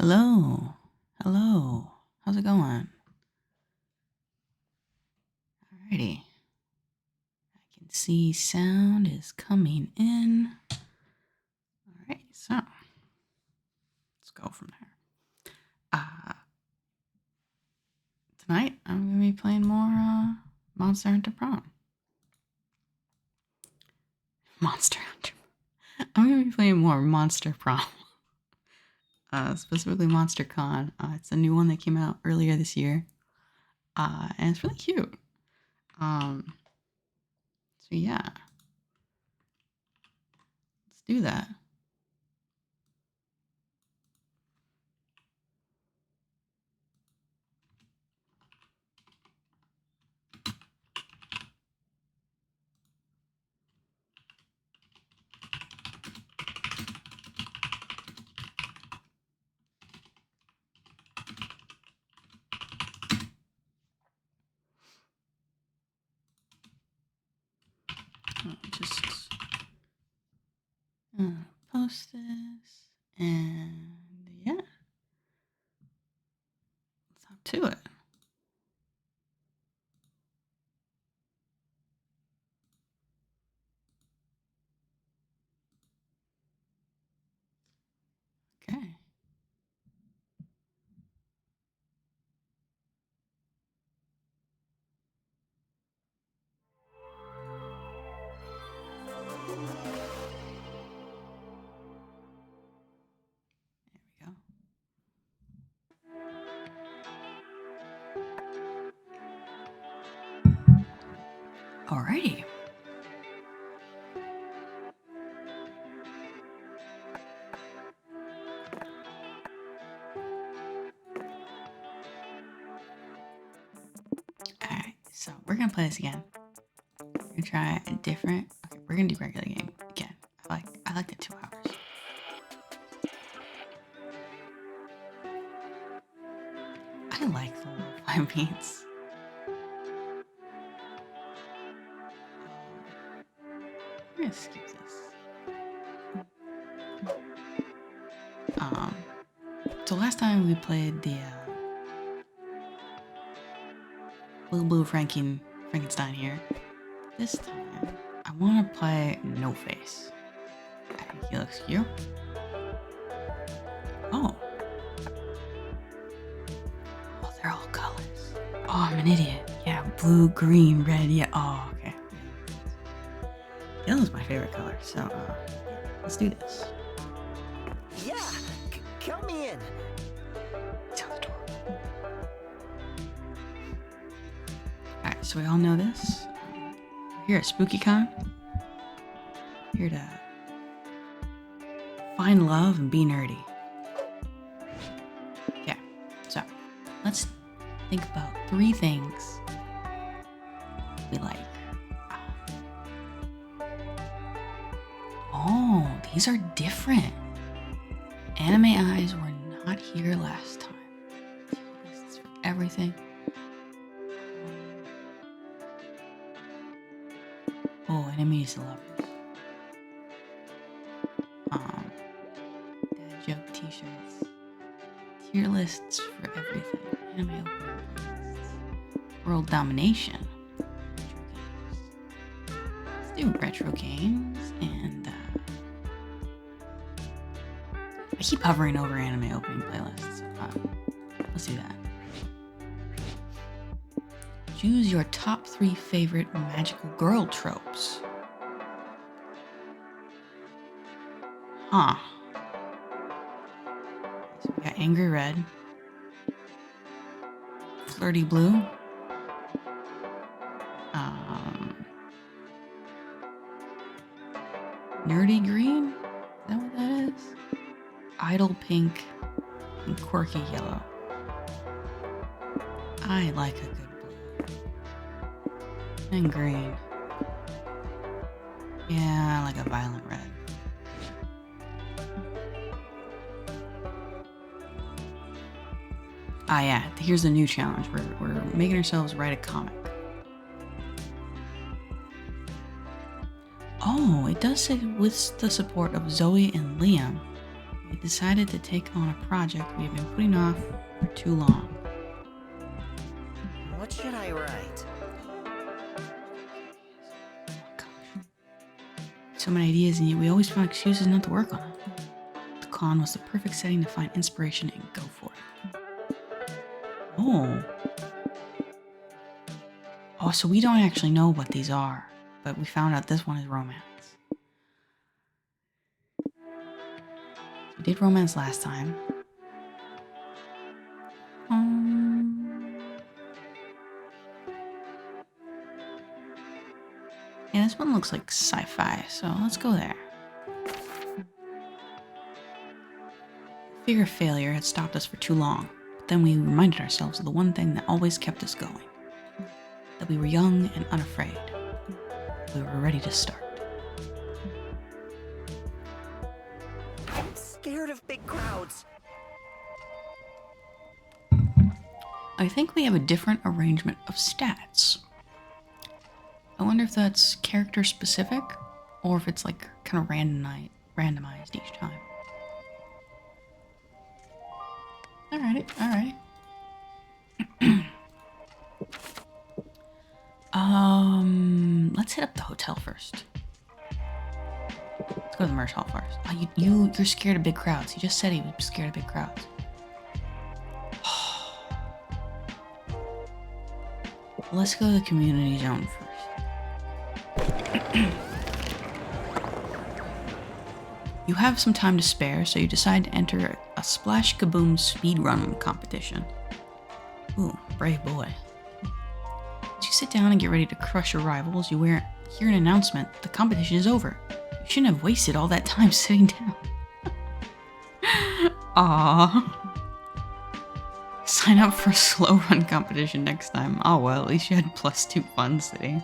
Hello. Hello. How's it going? Alrighty. I can see sound is coming in. Alright, so let's go from there. Tonight I'm going to be playing more Monster Hunter Prom. Monster Hunter. I'm going to be playing more Monster Prom. Specifically Monster Con. It's a new one that came out earlier this year. And it's really cute. So yeah. Let's do that. Just post this, and yeah, let's hop to it. Okay. Alrighty. Alright, so we're gonna play this again. We're gonna try a different. Okay, we're gonna do regular game again. I like the 2 hours. I like the little 5 beats. We're gonna skip this. So last time we played the Blue Frankenstein here. This time, I want to play No Face. I think he looks cute. Oh, they're all colors. Oh, I'm an idiot. Yeah, blue, green, red. Yeah. Oh, okay. Yellow's my favorite color. So let's do this. Yeah, count me in. Alright, so we all know this. We're here at SpookyCon. Here to find love and be nerdy. Okay, so let's think about 3 things we like. Oh, these are different. Anime eyes were not here last time. Lists for everything. Oh, enemies to lovers. Dad joke t-shirts. Tier lists for everything. Anime opening playlists. World domination. Retro games. Let's do retro games and I keep hovering over anime opening playlists. Let's do that. Choose your top 3 favorite magical girl tropes. Huh. So we got Angry Red. Flirty Blue. Nerdy Green? Is that what that is? Idle Pink and Quirky Yellow. I like a good blue. And green. Yeah, I like a violent red. Yeah, here's the new challenge. We're making ourselves write a comic. Oh, it does say with the support of Zoe and Liam. We decided to take on a project we have been putting off for too long. What should I write? Oh gosh. So many ideas, and yet we always found excuses not to work on them. The con was the perfect setting to find inspiration and go for it. Oh. Oh, so we don't actually know what these are, but we found out this one is romance. We did romance last time. Yeah, this one looks like sci-fi, so let's go there. Fear of failure had stopped us for too long, but then we reminded ourselves of the one thing that always kept us going. That we were young and unafraid. We were ready to start. I'm scared of big crowds. I think we have a different arrangement of stats. I wonder if that's character specific, or if it's like kind of randomized each time. Alrighty, alright. Let's hit up the hotel first. Let's go to the merch hall first. Oh, you're scared of big crowds. He just said he was scared of big crowds. Let's go to the community zone first. You have some time to spare, so you decide to enter a Splash Kaboom speedrun competition. Ooh, brave boy. As you sit down and get ready to crush your rivals, you hear an announcement. The competition is over. You shouldn't have wasted all that time sitting down. Aww. Sign up for a slow run competition next time. Oh well, at least you had +2 fun today.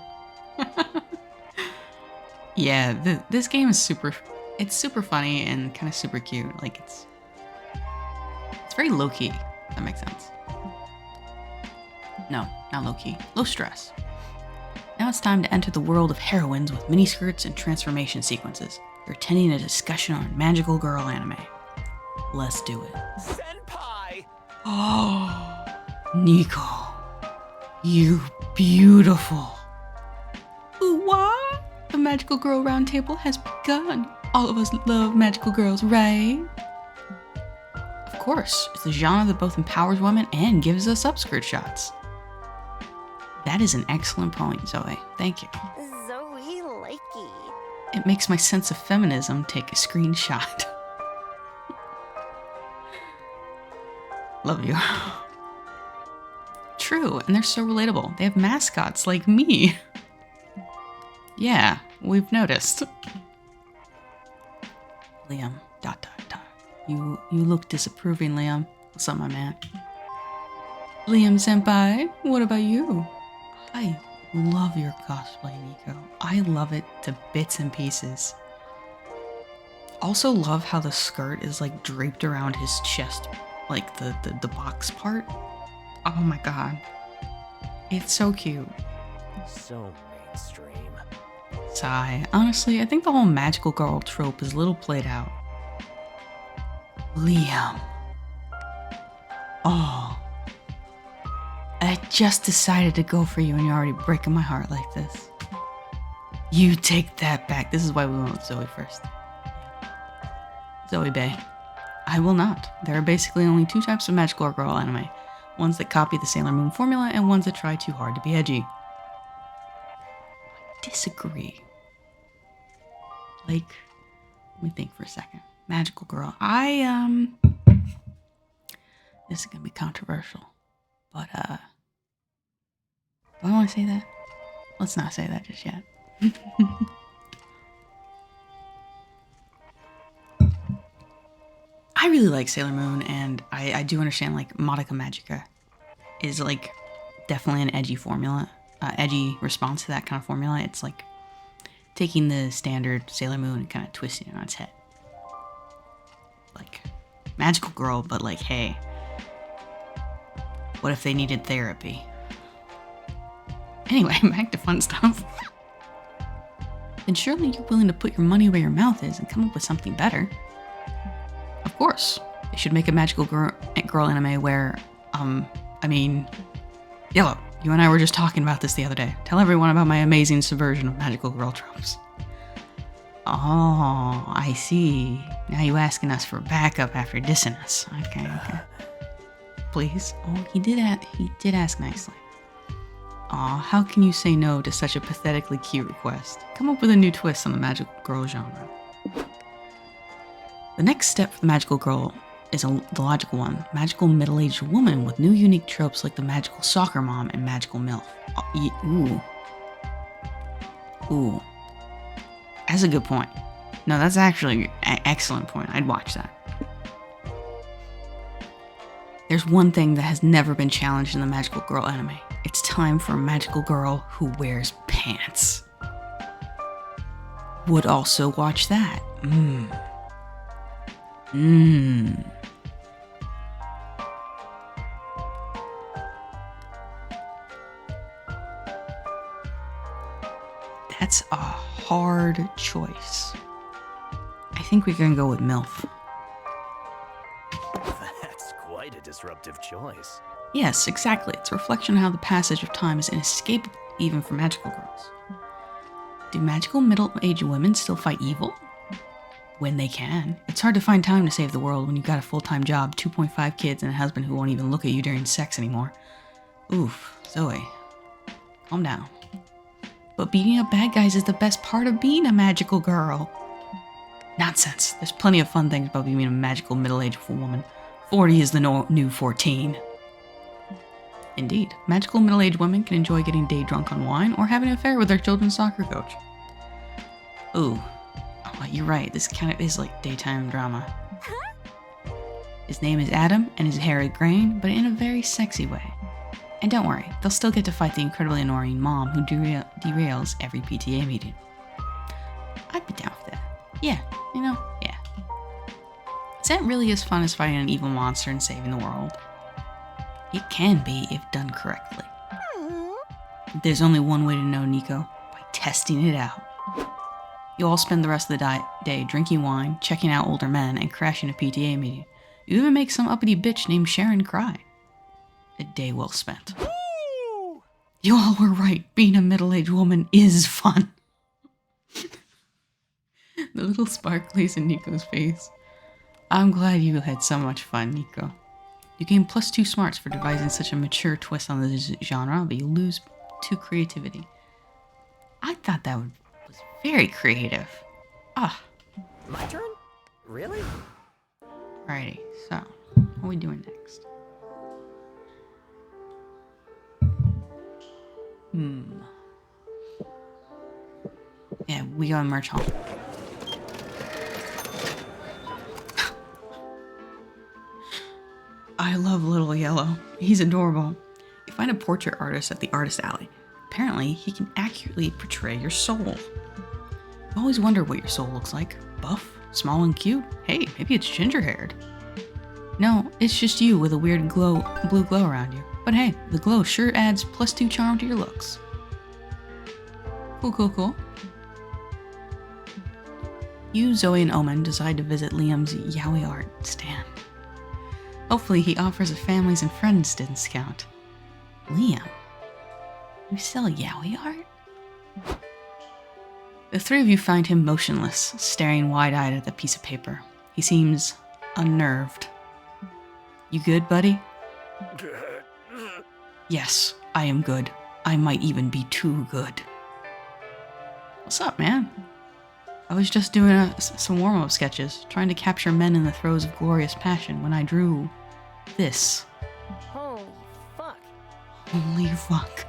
Yeah, this game is super funny and kind of super cute. Like it's very low key, if that makes sense. No, not low key. Low stress. Now it's time to enter the world of heroines with miniskirts and transformation sequences. You're attending a discussion on magical girl anime. Let's do it. Senpai! Oh, Nico. You beautiful. What? The Magical Girl Roundtable has begun. All of us love magical girls, right? Of course, it's a genre that both empowers women and gives us upskirt shots. That is an excellent point, Zoe. Thank you. Zoe likey. It makes my sense of feminism take a screenshot. Love you. True, and they're so relatable. They have mascots like me. Yeah, we've noticed. Liam, ... You look disapproving, Liam. What's up, my man? Liam senpai, what about you? I love your cosplay, Nico. I love it to bits and pieces. Also love how the skirt is like draped around his chest, like the box part. Oh my god. It's so cute. So mainstream. Sigh. Honestly, I think the whole magical girl trope is a little played out. Liam. Oh. I just decided to go for you and you're already breaking my heart like this. You take that back. This is why we went with Zoe first. Zoe Bay. I will not. There are basically only 2 types of magical girl anime. Ones that copy the Sailor Moon formula and ones that try too hard to be edgy. I disagree. Like, let me think for a second. Magical girl. This is gonna be controversial. But, do I want to say that? Let's not say that just yet. I really like Sailor Moon, and I do understand, like, Madoka Magica is, like, definitely an edgy formula. Edgy response to that kind of formula. It's, like, taking the standard Sailor Moon and kind of twisting it on its head. Like, magical girl, but, like, hey, what if they needed therapy? Anyway, back to fun stuff. And surely you're willing to put your money where your mouth is and come up with something better. Of course. They should make a magical girl anime where, Yellow, you and I were just talking about this the other day. Tell everyone about my amazing subversion of magical girl tropes. Oh, I see. Now you asking us for backup after dissing us. Okay. Please. Oh, he did ask nicely. Aw, how can you say no to such a pathetically cute request? Come up with a new twist on the magical girl genre. The next step for the magical girl is the logical one. Magical middle-aged woman with new unique tropes like the magical soccer mom and magical MILF. Ooh. That's a good point. No, that's actually an excellent point. I'd watch that. There's one thing that has never been challenged in the magical girl anime. It's time for a magical girl who wears pants. Would also watch that. That's a hard choice. I think we can go with MILF. That's quite a disruptive choice. Yes, exactly. It's a reflection on how the passage of time is inescapable, even for magical girls. Do magical middle-aged women still fight evil? When they can. It's hard to find time to save the world when you've got a full-time job, 2.5 kids, and a husband who won't even look at you during sex anymore. Oof, Zoe. Calm down. But beating up bad guys is the best part of being a magical girl. Nonsense. There's plenty of fun things about being a magical middle-aged woman. 40 is the new 14. Indeed, magical middle-aged women can enjoy getting day drunk on wine or having an affair with their children's soccer coach. Ooh. Oh, you're right. This kind of is like daytime drama. His name is Adam, and his hair is graying, but in a very sexy way. And don't worry, they'll still get to fight the incredibly annoying mom who derails every PTA meeting. I'd be down for that. Yeah. Is that really as fun as fighting an evil monster and saving the world? It can be if done correctly. There's only one way to know, Nico, by testing it out. You all spend the rest of the day drinking wine, checking out older men, and crashing a PTA meeting. You even make some uppity bitch named Sharon cry. A day well spent. You all were right. Being a middle-aged woman is fun. The little sparklies in Nico's face. I'm glad you had so much fun, Nico. You gain +2 smarts for devising such a mature twist on the genre, but you lose 2 creativity. I thought that was very creative. My turn? Really? Alrighty, so what are we doing next? Yeah, we go in merch hall. I love Little Yellow. He's adorable. You find a portrait artist at the artist alley. Apparently, he can accurately portray your soul. You always wonder what your soul looks like. Buff? Small and cute? Hey, maybe it's ginger-haired. No, it's just you with a weird blue glow around you. But hey, the glow sure adds +2 charm to your looks. Cool. You, Zoe, and Omen decide to visit Liam's yaoi art stand. Hopefully he offers a families and friends discount. Liam, you sell yaoi art? The 3 of you find him motionless, staring wide-eyed at the piece of paper. He seems unnerved. You good, buddy? Yes, I am good. I might even be too good. What's up, man? I was just doing some warm-up sketches, trying to capture men in the throes of glorious passion when I drew this. Holy fuck. Holy fuck.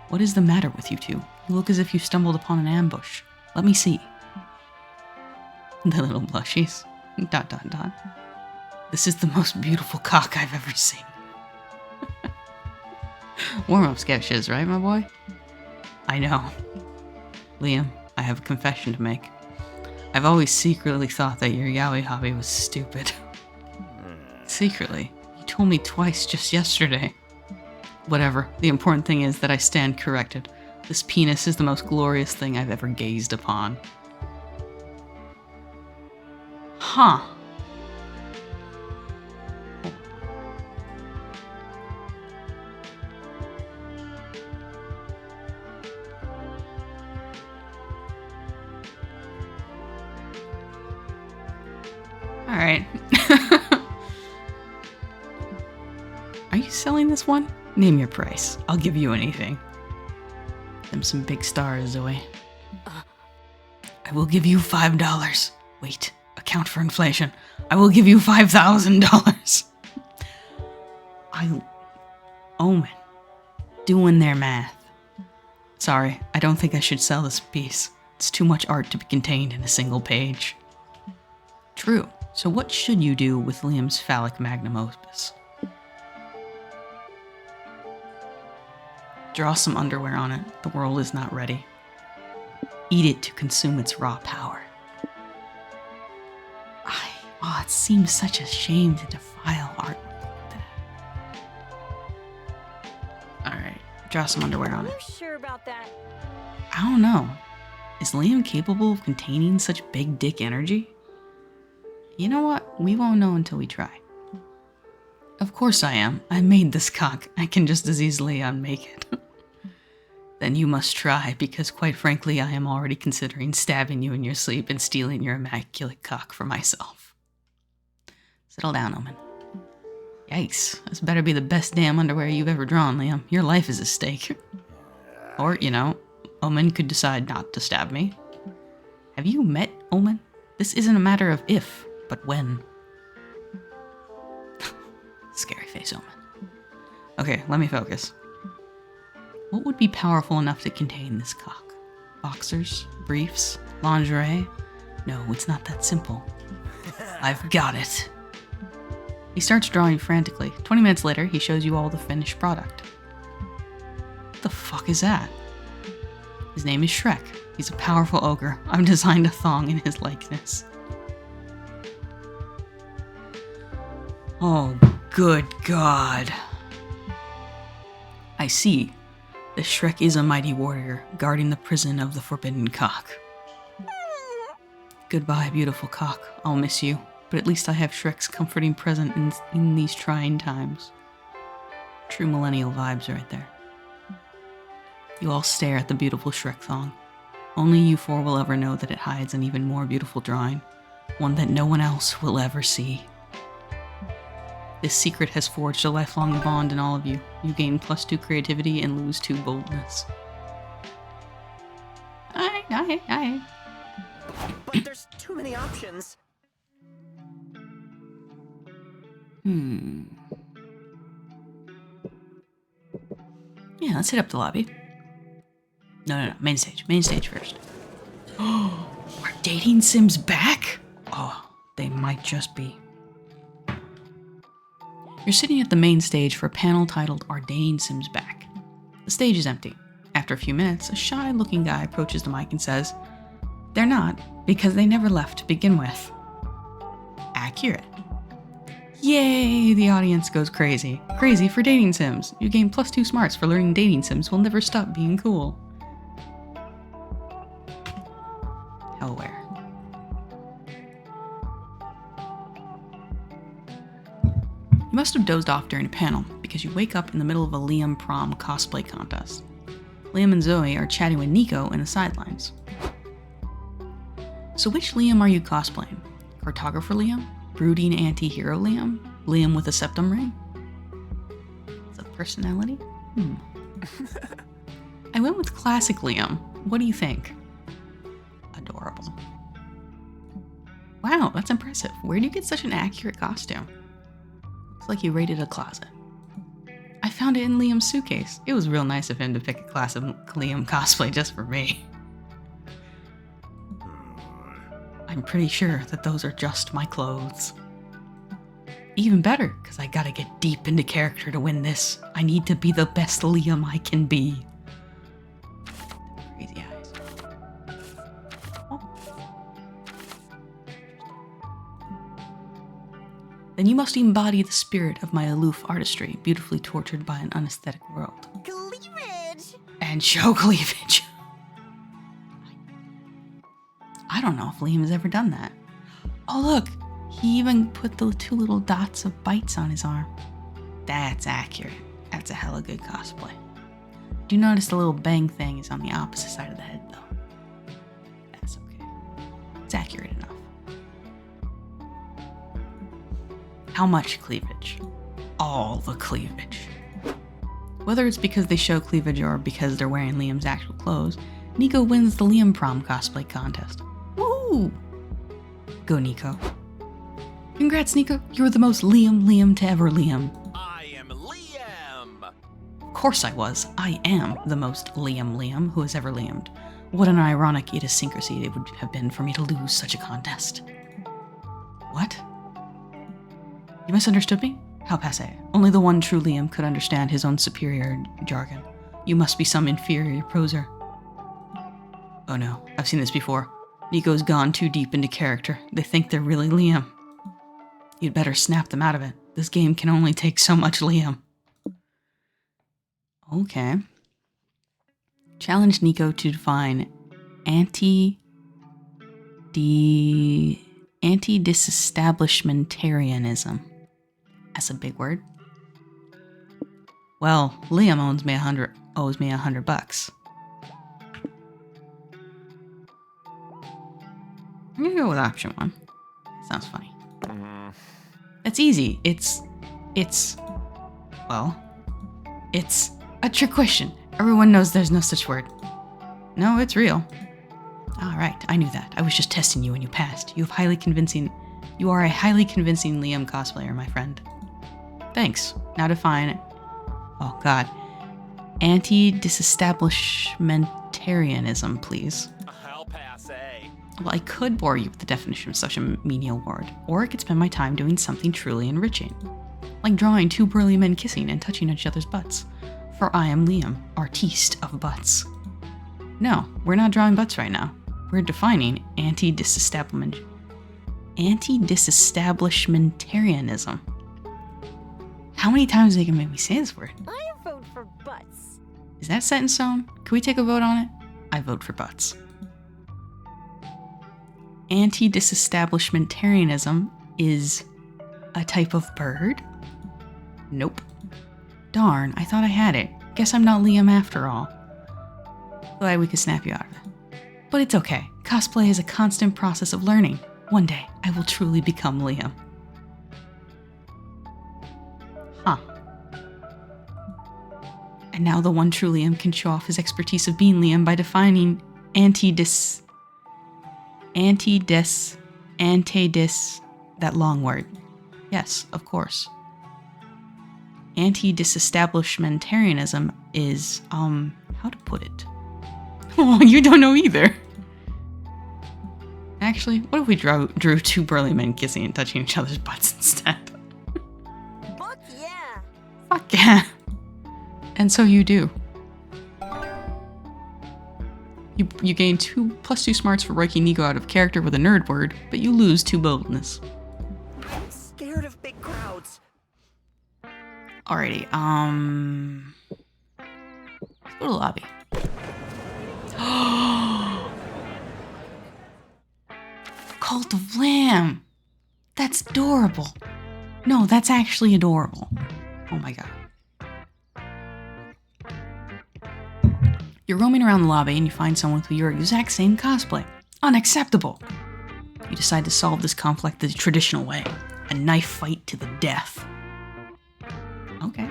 What is the matter with you two? You look as if you stumbled upon an ambush. Let me see. The little blushies. ... This is the most beautiful cock I've ever seen. Warm-up sketches, right, my boy? I know. Liam, I have a confession to make. I've always secretly thought that your yaoi hobby was stupid. Secretly. You told me twice just yesterday. Whatever. The important thing is that I stand corrected. This penis is the most glorious thing I've ever gazed upon. Huh. Alright. Are you selling this one? Name your price. I'll give you anything. Them some big stars, Zoe. I will give you $5. Wait, account for inflation. I will give you $5,000. Omen. Doing their math. Sorry, I don't think I should sell this piece. It's too much art to be contained in a single page. True. So what should you do with Liam's phallic magnum opus? Draw some underwear on it. The world is not ready. Eat it to consume its raw power. It seems such a shame to defile art like that. Alright, draw some underwear on it. Are you sure about that? I don't know. Is Liam capable of containing such big dick energy? You know what? We won't know until we try. Of course I am. I made this cock. I can just as easily unmake it. Then you must try, because quite frankly, I am already considering stabbing you in your sleep and stealing your immaculate cock for myself. Settle down, Omen. Yikes. This better be the best damn underwear you've ever drawn, Liam. Your life is at stake. Or, you know, Omen could decide not to stab me. Have you met Omen? This isn't a matter of if, but when. Scary face, Omen. Okay, let me focus. What would be powerful enough to contain this cock? Boxers? Briefs? Lingerie? No, it's not that simple. I've got it. He starts drawing frantically. 20 minutes later, he shows you all the finished product. What the fuck is that? His name is Shrek. He's a powerful ogre. I've designed a thong in his likeness. Oh, good God. I see. The Shrek is a mighty warrior, guarding the prison of the forbidden cock. Goodbye, beautiful cock. I'll miss you, but at least I have Shrek's comforting presence in these trying times. True millennial vibes right there. You all stare at the beautiful Shrek thong. Only you four will ever know that it hides an even more beautiful drawing, one that no one else will ever see. This secret has forged a lifelong bond in all of you. You gain +2 creativity and lose 2 boldness. Aye. But there's too many options. Yeah, let's hit up the lobby. No. Main stage. Main stage first. Oh, are dating sims back? Oh, they might just be. You're sitting at the main stage for a panel titled Are Dating Sims Back? The stage is empty. After a few minutes, a shy-looking guy approaches the mic and says, "They're not, because they never left to begin with." Accurate. Yay! The audience goes crazy. Crazy for dating sims. You gain +2 smarts for learning dating sims will never stop being cool. Hellware. You must have dozed off during a panel, because you wake up in the middle of a Liam Prom cosplay contest. Liam and Zoe are chatting with Nico in the sidelines. So which Liam are you cosplaying? Cartographer Liam? Brooding anti-hero Liam? Liam with a septum ring? Is that personality? I went with classic Liam. What do you think? Adorable. Wow, that's impressive. Where do you get such an accurate costume? Looks like you raided a closet. I found it in Liam's suitcase. It was real nice of him to pick a classic Liam cosplay just for me. I'm pretty sure that those are just my clothes. Even better, because I gotta get deep into character to win this. I need to be the best Liam I can be. Crazy eyes. Oh. Then you must embody the spirit of my aloof artistry, beautifully tortured by an unaesthetic world. Cleavage! And show cleavage. I don't know if Liam has ever done that. Oh look, he even put the 2 little dots of bites on his arm. That's accurate. That's a hella good cosplay. Do notice the little bang thing is on the opposite side of the head though. That's okay. It's accurate enough. How much cleavage? All the cleavage. Whether it's because they show cleavage or because they're wearing Liam's actual clothes, Nico wins the Liam Prom cosplay contest. Woo! Go, Nico. Congrats, Nico. You're the most Liam to ever Liam. I am Liam! Of course I was. I am the most Liam who has ever Liamed. What an ironic idiosyncrasy it would have been for me to lose such a contest. What? You misunderstood me? How passé. Only the one true Liam could understand his own superior jargon. You must be some inferior proser. Oh no, I've seen this before. Nico's gone too deep into character. They think they're really Liam. You'd better snap them out of it. This game can only take so much Liam. Okay. Challenge Nico to define anti-disestablishmentarianism. That's a big word. Well, Liam owes me $100. I'm gonna go with option 1. Sounds funny. It's easy. It's a trick question. Everyone knows there's no such word. No, it's real. Alright, I knew that. I was just testing you and you passed. You are a highly convincing Liam cosplayer, my friend. Thanks. Now define, oh god, anti-disestablishmentarianism, please. I'll pass, eh? Well, I could bore you with the definition of such a menial word, or I could spend my time doing something truly enriching, like drawing 2 burly men kissing and touching each other's butts. For I am Liam, artiste of butts. No, we're not drawing butts right now. We're defining anti-disestablishmentarianism. How many times are they gonna make me say this word? I vote for butts. Is that set in stone? Can we take a vote on it? I vote for butts. Anti-disestablishmentarianism is a type of bird? Nope. Darn, I thought I had it. Guess I'm not Liam after all. Glad we could snap you out of it. But it's okay. Cosplay is a constant process of learning. One day, I will truly become Liam. Huh. And now the one true Liam can show off his expertise of being Liam by defining that long word. Yes, of course. Anti-disestablishmentarianism is, how to put it? Oh, you don't know either. Actually, what if we drew 2 burly men kissing and touching each other's butts instead? Fuck yeah. Fuck yeah. And so you do. You gain 2+2 smarts for raking Nico out of character with a nerd word, but you lose 2 boldness. I'm scared of big crowds. Alrighty, let's go to the lobby. Cult of Lamb! That's adorable. No, that's actually adorable. Oh my god. You're roaming around the lobby and you find someone with your exact same cosplay. Unacceptable! You decide to solve this conflict the traditional way. A knife fight to the death. Okay.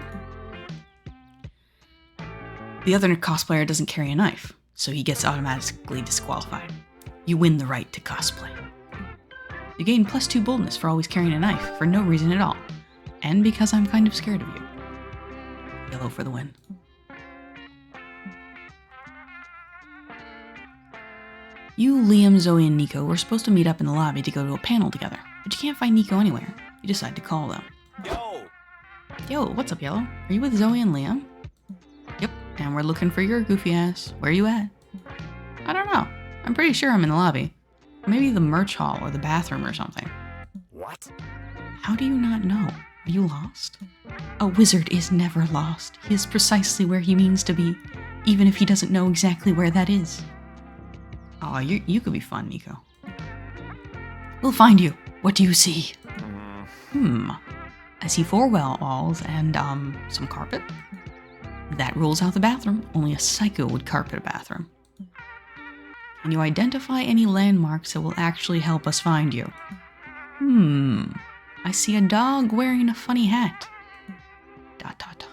The other cosplayer doesn't carry a knife, so he gets automatically disqualified. You win the right to cosplay. You gain +2 boldness for always carrying a knife for no reason at all, and because I'm kind of scared of you. Yellow for the win. You, Liam, Zoe, and Nico were supposed to meet up in the lobby to go to a panel together, but you can't find Nico anywhere. You decide to call them. Yo, what's up, Yellow? Are you with Zoe and Liam? Yep, and we're looking for your goofy ass. Where you at? I don't know. I'm pretty sure I'm in the lobby. Maybe the merch hall or the bathroom or something. What? How do you not know? Are you lost? A wizard is never lost. He is precisely where he means to be, even if he doesn't know exactly where that is. Aw, you could be fun, Nico. We'll find you. What do you see? I see 4 walls and, some carpet. That rules out the bathroom. Only a psycho would carpet a bathroom. Can you identify any landmarks that will actually help us find you? I see a dog wearing a funny hat. Dot dot dot.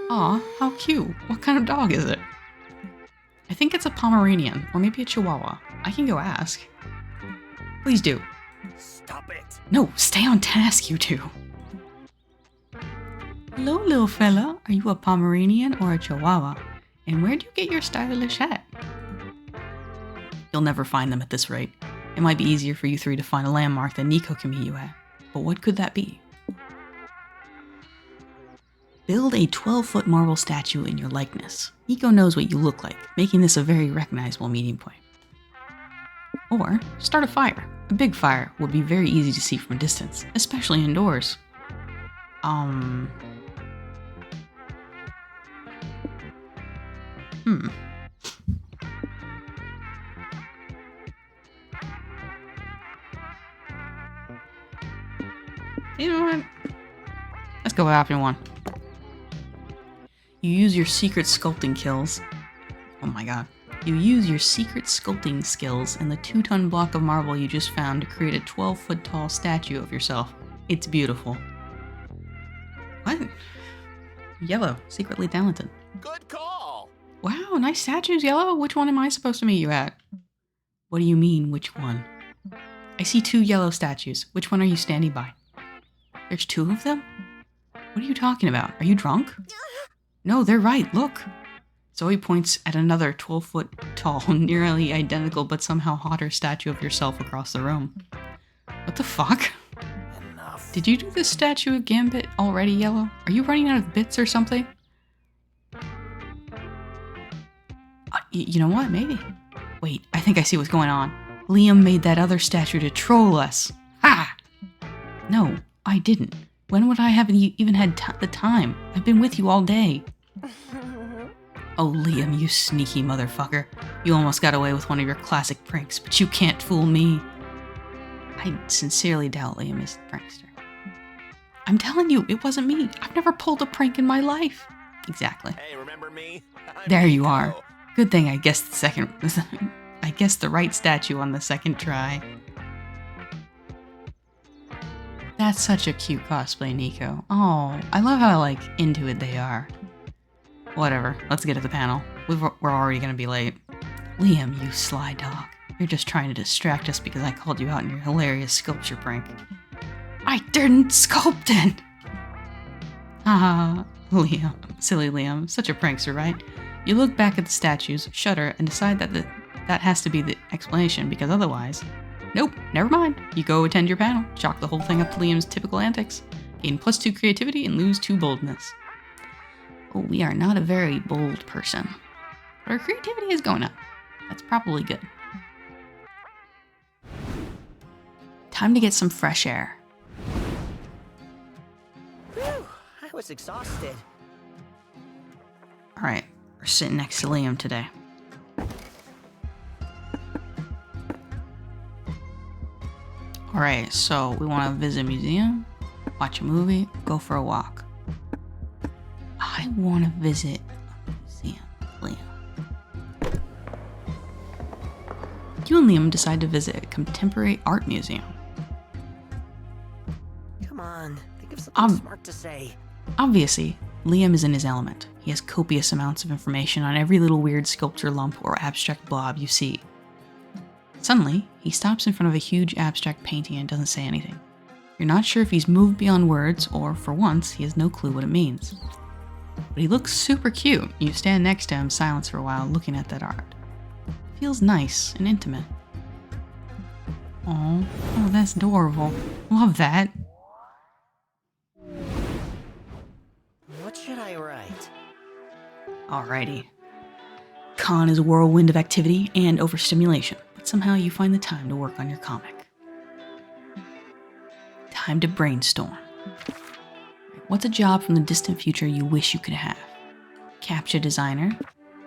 Aw, how cute. What kind of dog is it? I think it's a Pomeranian, or maybe a Chihuahua. I can go ask. Please do. Stop it. No, stay on task, you two. Hello, little fella. Are you a Pomeranian or a Chihuahua? And where'd you get your stylish hat? You'll never find them at this rate. It might be easier for you three to find a landmark that Nico can meet you at. But what could that be? Build a 12-foot marble statue in your likeness. Nico knows what you look like, making this a very recognizable meeting point. Or start a fire. A big fire would be very easy to see from a distance, especially indoors. You know what? Let's go with option one. You use your secret sculpting skills. Oh my god. You use your secret sculpting skills and the 2-ton block of marble you just found to create a 12-foot tall statue of yourself. It's beautiful. What? Yellow, secretly talented. Good call. Wow, nice statues, Yellow. Which one am I supposed to meet you at? What do you mean, which one? I see 2 yellow statues. Which one are you standing by? There's 2 of them? What are you talking about? Are you drunk? No, they're right, look. Zoe points at another 12-foot tall, nearly identical but somehow hotter statue of yourself across the room. What the fuck? Enough. Did you do this statue of Gambit already, Yellow? Are you running out of bits or something? You know what? Maybe. Wait, I think I see what's going on. Liam made that other statue to troll us. Ha! No, I didn't. When would I have even had the time? I've been with you all day. Oh, Liam, you sneaky motherfucker. You almost got away with one of your classic pranks, but you can't fool me. I sincerely doubt Liam is a prankster. I'm telling you, it wasn't me. I've never pulled a prank in my life. Exactly. Hey, remember me? There you are. Good thing I guessed I guessed the right statue on the second try. That's such a cute cosplay, Nico. Oh, I love how, like, into it they are. Whatever, let's get to the panel. We're already gonna be late. Liam, you sly dog. You're just trying to distract us because I called you out in your hilarious sculpture prank. I didn't sculpt it! Haha, Liam. Silly Liam. Such a prankster, right? You look back at the statues, shudder, and decide that that has to be the explanation because otherwise... Nope, never mind. You go attend your panel, chalk the whole thing up to Liam's typical antics, gain +2 creativity, and lose 2 boldness. Oh, we are not a very bold person. But our creativity is going up. That's probably good. Time to get some fresh air. Whew, I was exhausted. Alright, we're sitting next to Liam today. Alright, so we want to visit a museum, watch a movie, go for a walk. I want to visit a museum, Liam. You and Liam decide to visit a contemporary art museum. Come on, think of something smart to say. Obviously, Liam is in his element. He has copious amounts of information on every little weird sculpture lump or abstract blob you see. Suddenly, he stops in front of a huge abstract painting and doesn't say anything. You're not sure if he's moved beyond words or, for once, he has no clue what it means. But he looks super cute. You stand next to him, silence for a while, looking at that art. It feels nice and intimate. Oh, that's adorable. Love that. What should I write? Alrighty. Con is a whirlwind of activity and overstimulation, but somehow you find the time to work on your comic. Time to brainstorm. What's a job from the distant future you wish you could have? Captcha designer,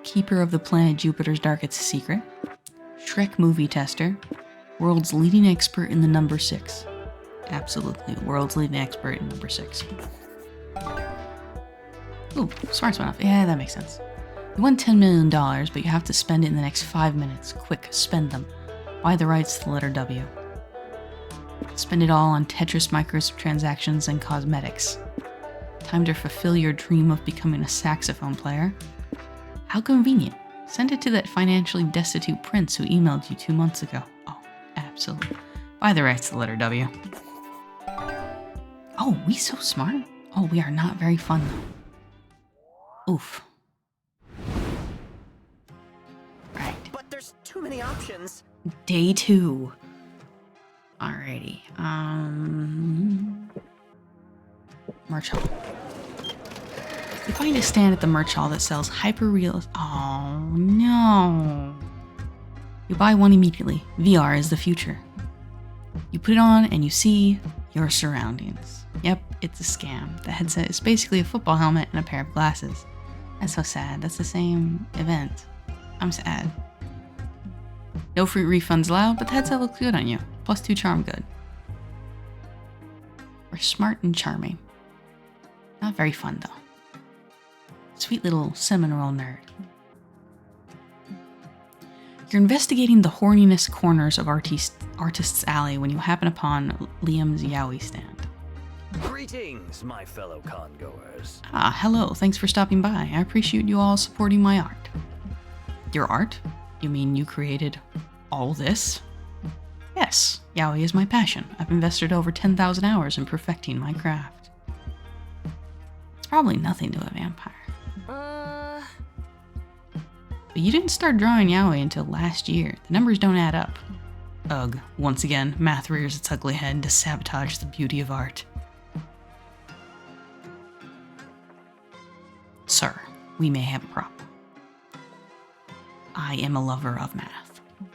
keeper of the planet Jupiter's darkest secret, Shrek movie tester, world's leading expert in the number 6. Absolutely, world's leading expert in number 6. Ooh, smart's enough. Yeah, that makes sense. You won $10 million, but you have to spend it in the next 5 minutes. Quick, spend them. Buy the rights to the letter W. Spend it all on Tetris microtransactions and cosmetics. Time to fulfill your dream of becoming a saxophone player. How convenient. Send it to that financially destitute prince who emailed you 2 months ago. Oh, absolutely. Buy the rights to the letter W. Oh, we so smart? Oh, we are not very fun though. Oof. Right. But there's too many options. Day 2. Alrighty. Merch hall. You find a stand at the merch hall that sells hyper-real... Oh, no. You buy one immediately. VR is the future. You put it on and you see your surroundings. Yep, it's a scam. The headset is basically a football helmet and a pair of glasses. That's so sad. That's the same event. I'm sad. No free refunds allowed, but the headset looks good on you. +2 charm good. We're smart and charming. Not very fun though. Sweet little cinnamon roll nerd. You're investigating the horniness corners of Artist's Alley when you happen upon Liam's Yowie stand. Greetings, my fellow congoers. Ah, hello. Thanks for stopping by. I appreciate you all supporting my art. Your art? You mean you created all this? Yes, Yowie is my passion. I've invested over 10,000 hours in perfecting my craft. It's probably nothing to a vampire. But you didn't start drawing Yowie until last year. The numbers don't add up. Ugh, once again, math rears its ugly head to sabotage the beauty of art. Sir, we may have a problem. I am a lover of math. You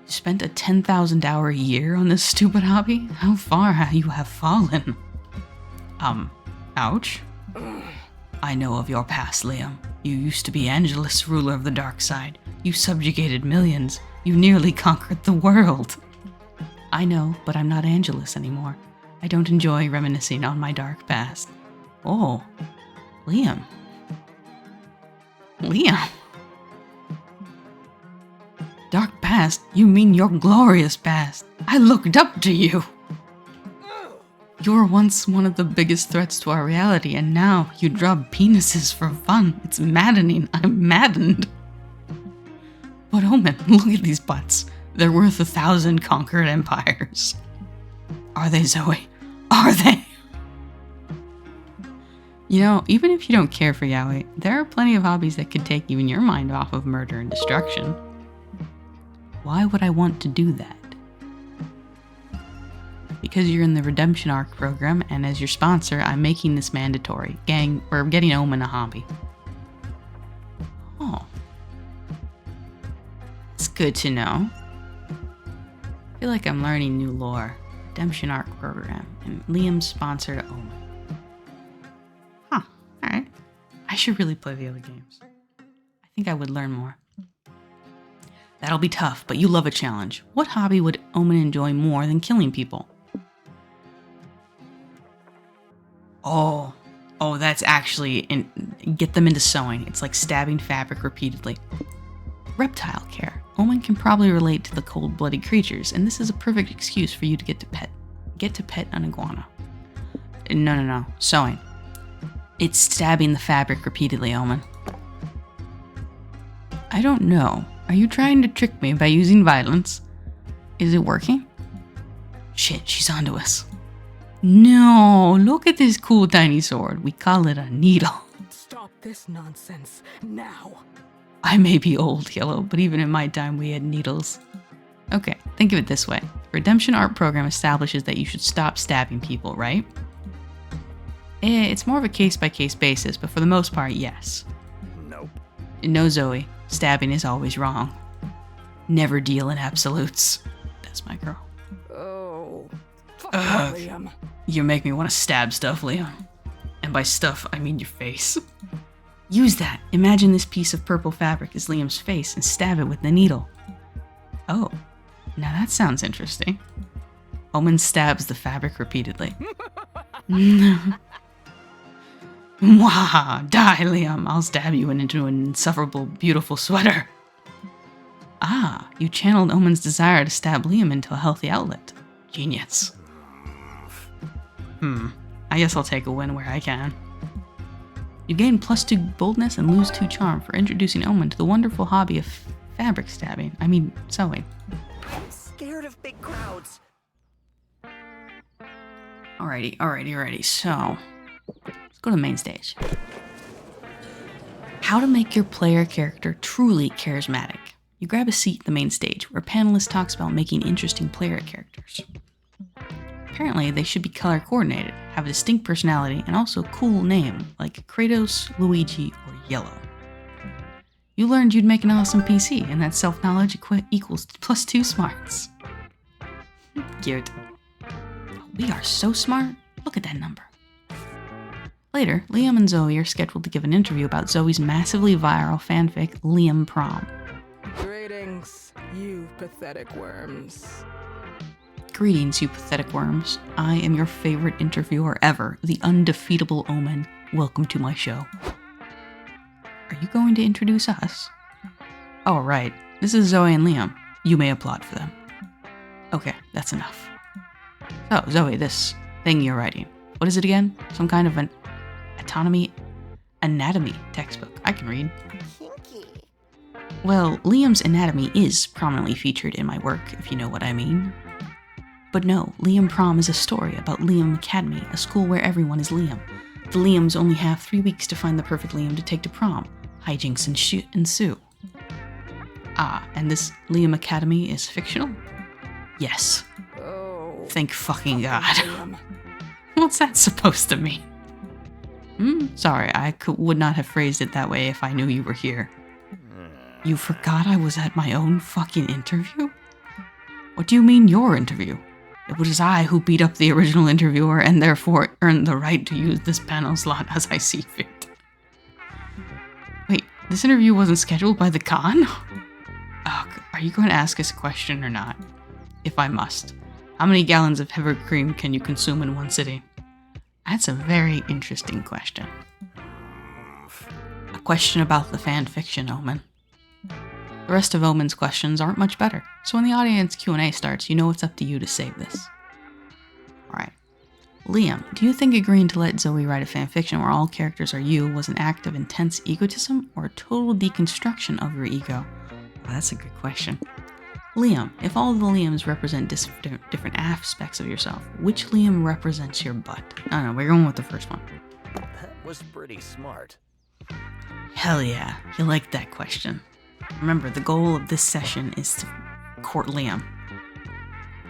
spent a 10,000 hour year on this stupid hobby? How far you have fallen? Ouch. I know of your past, Liam. You used to be Angelus, ruler of the dark side. You subjugated millions. You nearly conquered the world. I know, but I'm not Angelus anymore. I don't enjoy reminiscing on my dark past. Oh, Liam. Liam? Dark past? You mean your glorious past. I looked up to you. You were once one of the biggest threats to our reality, and now you draw penises for fun. It's maddening. I'm maddened. But Omen, look at these butts. They're worth 1,000 conquered empires. Are they, Zoe? Are they? You know, even if you don't care for Yowie, there are plenty of hobbies that could take even your mind off of murder and destruction. Why would I want to do that? Because you're in the Redemption Arc program, and as your sponsor, I'm making this mandatory. Gang, we're getting Omen a hobby. Oh. It's good to know. I feel like I'm learning new lore. Redemption Arc program, and Liam's sponsor to Omen. Huh, alright. I should really play the other games. I think I would learn more. That'll be tough, but you love a challenge. What hobby would Omen enjoy more than killing people? Oh, that's actually, get them into sewing. It's like stabbing fabric repeatedly. Reptile care. Omen can probably relate to the cold-blooded creatures, and this is a perfect excuse for you to get to pet an iguana. No. Sewing. It's stabbing the fabric repeatedly, Omen. I don't know. Are you trying to trick me by using violence? Is it working? Shit, she's onto us. No, look at this cool tiny sword. We call it a needle. Stop this nonsense, now. I may be old, Yellow, but even in my time we had needles. Okay, think of it this way. Redemption Art program establishes that you should stop stabbing people, right? It's more of a case-by-case basis, but for the most part, yes. Nope. No, Zoe. Stabbing is always wrong. Never deal in absolutes. That's my girl. Oh, fuck Liam. You make me want to stab stuff, Liam. And by stuff, I mean your face. Use that. Imagine this piece of purple fabric is Liam's face and stab it with the needle. Oh, now that sounds interesting. Omen stabs the fabric repeatedly. Mwah! Die, Liam. I'll stab you into an insufferable, beautiful sweater. Ah, you channeled Omen's desire to stab Liam into a healthy outlet. Genius. I guess I'll take a win where I can. You gain +2 boldness and lose 2 charm for introducing Omen to the wonderful hobby of fabric stabbing. I mean, sewing. I'm scared of big crowds. Alrighty. So, let's go to the main stage. How to make your player character truly charismatic. You grab a seat at the main stage, where a panelist talks about making interesting player characters. Apparently, they should be color coordinated, have a distinct personality, and also a cool name, like Kratos, Luigi, or Yellow. You learned you'd make an awesome PC, and that self-knowledge equals +2 smarts. Cute. We are so smart. Look at that number. Later, Liam and Zoe are scheduled to give an interview about Zoe's massively viral fanfic, Liam Prom. Greetings, you pathetic worms. Greetings, you pathetic worms. I am your favorite interviewer ever, the undefeatable Omen. Welcome to my show. Are you going to introduce us? Oh, right. This is Zoe and Liam. You may applaud for them. Okay, that's enough. So, Zoe, this thing you're writing, what is it again? Some kind of an anatomy textbook. I can read. Kinky. Well, Liam's anatomy is prominently featured in my work, if you know what I mean. But no, Liam Prom is a story about Liam Academy, a school where everyone is Liam. The Liams only have 3 weeks to find the perfect Liam to take to prom. Hijinks ensue. Ah, and this Liam Academy is fictional? Yes. Oh. Thank fucking God. Liam. What's that supposed to mean? Sorry, I would not have phrased it that way if I knew you were here. You forgot I was at my own fucking interview? What do you mean your interview? It was I who beat up the original interviewer and therefore earned the right to use this panel slot as I see fit. Wait, this interview wasn't scheduled by the con? Ugh, are you going to ask us a question or not? If I must. How many gallons of heavy cream can you consume in one sitting? That's a very interesting question. A question about the fan fiction, Omen. The rest of Omen's questions aren't much better, so when the audience Q&A starts, you know it's up to you to save this. Alright. Liam, do you think agreeing to let Zoe write a fanfiction where all characters are you was an act of intense egotism or a total deconstruction of your ego? Well, that's a good question. Liam, if all the Liams represent different aspects of yourself, which Liam represents your butt? No, we're going with the first one. That was pretty smart. Hell yeah, you liked that question. Remember, the goal of this session is to court Liam.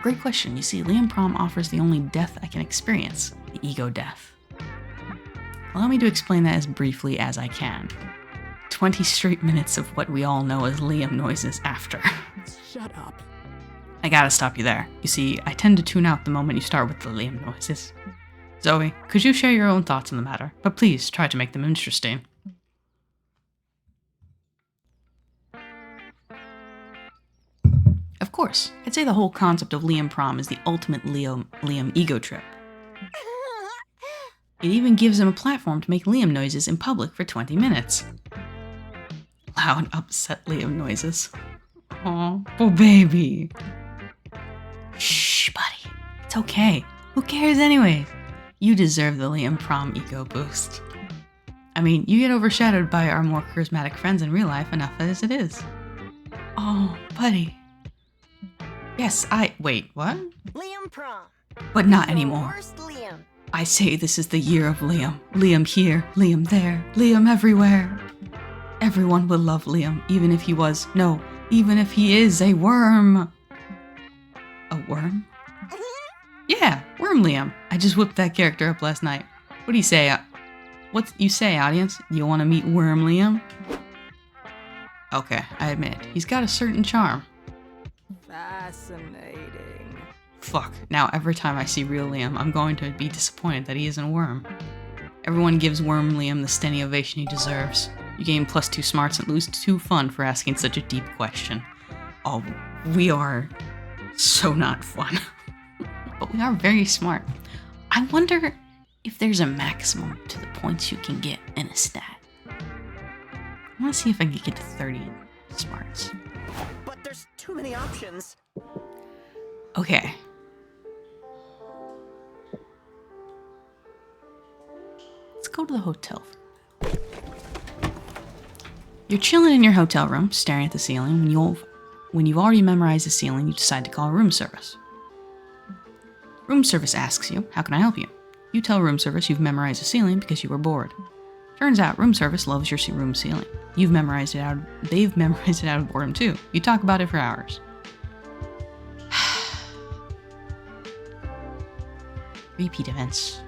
Great question. You see, Liam Prom offers the only death I can experience, the ego death. Allow me to explain that as briefly as I can. 20 straight minutes of what we all know as Liam noises after. Shut up. I gotta stop you there. You see, I tend to tune out the moment you start with the Liam noises. Zoe, could you share your own thoughts on the matter? But please try to make them interesting. Of course, I'd say the whole concept of Liam Prom is the ultimate Liam ego trip. It even gives him a platform to make Liam noises in public for 20 minutes. Loud, upset Liam noises. Aw, oh baby. Shh, buddy. It's okay. Who cares anyway? You deserve the Liam Prom ego boost. I mean, you get overshadowed by our more charismatic friends in real life enough as it is. Oh, buddy. Yes, wait, what? Liam Prom. But not anymore. Worst Liam. I say this is the year of Liam. Liam here, Liam there, Liam everywhere. Everyone will love Liam, even if he is a worm. A worm? Yeah, Worm Liam. I just whipped that character up last night. What do you say? What you say, audience? You want to meet Worm Liam? Okay, I admit, he's got a certain charm. Fascinating. Fuck, now every time I see real Liam, I'm going to be disappointed that he isn't a worm. Everyone gives Worm Liam the standing ovation he deserves. You gain +2 smarts and lose 2 fun for asking such a deep question. Oh, we are so not fun. But we are very smart. I wonder if there's a maximum to the points you can get in a stat. I want to see if I can get to 30 in smarts. But there's too many options. Okay. go to the hotel. You're chilling in your hotel room, staring at the ceiling. When you've already memorized the ceiling, you decide to call room service. Room service asks you, how can I help you? You tell room service you've memorized the ceiling because you were bored. Turns out room service loves your room ceiling. They've memorized it out of boredom too. You talk about it for hours. Repeat events.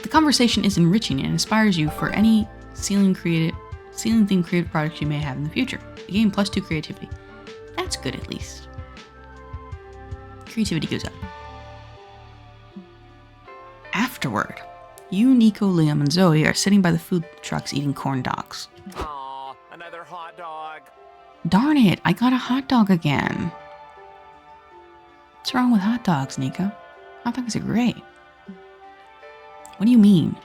The conversation is enriching and inspires you for any ceiling-themed creative products you may have in the future. The game +2 creativity. That's good at least. Creativity goes up. Afterward, you, Nico, Liam, and Zoe are sitting by the food trucks eating corn dogs. Aw, another hot dog. Darn it, I got a hot dog again. What's wrong with hot dogs, Nico? Hot dogs are great. What do you mean?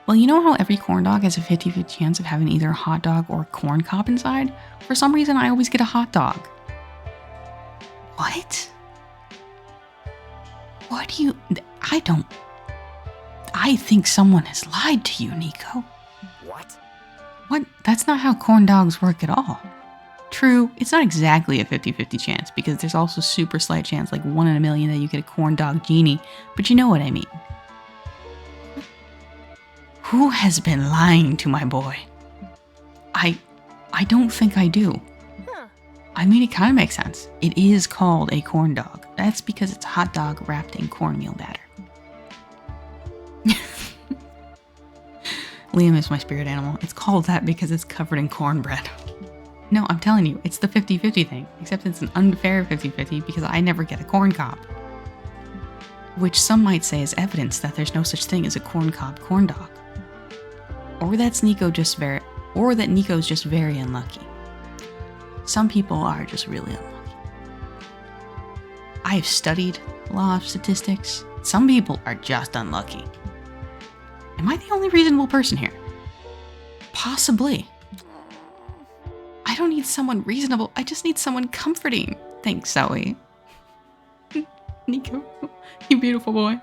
Well, you know how every corn dog has a 50-50 chance of having either a hot dog or a corn cob inside? For some reason, I always get a hot dog. What? What do you... I think someone has lied to you, Nico. What? What? That's not how corn dogs work at all. True, it's not exactly a 50-50 chance because there's also super slight chance, like 1 in a million, that you get a corn dog genie, but you know what I mean. Who has been lying to my boy? I don't think I do. Huh. I mean, it kind of makes sense. It is called a corn dog. That's because it's a hot dog wrapped in cornmeal batter. Liam is my spirit animal. It's called that because it's covered in cornbread. No, I'm telling you, it's the 50-50 thing, except it's an unfair 50-50 because I never get a corn cob. Which some might say is evidence that there's no such thing as a corn cob corn dog. Or that Nico's just very unlucky. Some people are just really unlucky. I have studied law of statistics. Some people are just unlucky. Am I the only reasonable person here? Possibly. I don't need someone reasonable. I just need someone comforting. Thanks, Zoe. Nico, you beautiful boy.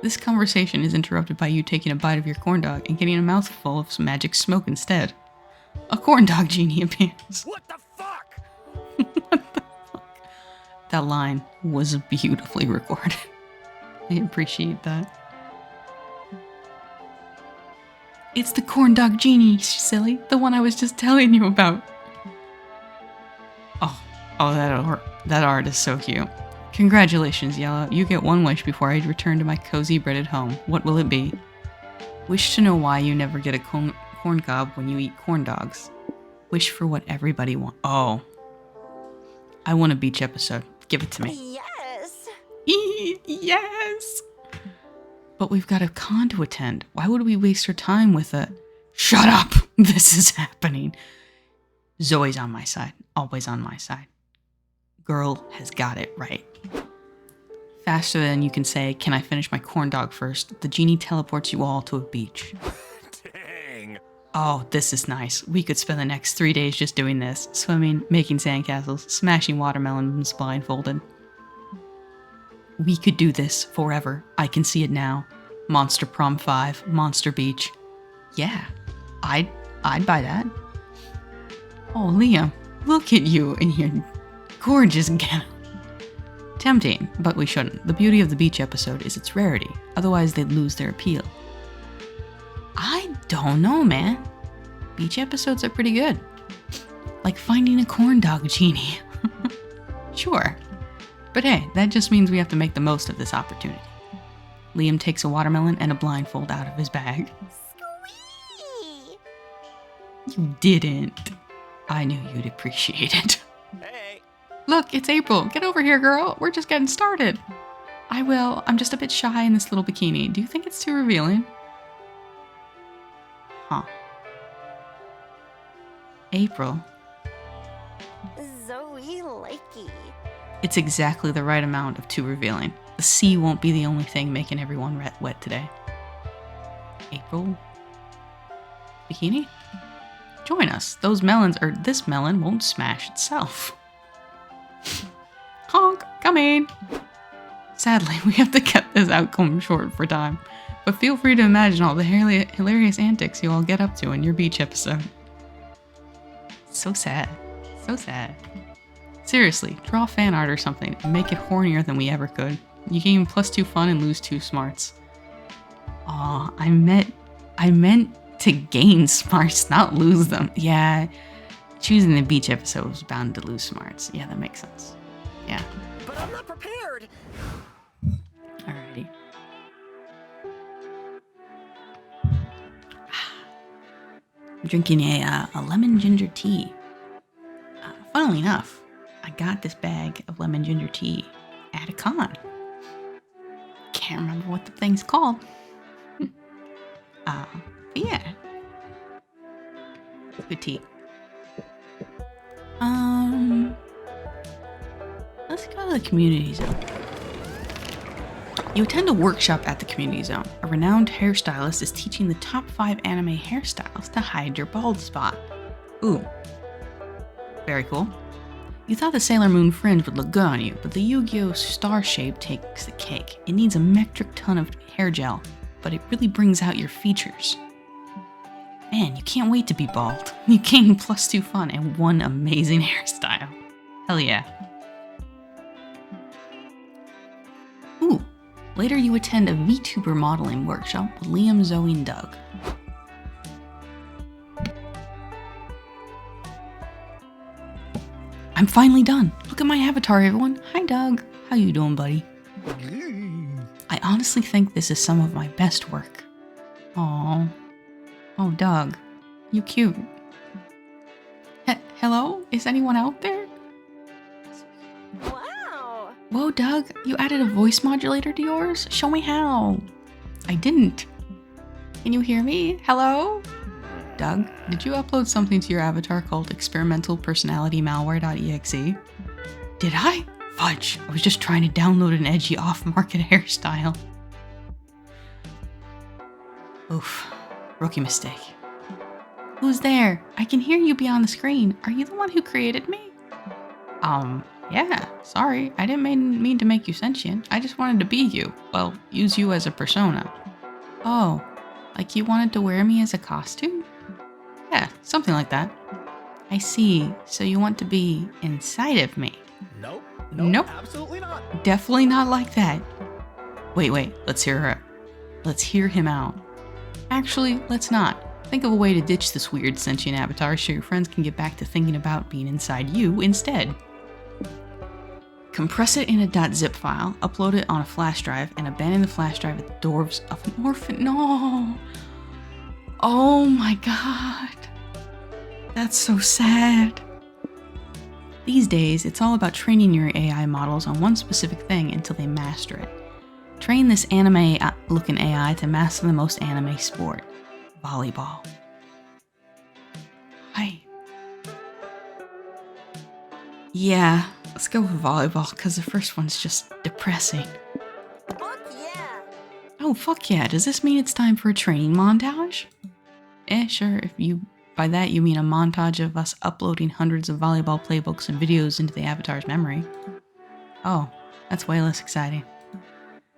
This conversation is interrupted by you taking a bite of your corn dog and getting a mouthful of some magic smoke instead. A corn dog genie appears. What the fuck? What the fuck? That line was beautifully recorded. I appreciate that. It's the corn dog genie, silly. The one I was just telling you about. Oh, that art is so cute. Congratulations, Yellow. You get one wish before I return to my cozy breaded home. What will it be? Wish to know why you never get a corn cob when you eat corn dogs. Wish for what everybody wants. Oh. I want a beach episode. Give it to me. Yes. Yes! But we've got a con to attend. Why would we waste our time with a... Shut up! This is happening. Zoe's on my side. Always on my side. Girl has got it right. Faster than you can say, can I finish my corn dog first? The genie teleports you all to a beach. Dang. Oh, this is nice. We could spend the next 3 days just doing this. Swimming, making sandcastles, smashing watermelons blindfolded. We could do this forever. I can see it now. Monster Prom 5, Monster Beach. Yeah, I'd buy that. Oh, Liam, look at you in your gorgeous gown. Tempting, but we shouldn't. The beauty of the beach episode is its rarity. Otherwise, they'd lose their appeal. I don't know, man. Beach episodes are pretty good. Like finding a corn dog genie. Sure. But hey, that just means we have to make the most of this opportunity. Liam takes a watermelon and a blindfold out of his bag. Squee! You didn't. I knew you'd appreciate it. Hey. Look, it's April. Get over here, girl. We're just getting started. I will. I'm just a bit shy in this little bikini. Do you think it's too revealing? Huh. April. Zoe likey. It's exactly the right amount of too revealing. The sea won't be the only thing making everyone wet today. April? Bikini? Join us. Those melons, or this melon, won't smash itself. Honk, coming. Sadly, we have to cut this outcome short for time, but feel free to imagine all the hilarious antics you all get up to in your beach episode. So sad. So sad. Seriously, draw fan art or something and make it hornier than we ever could. You gain +2 fun and lose 2 smarts. Aw, I meant to gain smarts, not lose them. Yeah, choosing the beach episode was bound to lose smarts. Yeah, that makes sense. Yeah. But I'm not prepared. Alrighty. I'm drinking a lemon ginger tea. Funnily enough, I got this bag of lemon ginger tea at a con. Can't remember what the thing's called. But yeah. Good tea. Let's go to the community zone. You attend a workshop at the community zone. A renowned hairstylist is teaching the top 5 anime hairstyles to hide your bald spot. Ooh. Very cool. You thought the Sailor Moon fringe would look good on you, but the Yu-Gi-Oh! Star shape takes the cake. It needs a metric ton of hair gel, but it really brings out your features. Man, you can't wait to be bald. You gain +2 fun and 1 amazing hairstyle. Hell yeah. Ooh. Later you attend a VTuber modeling workshop with Liam, Zoe, and Doug. I'm finally done. Look at my avatar, everyone. Hi, Doug. How you doing, buddy? I honestly think this is some of my best work. Aww. Oh, Doug. You cute. Hello? Is anyone out there? Wow. Whoa, Doug. You added a voice modulator to yours? Show me how. I didn't. Can you hear me? Hello? Doug, did you upload something to your avatar called experimentalpersonalitymalware.exe? Did I? Fudge, I was just trying to download an edgy off-market hairstyle. Oof, rookie mistake. Who's there? I can hear you beyond the screen. Are you the one who created me? Yeah, sorry, I didn't mean to make you sentient. I just wanted to be you. Well, use you as a persona. Oh, like you wanted to wear me as a costume? Yeah, something like that. I see. So you want to be inside of me? Nope. Absolutely not. Definitely not like that. Wait, let's hear him out. Actually, let's not. Think of a way to ditch this weird sentient avatar so your friends can get back to thinking about being inside you instead. Compress it in a .zip file, upload it on a flash drive, and abandon the flash drive at the doors of an orphan. No! Oh my god. That's so sad. These days, it's all about training your AI models on one specific thing until they master it. Train this anime-looking AI to master the most anime sport, volleyball. Hi. Yeah, let's go with volleyball, because the first one's just depressing. Fuck yeah. Oh, fuck yeah. Does this mean it's time for a training montage? Sure, by that you mean a montage of us uploading hundreds of volleyball playbooks and videos into the avatar's memory. Oh, that's way less exciting.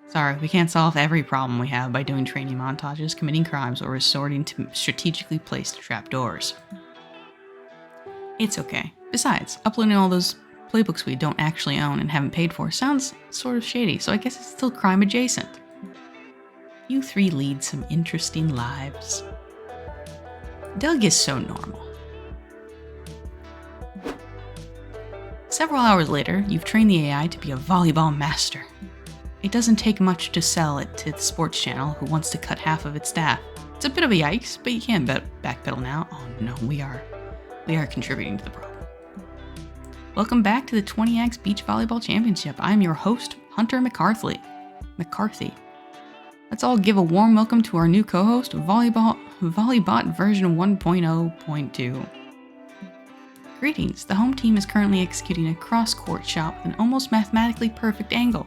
Sorry, we can't solve every problem we have by doing training montages, committing crimes, or resorting to strategically placed trapdoors. It's okay. Besides, uploading all those playbooks we don't actually own and haven't paid for sounds sort of shady, so I guess it's still crime adjacent. You 3 lead some interesting lives. Doug is so normal. Several hours later, you've trained the AI to be a volleyball master. It doesn't take much to sell it to the sports channel who wants to cut half of its staff. It's a bit of a yikes, but you can't backpedal now. Oh no, we are contributing to the problem. Welcome back to the 20X Beach Volleyball Championship. I'm your host, Hunter McCarthy. Let's all give a warm welcome to our new co-host, Volleybot version 1.0.2. Greetings, the home team is currently executing a cross-court shot with an almost mathematically perfect angle.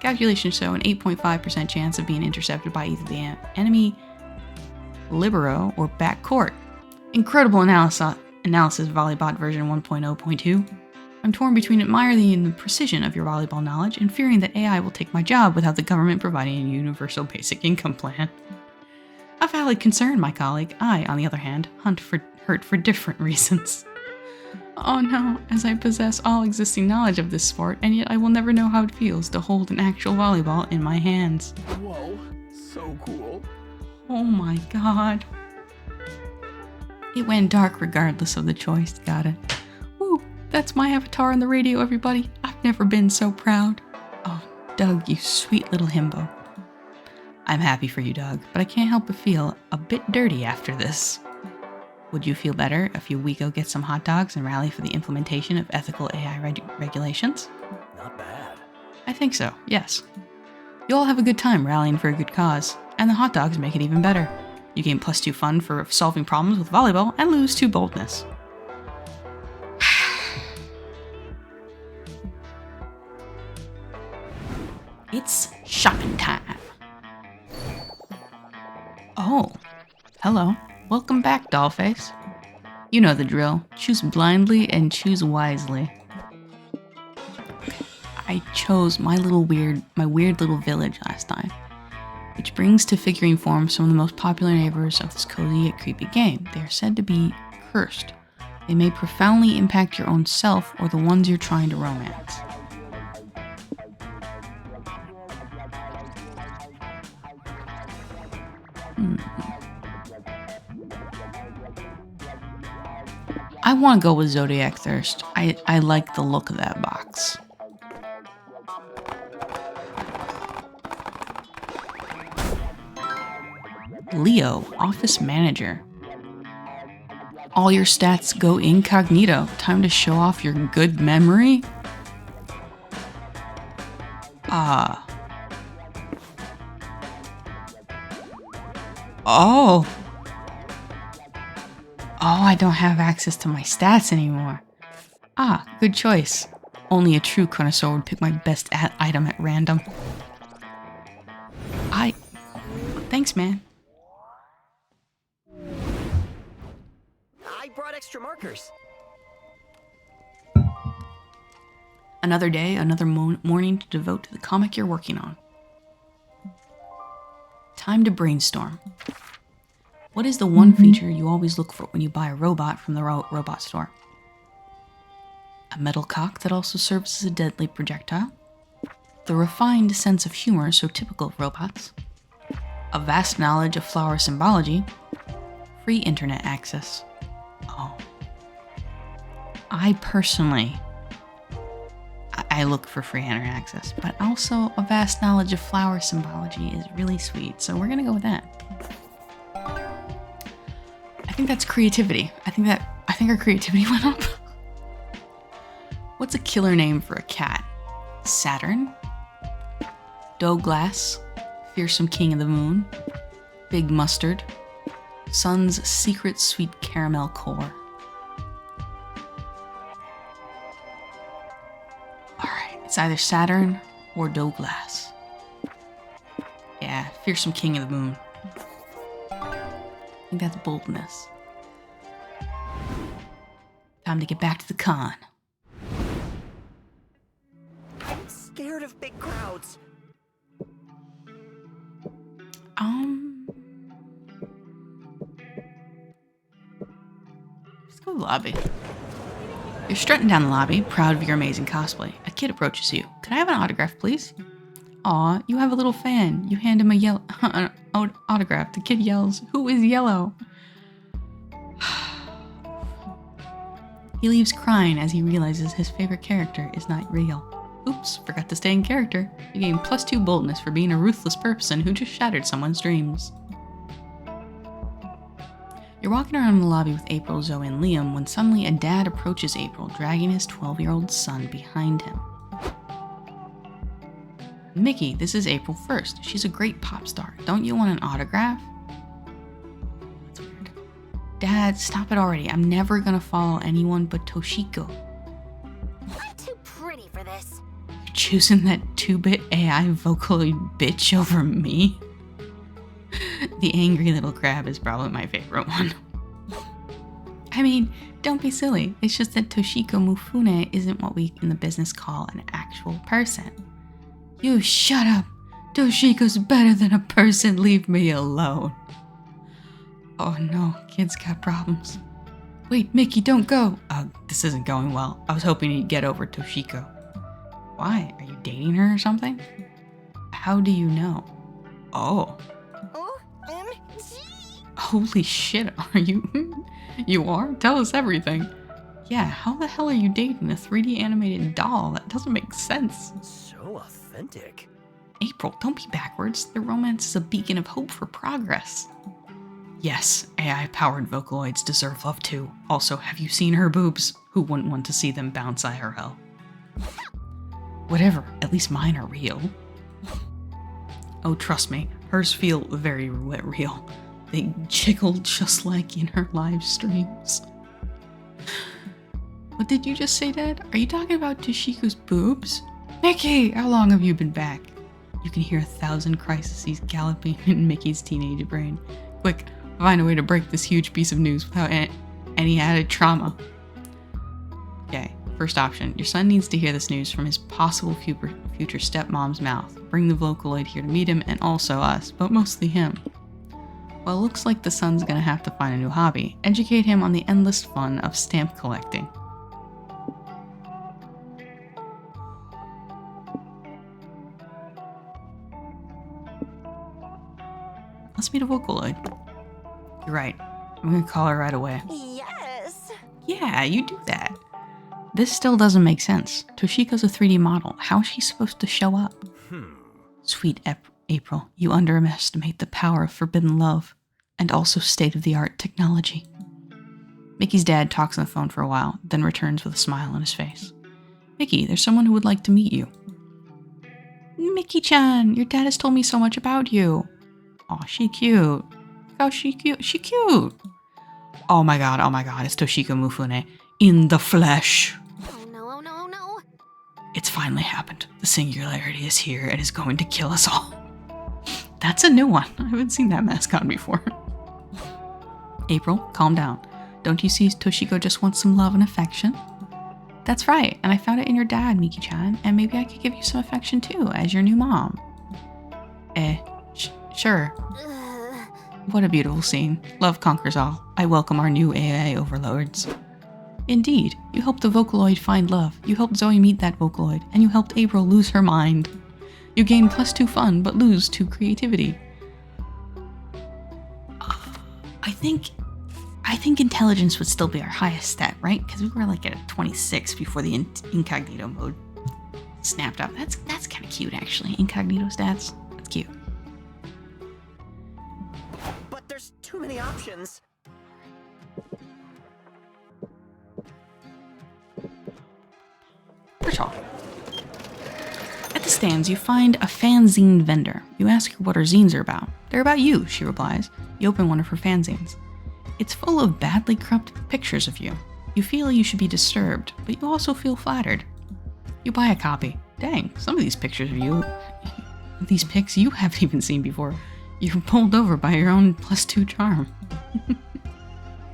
Calculations show an 8.5% chance of being intercepted by either the enemy libero or back court. Incredible analysis, Volleybot version 1.0.2. I'm torn between admiring the precision of your volleyball knowledge and fearing that AI will take my job without the government providing a universal basic income plan. A valid concern, my colleague. I, on the other hand, hurt for different reasons. Oh no, as I possess all existing knowledge of this sport, and yet I will never know how it feels to hold an actual volleyball in my hands. Whoa, so cool. Oh my god. It went dark regardless of the choice, got it. Woo, that's my avatar on the radio, everybody. I've never been so proud. Oh, Doug, you sweet little himbo. I'm happy for you, Doug, but I can't help but feel a bit dirty after this. Would you feel better if we go get some hot dogs and rally for the implementation of ethical AI regulations? Not bad. I think so, yes. You all have a good time rallying for a good cause, and the hot dogs make it even better. You gain +2 fun for solving problems with volleyball and lose 2 boldness. It's shopping time. Oh, hello. Welcome back, Dollface. You know the drill. Choose blindly and choose wisely. I chose my weird little village last time, which brings to figurine form some of the most popular neighbors of this cozy yet creepy game. They are said to be cursed. They may profoundly impact your own self or the ones you're trying to romance. I want to go with Zodiac Thirst. I like the look of that box. Leo, Office Manager. All your stats go incognito. Time to show off your good memory? Oh, I don't have access to my stats anymore. Good choice. Only a true connoisseur would pick my best item at random. Thanks, man. I brought extra markers. Another day, another morning to devote to the comic you're working on. Time to brainstorm. What is the one feature you always look for when you buy a robot from the robot store? A metal cock that also serves as a deadly projectile? The refined sense of humor so typical of robots? A vast knowledge of flower symbology? Free internet access? Oh. I personally, I look for free internet access, but also a vast knowledge of flower symbology is really sweet, so we're gonna go with that. I think that's creativity. I think our creativity went up. What's a killer name for a cat? Saturn? Douglas? Fearsome King of the Moon? Big Mustard? Sun's secret sweet caramel core? Alright, it's either Saturn or Douglas. Yeah, Fearsome King of the Moon. I think that's boldness. Time to get back to the con. I'm scared of big crowds. Let's go to the lobby. You're strutting down the lobby, proud of your amazing cosplay. A kid approaches you. Could I have an autograph, please? Aw, you have a little fan. You hand him a yellow autograph. The kid yells, "Who is yellow?" He leaves crying as he realizes his favorite character is not real. Oops, forgot to stay in character. You gain +2 boldness for being a ruthless person who just shattered someone's dreams. You're walking around the lobby with April, Zoe, and Liam when suddenly a dad approaches April, dragging his 12-year-old son behind him. Mickey, this is April 1st. She's a great pop star. Don't you want an autograph? That's weird. Dad, stop it already. I'm never gonna follow anyone but Toshiko. I'm too pretty for this. You're choosing that 2-bit AI Vocaloid bitch over me? The angry little crab is probably my favorite one. I mean, don't be silly. It's just that Toshiko Mifune isn't what we in the business call an actual person. You shut up. Toshiko's better than a person. Leave me alone. Oh no, kid's got problems. Wait, Mickey, don't go. This isn't going well. I was hoping you'd get over Toshiko. Why? Are you dating her or something? How do you know? Oh. OMG. Holy shit, are you? You are? Tell us everything. Yeah, how the hell are you dating a 3D animated doll? That doesn't make sense. So authentic. April, don't be backwards. Their romance is a beacon of hope for progress. Yes, AI-powered Vocaloids deserve love too. Also, have you seen her boobs? Who wouldn't want to see them bounce IRL? Whatever, at least mine are real. Oh, trust me, hers feel very real. They jiggle just like in her live streams. What did you just say, Dad? Are you talking about Toshiko's boobs? Mickey, how long have you been back? You can hear 1,000 crises galloping in Mickey's teenage brain. Quick, find a way to break this huge piece of news without any added trauma. Okay, first option. Your son needs to hear this news from his possible future stepmom's mouth. Bring the Vocaloid here to meet him and also us, but mostly him. Well, looks like the son's gonna have to find a new hobby. Educate him on the endless fun of stamp collecting. Let's meet a Vocaloid. You're right. I'm gonna call her right away. Yes. Yeah, you do that. This still doesn't make sense. Toshiko's a 3D model. How is she supposed to show up? Sweet April, you underestimate the power of forbidden love and also state-of-the-art technology. Mickey's dad talks on the phone for a while, then returns with a smile on his face. Mickey, there's someone who would like to meet you. Mickey-chan, your dad has told me so much about you. Aw, she cute. Oh, she cute. She cute. Oh my god, it's Toshiko Mifune in the flesh. Oh no, oh no, oh no. It's finally happened. The singularity is here and is going to kill us all. That's a new one. I haven't seen that mascot before. April, calm down. Don't you see Toshiko just wants some love and affection? That's right, and I found it in your dad, Miki-chan, and maybe I could give you some affection too, as your new mom. Sure. What a beautiful scene. Love conquers all. I welcome our new AI overlords. Indeed, you helped the Vocaloid find love, you helped Zoe meet that Vocaloid, and you helped April lose her mind. You gain +2 fun, but lose 2 creativity. I think intelligence would still be our highest stat, right? Because we were like at a 26 before the incognito mode snapped up. That's kind of cute, actually. Incognito stats. That's cute. But there's too many options. First of all, at the stands, you find a fanzine vendor. You ask her what her zines are about. They're about you, she replies. You open one of her fanzines. It's full of badly cropped pictures of you. You feel you should be disturbed, but you also feel flattered. You buy a copy. Dang, some of these pictures of you, these pics you haven't even seen before. You're bowled over by your own +2 charm.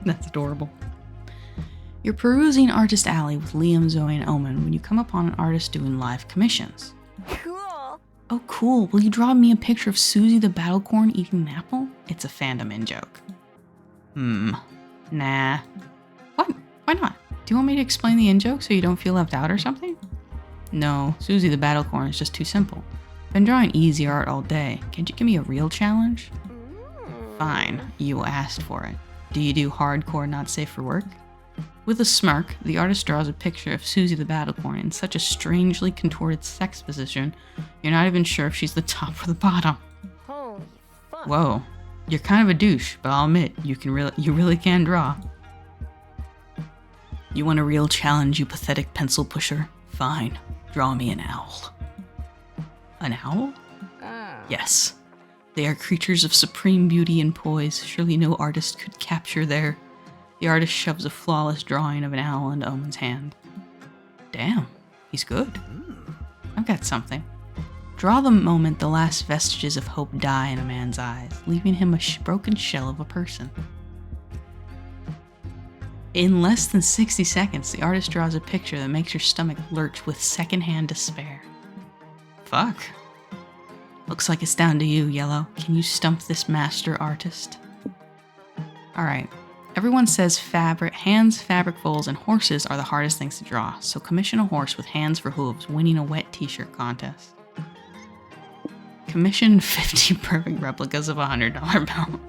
That's adorable. You're perusing Artist Alley with Liam, Zoe, and Omen when you come upon an artist doing live commissions. Cool. Oh, cool. Will you draw me a picture of Susie the Battlecorn eating an apple? It's a fandom in-joke. Nah. What? Why not? Do you want me to explain the in-joke so you don't feel left out or something? No, Susie the Battlecorn is just too simple. Been drawing easy art all day. Can't you give me a real challenge? Fine, you asked for it. Do you do hardcore not safe for work? With a smirk, the artist draws a picture of Susie the Battlecorn in such a strangely contorted sex position, you're not even sure if she's the top or the bottom. Holy fuck. Whoa, you're kind of a douche, but I'll admit, you really can draw. You want a real challenge, you pathetic pencil pusher? Fine, draw me an owl. An owl? Yes. They are creatures of supreme beauty and poise. Surely no artist could capture their... The artist shoves a flawless drawing of an owl into Omen's hand. Damn, he's good. I've got something. Draw the moment the last vestiges of hope die in a man's eyes, leaving him a broken shell of a person. In less than 60 seconds, the artist draws a picture that makes your stomach lurch with secondhand despair. Fuck. Looks like it's down to you, Yellow. Can you stump this master artist? Alright. Everyone says hands, fabric folds, and horses are the hardest things to draw, so commission a horse with hands for hooves, winning a wet t-shirt contest. Commission 50 perfect replicas of a $100 bill.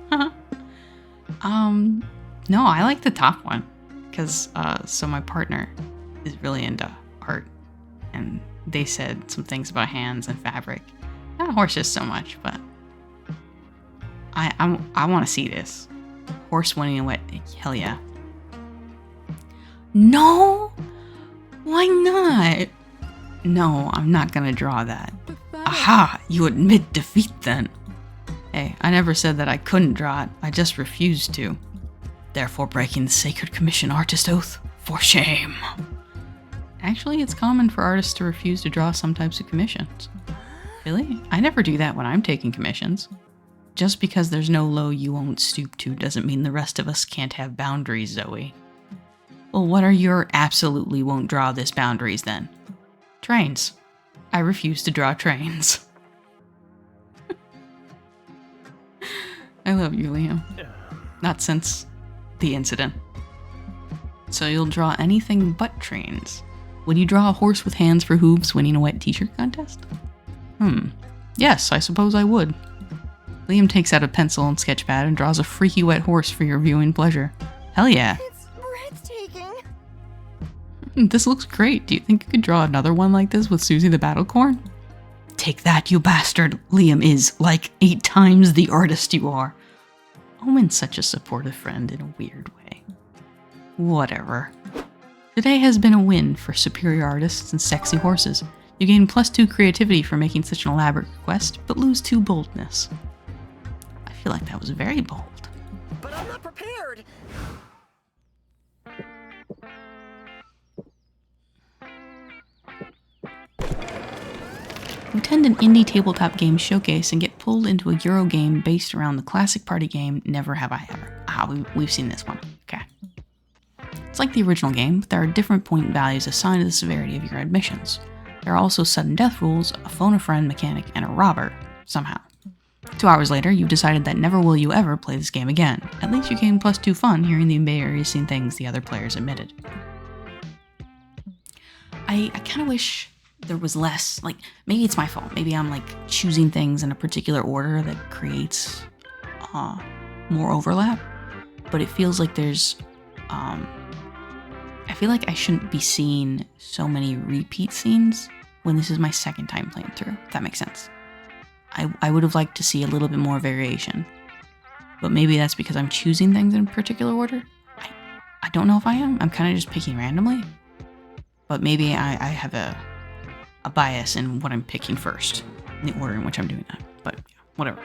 No, I like the top one, because, so my partner is really into art, and they said some things about hands and fabric. Not horses so much, but I want to see this. Horse winning a wet, hell yeah. No! Why not? No, I'm not gonna draw that. Aha! You admit defeat then. Hey, I never said that I couldn't draw it, I just refused to. Therefore breaking the sacred commission artist oath, for shame. Actually, it's common for artists to refuse to draw some types of commissions. Really? I never do that when I'm taking commissions. Just because there's no low you won't stoop to doesn't mean the rest of us can't have boundaries, Zoe. Well, what are your absolutely won't draw this boundaries then? Trains. I refuse to draw trains. I love you, Liam. Not since the incident. So you'll draw anything but trains. Would you draw a horse with hands for hooves winning a wet t-shirt contest? Yes, I suppose I would. Liam takes out a pencil and sketch pad and draws a freaky wet horse for your viewing pleasure. Hell yeah. It's breathtaking. This looks great. Do you think you could draw another one like this with Susie the Battlecorn? Take that, you bastard. Liam is, like, 8 times the artist you are. Omen's such a supportive friend in a weird way. Whatever. Today has been a win for superior artists and sexy horses. You gain +2 creativity for making such an elaborate request, but lose 2 boldness. I feel like that was very bold. But I'm not prepared. You attend an indie tabletop game showcase and get pulled into a Euro game based around the classic party game Never Have I Ever. We've seen this one. Okay. It's like the original game, but there are different point values assigned to the severity of your admissions. There are also sudden death rules, a phone-a-friend mechanic, and a robber, somehow. 2 hours later, you've decided that never will you ever play this game again. At least you gain +2 fun hearing the embarrassing things the other players admitted. I kind of wish there was less, like, maybe it's my fault. Maybe I'm, like, choosing things in a particular order that creates more overlap. But it feels like there's, I feel like I shouldn't be seeing so many repeat scenes when this is my second time playing through, if that makes sense. I would have liked to see a little bit more variation. But maybe that's because I'm choosing things in a particular order. I don't know if I am. I'm kind of just picking randomly. But maybe I have a bias in what I'm picking first, in the order in which I'm doing that. But yeah, whatever.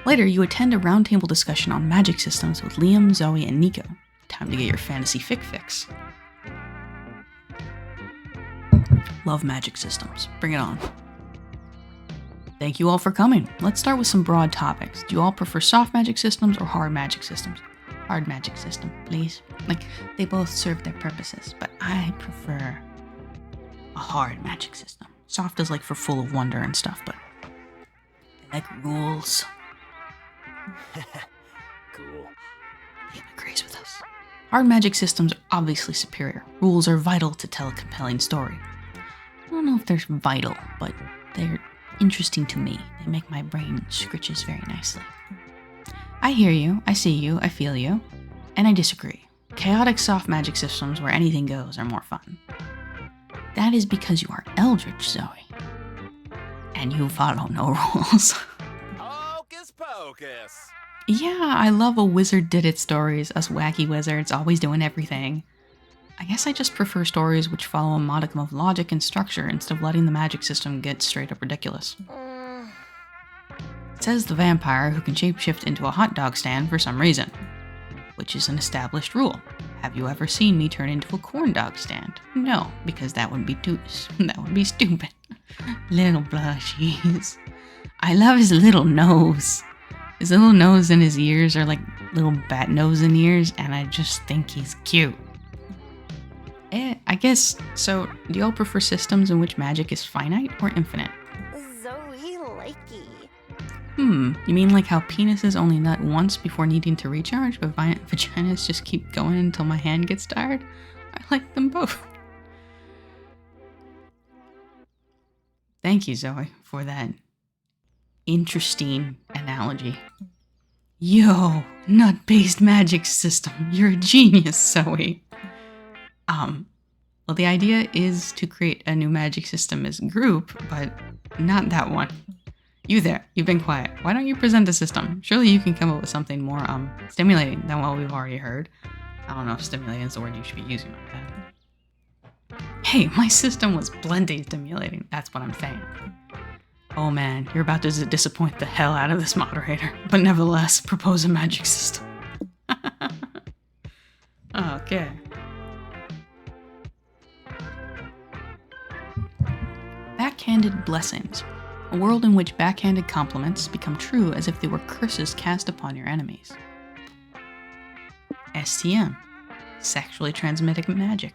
Later, you attend a roundtable discussion on magic systems with Liam, Zoe, and Nico. Time to get your fantasy fic fix. Love magic systems. Bring it on. Thank you all for coming. Let's start with some broad topics. Do you all prefer soft magic systems or hard magic systems? Hard magic system, please. Like, they both serve their purposes, but I prefer a hard magic system. Soft is like for full of wonder and stuff, but I like rules. Cool. Liam agrees with us. Hard magic systems are obviously superior. Rules are vital to tell a compelling story. I don't know if they're vital, but they're interesting to me. They make my brain scritches very nicely. I hear you, I see you, I feel you, and I disagree. Chaotic soft magic systems where anything goes are more fun. That is because you are Eldritch, Zoe. And you follow no rules. Hocus pocus. Yeah, I love a wizard did it stories, us wacky wizards always doing everything. I guess I just prefer stories which follow a modicum of logic and structure instead of letting the magic system get straight up ridiculous. Says the vampire who can shapeshift into a hot dog stand for some reason, which is an established rule. Have you ever seen me turn into a corn dog stand? No, because that would be stupid. Little blushies. I love his little nose. His little nose and his ears are like little bat nose and ears, and I just think he's cute. I guess, so do y'all prefer systems in which magic is finite or infinite? Zoe likey. You mean like how penises only nut once before needing to recharge, but vaginas just keep going until my hand gets tired? I like them both. Thank you, Zoe, for that interesting analogy. Yo, nut-based magic system. You're a genius, Zoe. Well, the idea is to create a new magic system as a group, but not that one. You there, you've been quiet. Why don't you present the system? Surely you can come up with something more, stimulating than what we've already heard. I don't know if stimulating is the word you should be using, my bad. Hey, my system was plenty stimulating. That's what I'm saying. Oh man, you're about to disappoint the hell out of this moderator, but nevertheless, propose a magic system. Okay. Backhanded blessings. A world in which backhanded compliments become true as if they were curses cast upon your enemies. STM. Sexually transmitted magic.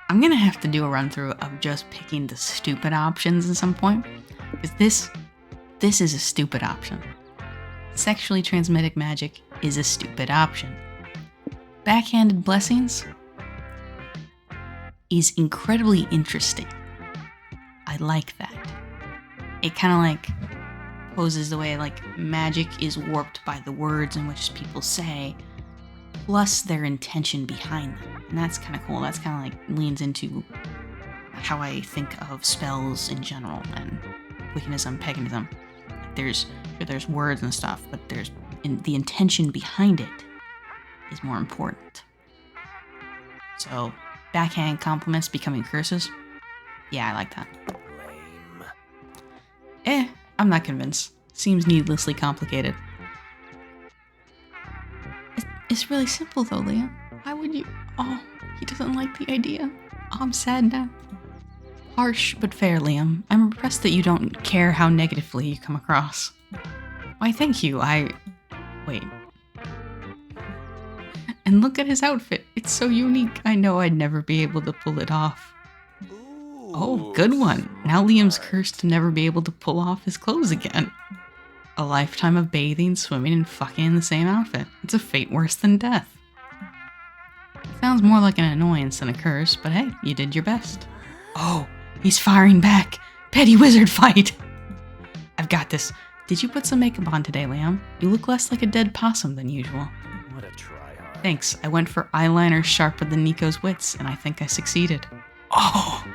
I'm gonna have to do a run through of just picking the stupid options at some point, because this is a stupid option. Sexually transmitted magic is a stupid option. Backhanded blessings is incredibly interesting. I like that. It kind of like poses the way like magic is warped by the words in which people say, plus their intention behind them. And that's kind of cool. That's kind of like leans into how I think of spells in general and Wiccanism, paganism. Like there's words and stuff, but the intention behind it is more important. So backhand compliments becoming curses. Yeah, I like that. Lame. I'm not convinced. Seems needlessly complicated. It's really simple though, Leah. Why would you? Oh, he doesn't like the idea. Oh, I'm sad now. Harsh but fair, Liam. I'm impressed that you don't care how negatively you come across. Why, thank you. Wait. And look at his outfit. It's so unique. I know I'd never be able to pull it off. Ooh, Oh, good one. Now Liam's cursed to never be able to pull off his clothes again. A lifetime of bathing, swimming, and fucking in the same outfit. It's a fate worse than death. Sounds more like an annoyance than a curse, but hey, you did your best. Oh, he's firing back. Petty wizard fight. I've got this. Did you put some makeup on today, Liam? You look less like a dead possum than usual. What a tryhard. Thanks. I went for eyeliner sharper than Nico's wits, and I think I succeeded. Oh!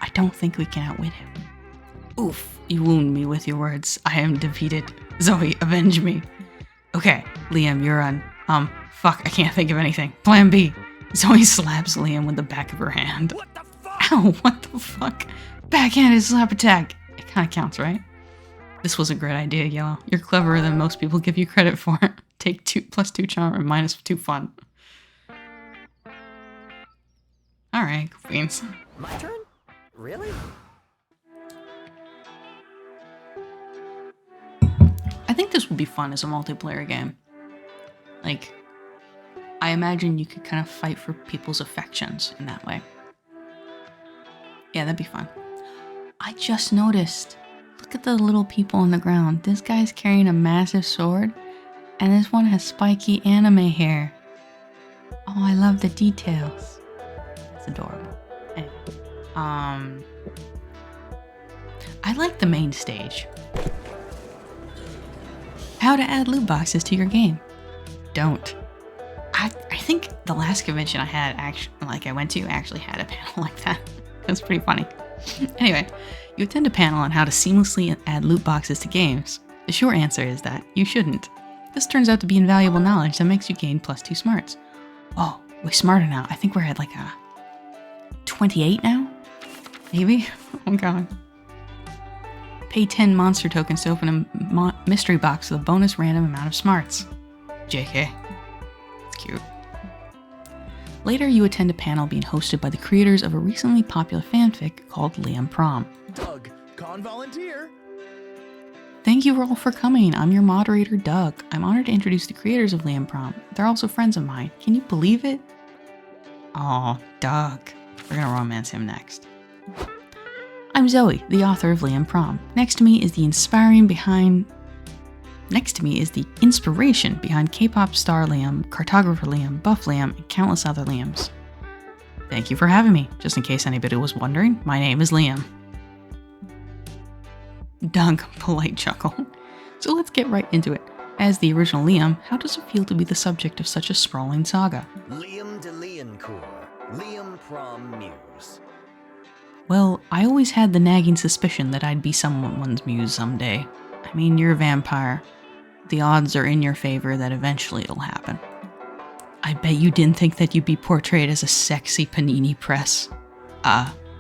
I don't think we can outwit him. Oof, you wound me with your words. I am defeated. Zoe, avenge me. Okay, Liam, you're on. Fuck, I can't think of anything. Plan B. Zoe slaps Liam with the back of her hand. What the fuck? Ow, what the fuck? Backhanded slap attack. It kinda counts, right? This was a great idea, Yellow. You're cleverer than most people give you credit for. Take 2 + 2 charm and -2 fun. Alright, Queens. My turn? Really? I think this would be fun as a multiplayer game. Like, I imagine you could kind of fight for people's affections in that way. Yeah, that'd be fun. I just noticed. Look at the little people on the ground. This guy's carrying a massive sword, and this one has spiky anime hair. Oh, I love the details. It's adorable. Anyway, I like the main stage. How to add loot boxes to your game. Don't. I think the last convention I went to actually had a panel like that. That's pretty funny. Anyway, you attend a panel on how to seamlessly add loot boxes to games. The short answer is that you shouldn't. This turns out to be invaluable knowledge that makes you gain +2 smarts. Oh, we're smarter now. I think we're at like a 28 now? Maybe? Oh god. Pay 10 monster tokens to open a mystery box with a bonus random amount of smarts. JK. It's cute. Later, you attend a panel being hosted by the creators of a recently popular fanfic called Prom. Doug, con volunteer. Thank you all for coming. I'm your moderator, Doug. I'm honored to introduce the creators of Liam Prom. They're also friends of mine. Can you believe it? Aw, Doug. We're gonna romance him next. I'm Zoe, the author of Liam Prom. Next to me is the inspiration behind K-pop star Liam, cartographer Liam, buff Liam, and countless other Liams. Thank you for having me. Just in case anybody was wondering, my name is Liam. Doug, polite chuckle. So let's get right into it. As the original Liam, how does it feel to be the subject of such a sprawling saga? Liam de Liancourt, Liam Prom Muse. Well, I always had the nagging suspicion that I'd be someone's muse someday. I mean, you're a vampire. The odds are in your favor that eventually it'll happen. I bet you didn't think that you'd be portrayed as a sexy panini press.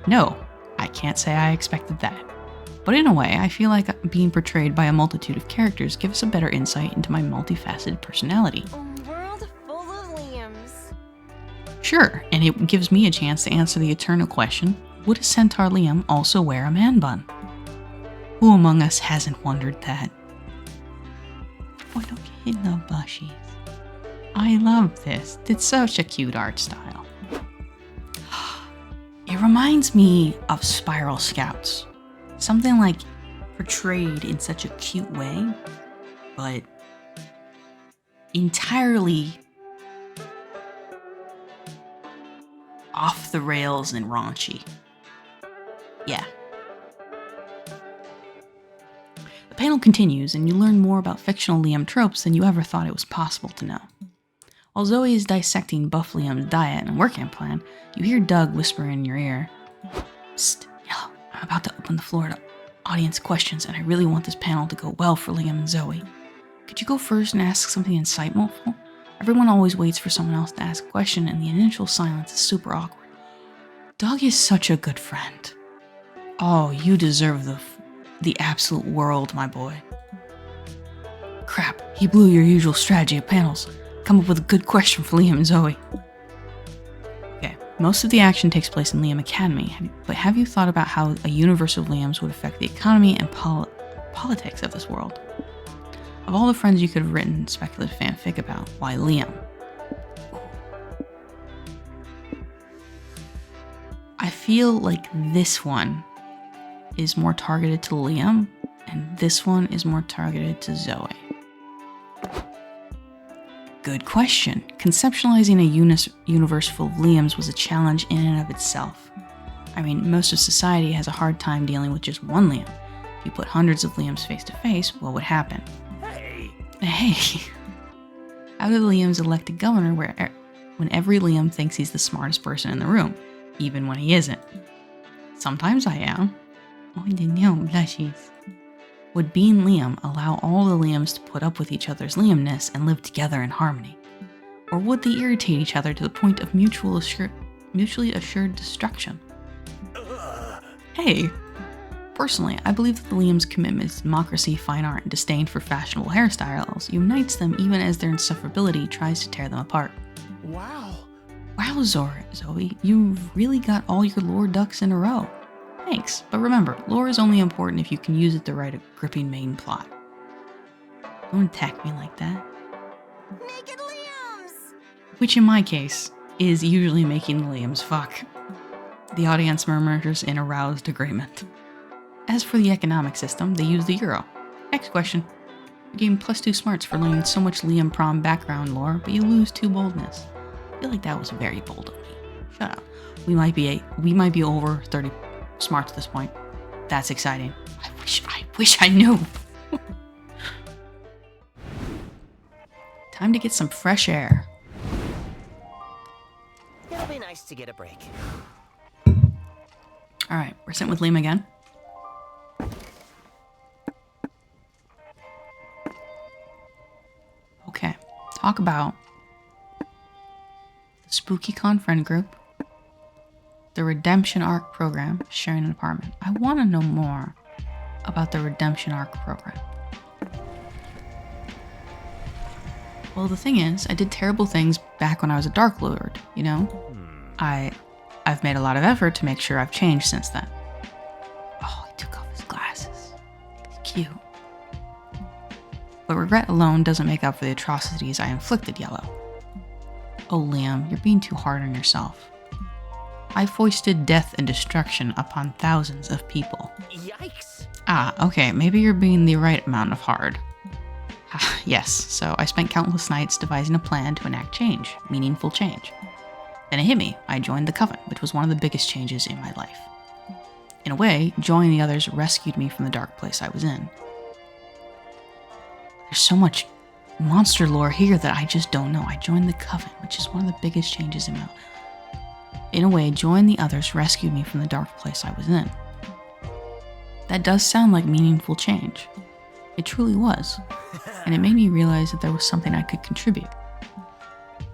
No, I can't say I expected that. But in a way, I feel like being portrayed by a multitude of characters gives us a better insight into my multifaceted personality. A world full of Liams. Sure, and it gives me a chance to answer the eternal question, would a centaur Liam also wear a man bun? Who among us hasn't wondered that? Boy, look at the bushies. I love this. It's such a cute art style. It reminds me of Spiral Scouts. Something like portrayed in such a cute way, but entirely off the rails and raunchy. Yeah. The panel continues, and you learn more about fictional Liam tropes than you ever thought it was possible to know. While Zoe is dissecting buff Liam's diet and workout plan, you hear Doug whisper in your ear, "Psst, Yellow, I'm about to open the floor to audience questions, and I really want this panel to go well for Liam and Zoe. Could you go first and ask something insightful? Everyone always waits for someone else to ask a question, and the initial silence is super awkward. Doug is such a good friend. Oh, you deserve the absolute world, my boy. Crap, he blew your usual strategy of panels. Come up with a good question for Liam and Zoe." Okay, most of the action takes place in Liam Academy, but have you thought about how a universe of Liams would affect the economy and politics of this world? Of all the friends you could have written speculative fanfic about, why Liam? I feel like this one is more targeted to Liam, and this one is more targeted to Zoe. Good question. Conceptualizing a universe full of Liams was a challenge in and of itself. I mean, most of society has a hard time dealing with just one Liam. If you put hundreds of Liams face to face, what would happen? Hey! How do the Liams elect a governor when every Liam thinks he's the smartest person in the room, even when he isn't? Sometimes I am. Oh, no, blushies. Would being Liam allow all the Liams to put up with each other's Liamness and live together in harmony? Or would they irritate each other to the point of mutually assured destruction? Hey! Personally, I believe that the Liams' commitment to democracy, fine art, and disdain for fashionable hairstyles unites them even as their insufferability tries to tear them apart. Wow. Wow, Zoe, you've really got all your lore ducks in a row. Thanks, but remember, lore is only important if you can use it to write a gripping main plot. Don't attack me like that. Naked Liams! Which in my case, is usually making the Liams fuck. The audience murmurs in aroused agreement. As for the economic system, they use the euro. Next question. You gain +2 smarts for learning so much Liam Prom background lore, but you lose 2 boldness. I feel like that was very bold of me. Shut up. We might be over 30 smarts at this point. That's exciting. I wish I knew. Time to get some fresh air. It'll be nice to get a break. Alright, we're sitting with Liam again. Okay, talk about the SpookyCon friend group, the Redemption Arc program, sharing an apartment. I want to know more about the Redemption Arc program. Well, the thing is, I did terrible things back when I was a Dark Lord, you know? I've made a lot of effort to make sure I've changed since then. Oh, he took off his glasses. He's cute. But regret alone doesn't make up for the atrocities I inflicted, Yellow. Oh, Liam, you're being too hard on yourself. I foisted death and destruction upon thousands of people. Yikes! Ah, okay, maybe you're being the right amount of hard. Yes, so I spent countless nights devising a plan to enact change, meaningful change. Then it hit me. I joined the Coven, which was one of the biggest changes in my life. In a way, joining the others rescued me from the dark place I was in. There's so much monster lore here that I just don't know. I joined the Coven, which is one of the biggest changes in my life. In a way, join the others rescued me from the dark place I was in. That does sound like meaningful change. It truly was. And it made me realize that there was something I could contribute.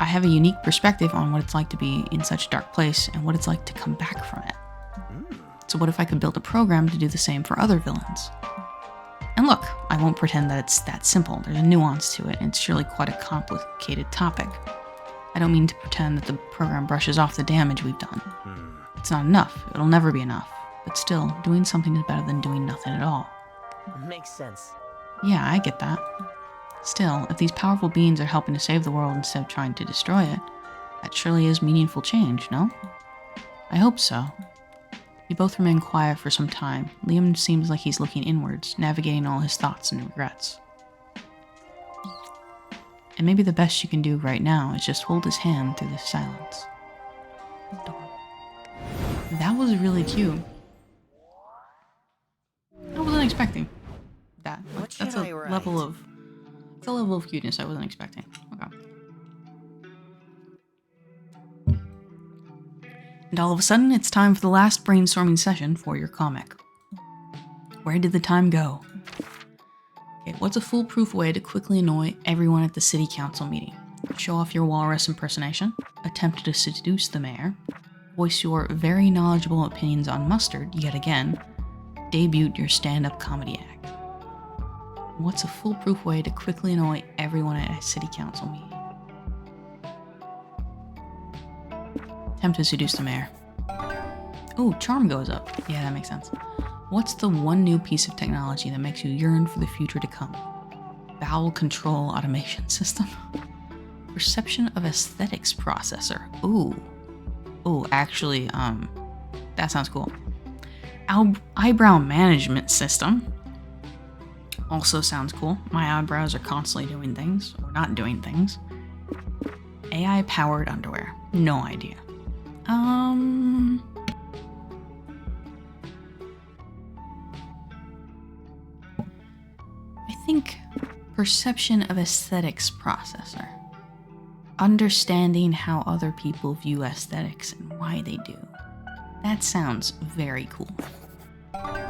I have a unique perspective on what it's like to be in such a dark place and what it's like to come back from it. So what if I could build a program to do the same for other villains? And look, I won't pretend that it's that simple. There's a nuance to it, and it's surely quite a complicated topic. I don't mean to pretend that the program brushes off the damage we've done. It's not enough. It'll never be enough. But still, doing something is better than doing nothing at all. Makes sense. Yeah, I get that. Still, if these powerful beings are helping to save the world instead of trying to destroy it, that surely is meaningful change, no? I hope so. We both remain quiet for some time. Liam seems like he's looking inwards, navigating all his thoughts and regrets. And maybe the best you can do right now is just hold his hand through the silence. That was really cute. I wasn't expecting that. What That's should a I write? level of cuteness I wasn't expecting. Okay. And all of a sudden, it's time for the last brainstorming session for your comic. Where did the time go? Okay, what's a foolproof way to quickly annoy everyone at the city council meeting? Show off your walrus impersonation, attempt to seduce the mayor, voice your very knowledgeable opinions on mustard yet again, debut your stand-up comedy act. What's a foolproof way to quickly annoy everyone at a city council meeting? Attempt to seduce the mayor. Oh, charm goes up. Yeah, that makes sense. What's the one new piece of technology that makes you yearn for the future to come? Bowel control automation system? Perception of aesthetics processor. Ooh. Oh, actually, that sounds cool. Eyebrow management system. Also sounds cool. My eyebrows are constantly doing things, or not doing things. AI-powered underwear. No idea. I think perception of aesthetics processor. Understanding how other people view aesthetics and why they do. That sounds very cool. I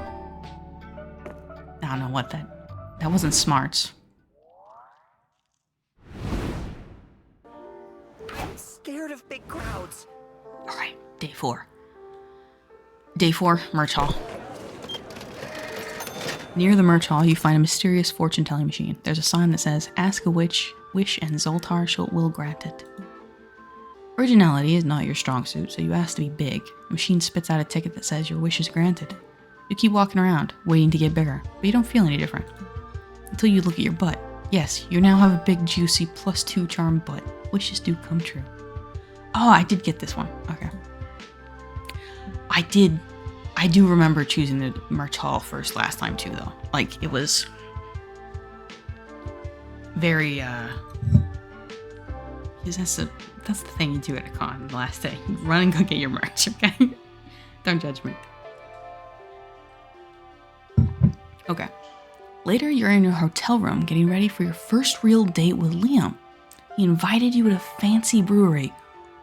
don't know what that wasn't smart. I'm scared of big crowds. Alright, day 4. Day 4, merch hall. Near the merch hall, you find a mysterious fortune-telling machine. There's a sign that says, "Ask a wish, and Zoltar will grant it." Originality is not your strong suit, so you ask to be big. The machine spits out a ticket that says your wish is granted. You keep walking around, waiting to get bigger, but you don't feel any different. Until you look at your butt. Yes, you now have a big, juicy, +2 charm butt. Wishes do come true. Oh, I did get this one. Okay. I do remember choosing the merch hall first last time too, though. Like, it was very, because that's the thing you do at a con the last day. Run and go get your merch, okay? Don't judge me. Okay. Later, you're in your hotel room getting ready for your first real date with Liam. He invited you to a fancy brewery.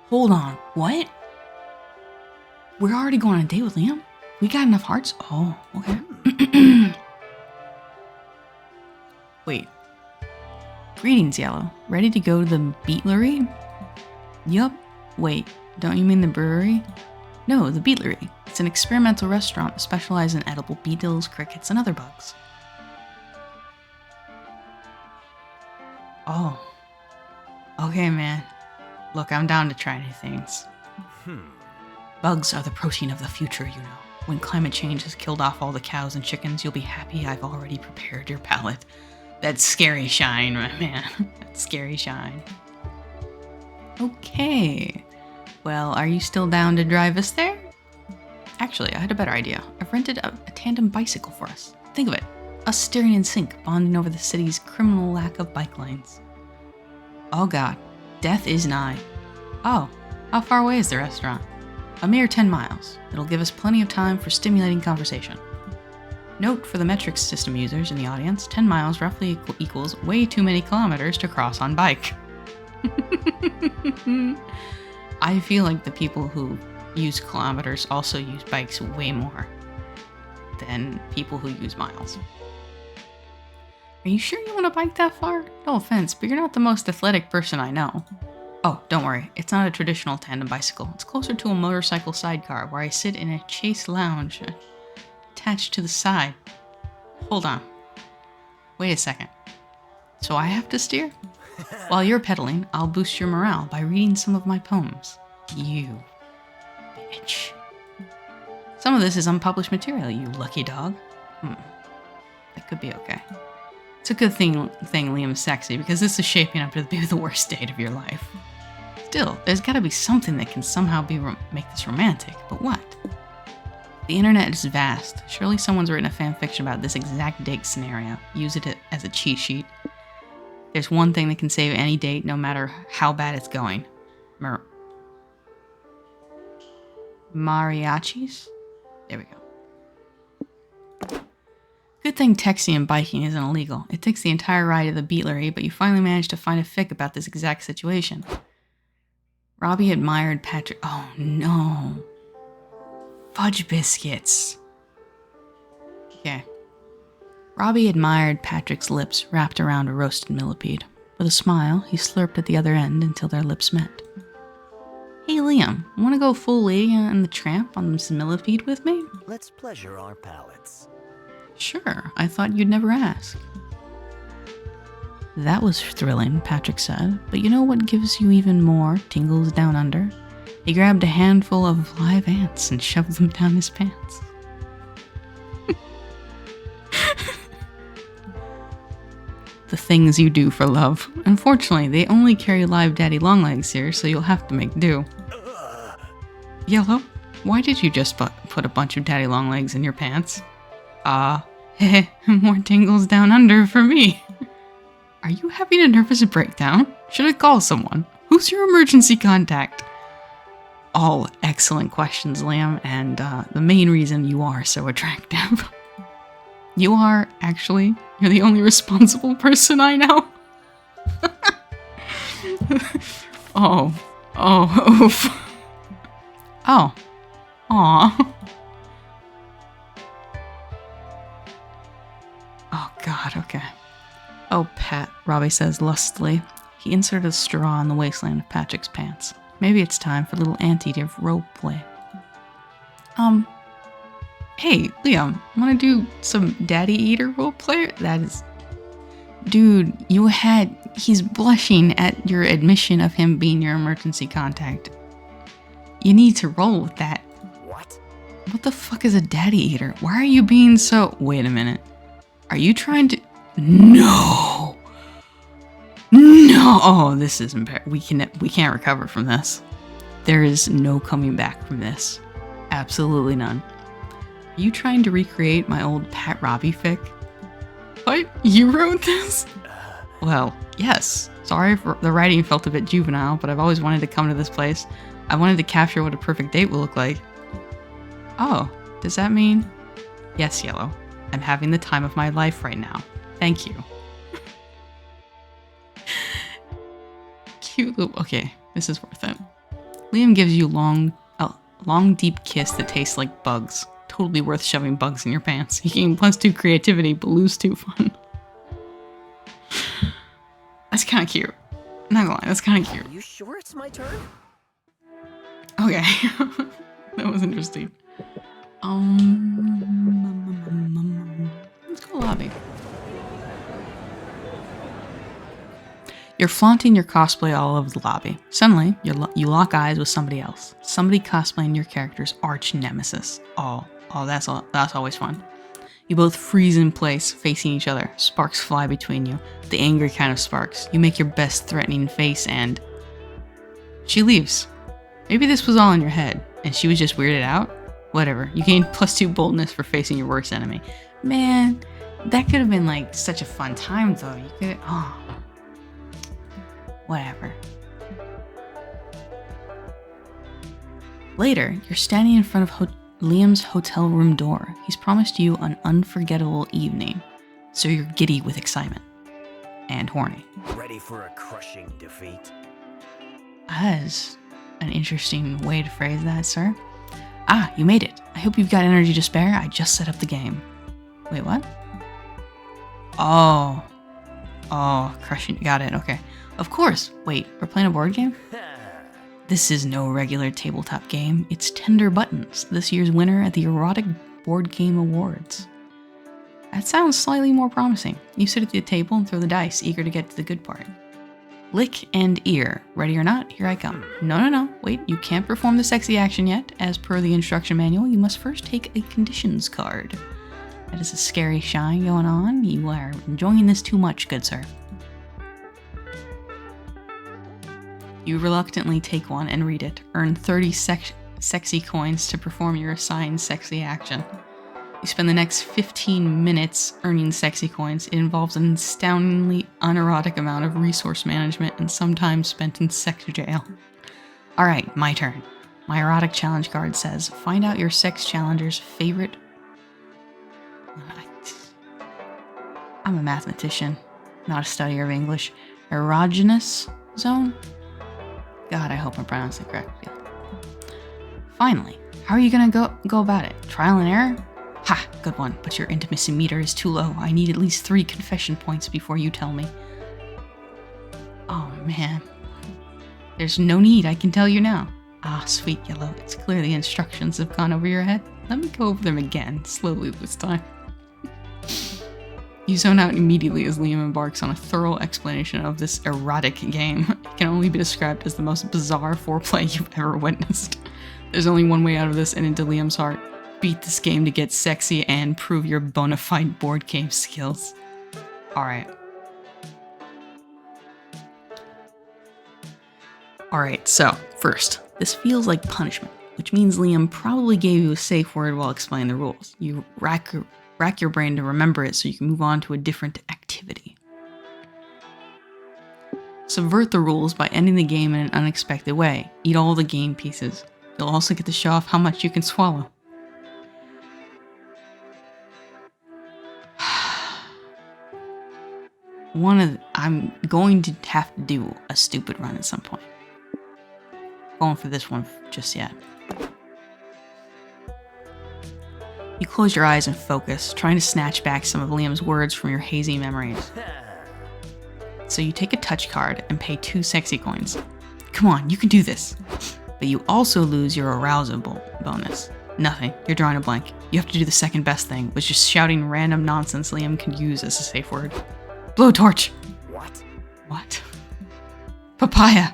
Hold on, what? We're already going on a date with Liam? We got enough hearts? Oh, okay. Wait. Greetings, Yellow. Ready to go to the Beetlery? Yup. Wait, don't you mean the brewery? No, the Beetlery. It's an experimental restaurant that specializes in edible beetles, crickets, and other bugs. Oh. Okay, man. Look, I'm down to try new things. Bugs are the protein of the future, you know. When climate change has killed off all the cows and chickens, you'll be happy I've already prepared your palate. That scary shine, my man. That scary shine. Okay. Well, are you still down to drive us there? Actually, I had a better idea. I've rented a tandem bicycle for us. Think of it. Us steering in sync, bonding over the city's criminal lack of bike lanes. Oh god. Death is nigh. Oh, how far away is the restaurant? A mere 10 miles. It'll give us plenty of time for stimulating conversation. Note for the metric system users in the audience, 10 miles roughly equals way too many kilometers to cross on bike. I feel like the people who use kilometers also use bikes way more than people who use miles. Are you sure you want to bike that far? No offense, but you're not the most athletic person I know. Oh, don't worry, it's not a traditional tandem bicycle. It's closer to a motorcycle sidecar where I sit in a chase lounge attached to the side. Hold on. Wait a second. So I have to steer? While you're pedaling, I'll boost your morale by reading some of my poems. You bitch. Some of this is unpublished material, you lucky dog. That could be okay. It's a good thing Liam's sexy, because this is shaping up to be the worst date of your life. Still, there's gotta be something that can somehow make this romantic, but what? The internet is vast. Surely someone's written a fanfiction about this exact date scenario. Use it as a cheat sheet. There's one thing that can save any date, no matter how bad it's going. Mariachis? There we go. Good thing texting and biking isn't illegal. It takes the entire ride to the beatlery, but you finally managed to find a fic about this exact situation. Robbie admired Patrick. Oh no. Fudge biscuits. Okay. Robbie admired Patrick's lips wrapped around a roasted millipede. With a smile, he slurped at the other end until their lips met. Hey Liam, want to go full Lady and the Tramp on some millipede with me? Let's pleasure our palates. Sure, I thought you'd never ask. That was thrilling, Patrick said, but you know what gives you even more tingles down under? He grabbed a handful of live ants and shoved them down his pants. The things you do for love. Unfortunately, they only carry live daddy longlegs here, so you'll have to make do. Yellow, why did you just put a bunch of daddy longlegs in your pants? Heh, more tingles down under for me. Are you having a nervous breakdown? Should I call someone? Who's your emergency contact? All excellent questions, Liam, and the main reason you are so attractive. You are, actually. You're the only responsible person I know. Oof. Oh. Aw. Oh, God, okay. Oh, Pat, Robbie says lustily. He inserted a straw in the waistline of Patrick's pants. Maybe it's time for a little anteater role play. Hey, Liam, wanna do some daddy eater role play? That is... Dude, he's blushing at your admission of him being your emergency contact. You need to roll with that. What? What the fuck is a daddy eater? Why are you being so... Wait a minute. Are you trying to... No! No! Oh, this is we can't recover from this. There is no coming back from this. Absolutely none. Are you trying to recreate my old Pat Robbie fic? What? You wrote this? Well, yes. Sorry if the writing felt a bit juvenile, but I've always wanted to come to this place. I wanted to capture what a perfect date will look like. Oh, does that mean? Yes, Yellow. I'm having the time of my life right now. Thank you. Cute little... Okay, this is worth it. Liam gives you a long, deep kiss that tastes like bugs. Totally worth shoving bugs in your pants. You gain +2 creativity, but lose 2 fun. That's kind of cute. I'm not gonna lie, that's kind of cute. Are you sure it's my turn? Okay. That was interesting. Let's go lobby. You're flaunting your cosplay all over the lobby. Suddenly, you lock eyes with somebody else. Somebody cosplaying your character's arch nemesis. Oh, that's always fun. You both freeze in place, facing each other. Sparks fly between you. The angry kind of sparks. You make your best threatening face and... she leaves. Maybe this was all in your head, and she was just weirded out? Whatever. You gain +2 boldness for facing your worst enemy. Man, that could have been like such a fun time though. You could... oh. Whatever. Later, you're standing in front of Liam's hotel room door. He's promised you an unforgettable evening, so you're giddy with excitement. And horny. Ready for a crushing defeat? That is an interesting way to phrase that, sir. Ah, you made it. I hope you've got energy to spare. I just set up the game. Wait, what? Oh. Oh, crushing. Got it, okay. Of course. Wait, we're playing a board game? This is no regular tabletop game. It's Tender Buttons, this year's winner at the Erotic Board Game Awards. That sounds slightly more promising. You sit at the table and throw the dice, eager to get to the good part. Lick and ear. Ready or not, here I come. No. Wait, you can't perform the sexy action yet. As per the instruction manual, you must first take a conditions card. That is a scary shine going on. You are enjoying this too much, good sir. You reluctantly take one and read it. Earn 30 sexy coins to perform your assigned sexy action. You spend the next 15 minutes earning sexy coins. It involves an astoundingly unerotic amount of resource management and some time spent in sex jail. Alright, my turn. My erotic challenge card says, find out your sex challenger's favorite... I'm a mathematician, not a studier of English. Erogenous zone? God, I hope I'm pronouncing it correctly. Finally, how are you gonna go about it? Trial and error? Ha, good one, but your intimacy meter is too low. I need at least 3 confession points before you tell me. Oh man. There's no need, I can tell you now. Ah, sweet yellow, it's clear the instructions have gone over your head. Let me go over them again, slowly this time. You zone out immediately as Liam embarks on a thorough explanation of this erotic game. It can only be described as the most bizarre foreplay you've ever witnessed. There's only one way out of this and into Liam's heart. Beat this game to get sexy and prove your bona fide board game skills. Alright. Alright, so, first, this feels like punishment, which means Liam probably gave you a safe word while explaining the rules. You rack your brain to remember it so you can move on to a different activity. Subvert the rules by ending the game in an unexpected way. Eat all the game pieces. You'll also get to show off how much you can swallow. I'm going to have to do a stupid run at some point. Going for this one just yet. You close your eyes and focus, trying to snatch back some of Liam's words from your hazy memories. So you take a touch card and pay 2 sexy coins. Come on, you can do this. But you also lose your arousal bonus. Nothing, you're drawing a blank. You have to do the second best thing, which is shouting random nonsense Liam can use as a safe word. Blowtorch! What? What? Papaya!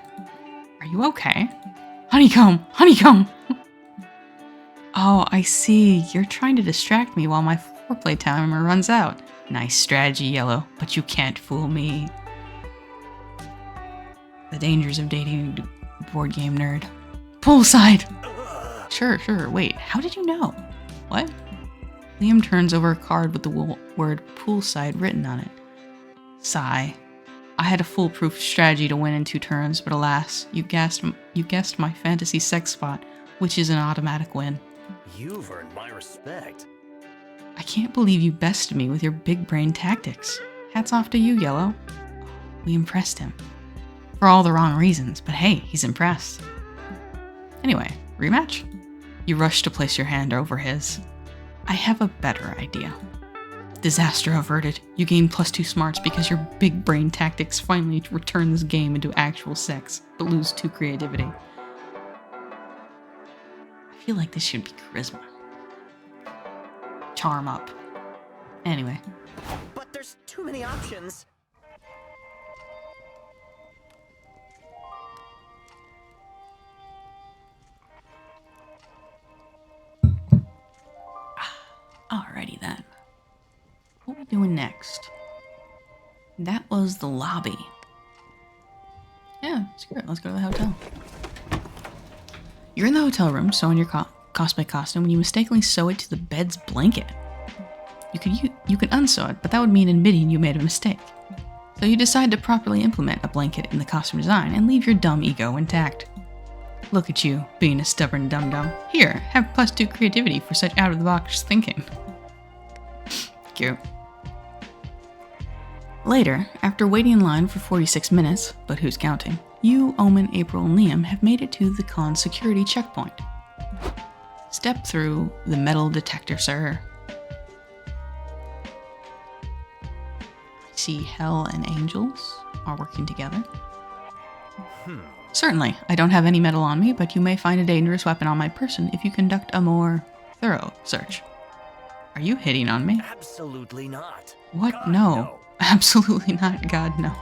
Are you okay? Honeycomb! Honeycomb! Oh, I see. You're trying to distract me while my foreplay timer runs out. Nice strategy, Yellow, but you can't fool me. The dangers of dating a board game nerd. Poolside! Sure, wait, how did you know? What? Liam turns over a card with the word poolside written on it. Sigh. I had a foolproof strategy to win in 2 turns, but alas, you guessed my fantasy sex spot, which is an automatic win. You've earned my respect. I can't believe you bested me with your big brain tactics. Hats off to you, Yellow. We impressed him. For all the wrong reasons, but hey, he's impressed. Anyway, rematch? You rush to place your hand over his. I have a better idea. Disaster averted. You gain +2 smarts because your big brain tactics finally return this game into actual sex, but lose 2 creativity. I feel like this should be charisma. Charm up. Anyway. But there's too many options. Alrighty then. we doing next? That was the lobby. Yeah, screw it. Let's go to the hotel. You're in the hotel room, sewing your cosplay costume, when you mistakenly sew it to the bed's blanket. You could unsew it, but that would mean admitting you made a mistake. So you decide to properly implement a blanket in the costume design and leave your dumb ego intact. Look at you, being a stubborn dum-dum. Here, have +2 creativity for such out-of-the-box thinking. Cute. Later, after waiting in line for 46 minutes, but who's counting, you, Omen, April, and Liam have made it to the con security checkpoint. Step through the metal detector, sir. I see Hell and Angels are working together. Certainly, I don't have any metal on me, but you may find a dangerous weapon on my person if you conduct a more thorough search. Are you hitting on me? Absolutely not. What? God, No. Absolutely not, God, no.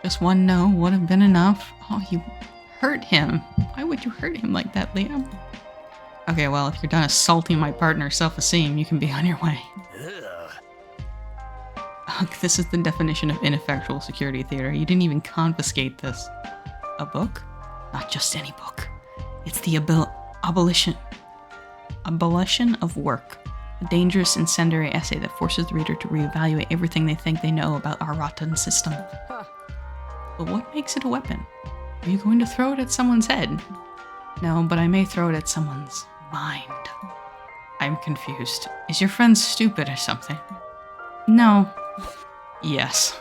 Just one no would have been enough. Oh, you hurt him. Why would you hurt him like that, Liam? Okay, well, if you're done assaulting my partner's self-esteem, you can be on your way. Ugh. Ugh, this is the definition of ineffectual security theater. You didn't even confiscate this. A book? Not just any book. It's the abolition of work. A dangerous incendiary essay that forces the reader to reevaluate everything they think they know about our rotten system. But what makes it a weapon? Are you going to throw it at someone's head? No, but I may throw it at someone's mind. I'm confused. Is your friend stupid or something? No. Yes.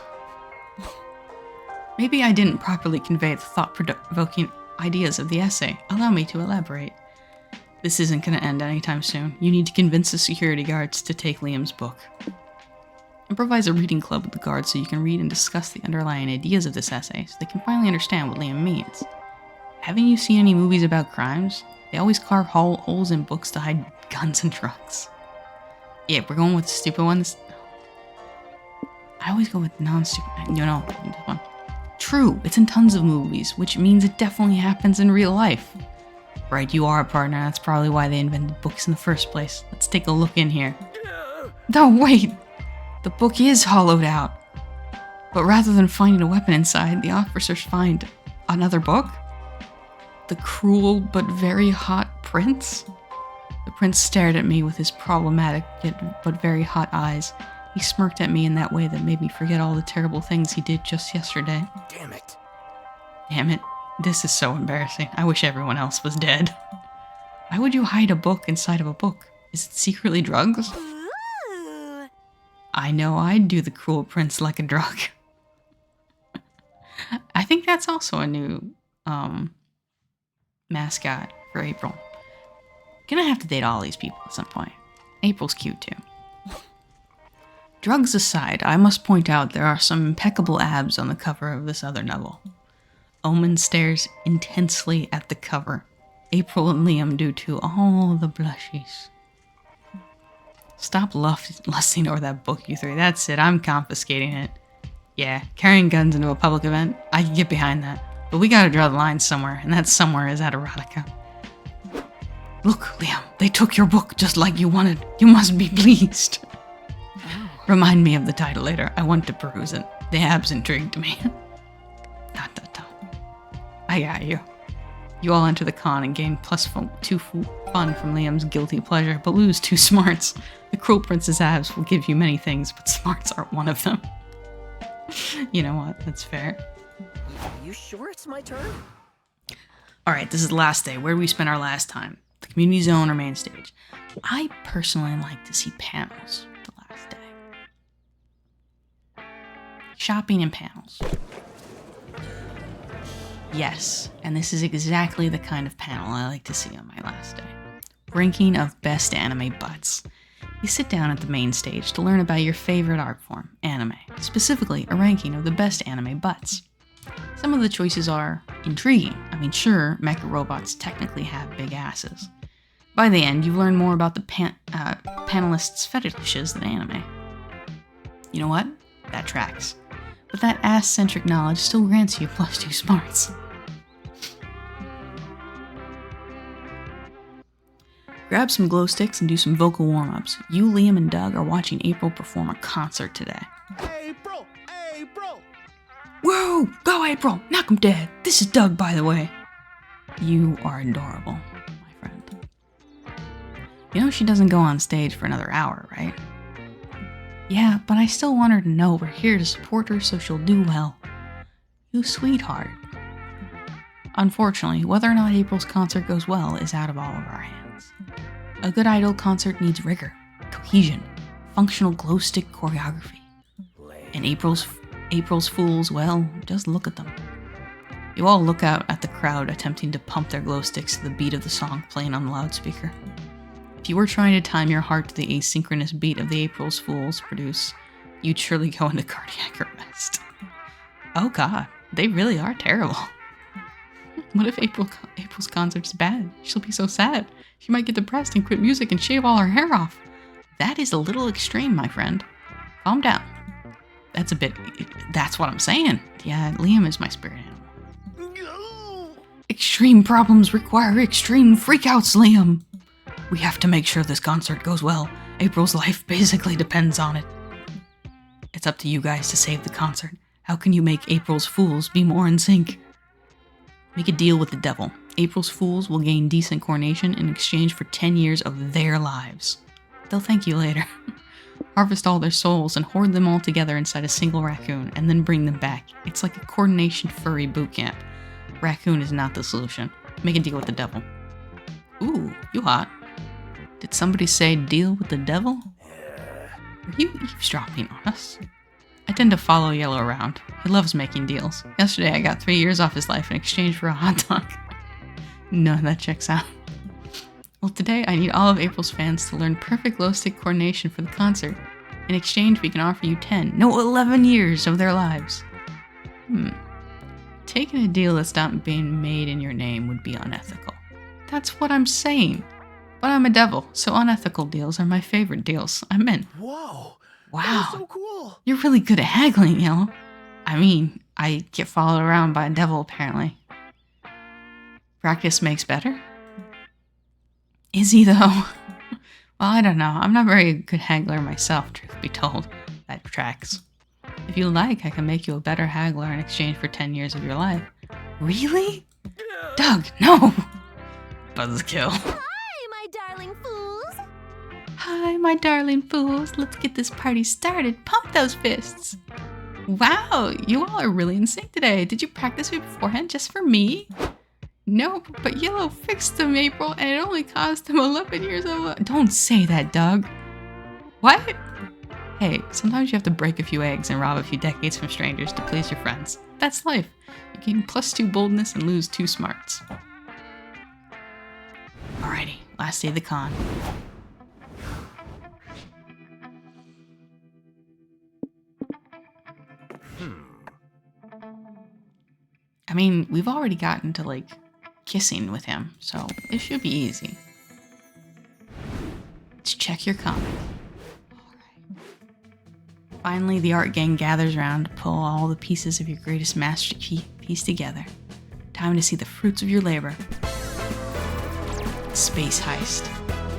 Maybe I didn't properly convey the thought-provoking ideas of the essay. Allow me to elaborate. This isn't going to end anytime soon. You need to convince the security guards to take Liam's book. Improvise a reading club with the guards so you can read and discuss the underlying ideas of this essay so they can finally understand what Liam means. Haven't you seen any movies about crimes? They always carve holes in books to hide guns and drugs. Yeah, we're going with the stupid ones. I always go with non-stupid. This one. True, it's in tons of movies, which means it definitely happens in real life. Right, you are a partner. That's probably why they invented books in the first place. Let's take a look in here. No, wait! The book is hollowed out. But rather than finding a weapon inside, the officers find another book? The cruel but very hot prince? The prince stared at me with his problematic yet but very hot eyes. He smirked at me in that way that made me forget all the terrible things he did just yesterday. Damn it. Damn it. This is so embarrassing. I wish everyone else was dead. Why would you hide a book inside of a book? Is it secretly drugs? Ooh. I know I'd do the cruel prince like a drug. I think that's also a new mascot for April. Gonna have to date all these people at some point. April's cute too. Drugs aside, I must point out there are some impeccable abs on the cover of this other novel. Omen stares intensely at the cover. April and Liam do too. All the blushies. Stop lusting over that book, you three. That's it. I'm confiscating it. Yeah, carrying guns into a public event, I can get behind that. But we gotta draw the line somewhere, and that somewhere is at erotica. Look, Liam, they took your book just like you wanted. You must be pleased. Remind me of the title later. I want to peruse it. The abs intrigued me. I got you. You all enter the con and gain +2 fun from Liam's guilty pleasure, but lose 2 smarts. The cruel prince's abs will give you many things, but smarts aren't one of them. You know what? That's fair. Are you sure it's my turn? Alright, this is the last day. Where do we spend our last time? The community zone or main stage? I personally like to see panels the last day. Shopping and panels. Yes, and this is exactly the kind of panel I like to see on my last day. Ranking of best anime butts. You sit down at the main stage to learn about your favorite art form, anime. Specifically, a ranking of the best anime butts. Some of the choices are intriguing. I mean, sure, mecha robots technically have big asses. By the end, you learn more about the panelists' fetishes than anime. You know what? That tracks. But that ass-centric knowledge still grants you +2 smarts. Grab some glow sticks and do some vocal warm-ups. You, Liam, and Doug are watching April perform a concert today. April! April! Whoa! Go, April! Knock 'em dead! This is Doug, by the way. You are adorable, my friend. You know she doesn't go on stage for another hour, right? Yeah, but I still want her to know we're here to support her so she'll do well. You sweetheart. Unfortunately, whether or not April's concert goes well is out of all of our hands. A good idol concert needs rigor, cohesion, functional glow stick choreography. And April's fools, well, just look at them. You all look out at the crowd attempting to pump their glow sticks to the beat of the song playing on the loudspeaker. If you were trying to time your heart to the asynchronous beat of the April's fools produce, you'd surely go into cardiac arrest. Oh god, they really are terrible. What if April's concert's bad? She'll be so sad. She might get depressed and quit music and shave all her hair off. That is a little extreme, my friend. Calm down. That's what I'm saying. Yeah, Liam is my spirit animal. Extreme problems require extreme freakouts, Liam. We have to make sure this concert goes well. April's life basically depends on it. It's up to you guys to save the concert. How can you make April's fools be more in sync? Make a deal with the devil. April's fools will gain decent coronation in exchange for 10 years of their lives. They'll thank you later. Harvest all their souls and hoard them all together inside a single raccoon and then bring them back. It's like a coordination furry boot camp. Raccoon is not the solution. Make a deal with the devil. Ooh, you hot. Did somebody say deal with the devil? Are you eavesdropping on us? I tend to follow Yellow around. He loves making deals. Yesterday I got 3 years off his life in exchange for a hot dog. No, that checks out. Well, today I need all of April's fans to learn perfect glow stick coordination for the concert. In exchange, we can offer you 10, no 11 years of their lives. Taking a deal that's not being made in your name would be unethical. That's what I'm saying. But I'm a devil, so unethical deals are my favorite deals. I'm in. Whoa! Wow. That was so cool! You're really good at haggling, Yellow. I mean, I get followed around by a devil, apparently. Practice makes better? Is he, though? Well, I don't know. I'm not a very good haggler myself, truth be told. That tracks. If you like, I can make you a better haggler in exchange for 10 years of your life. Really? Doug, no! Buzzkill. Hi, my darling fools! Hi, my darling fools. Let's get this party started. Pump those fists. Wow, you all are really in sync today. Did you practice it beforehand just for me? Nope, but Yellow fixed them, April, and it only cost him 11 years of... Don't say that, Doug. What? Hey, sometimes you have to break a few eggs and rob a few decades from strangers to please your friends. That's life. You gain +2 boldness and lose 2 smarts. Alrighty, last day of the con. I mean, we've already gotten to, like, kissing with him, so it should be easy. Let's check your comic. Alright. Finally, the art gang gathers around to pull all the pieces of your greatest masterpiece together. Time to see the fruits of your labor. Space Heist.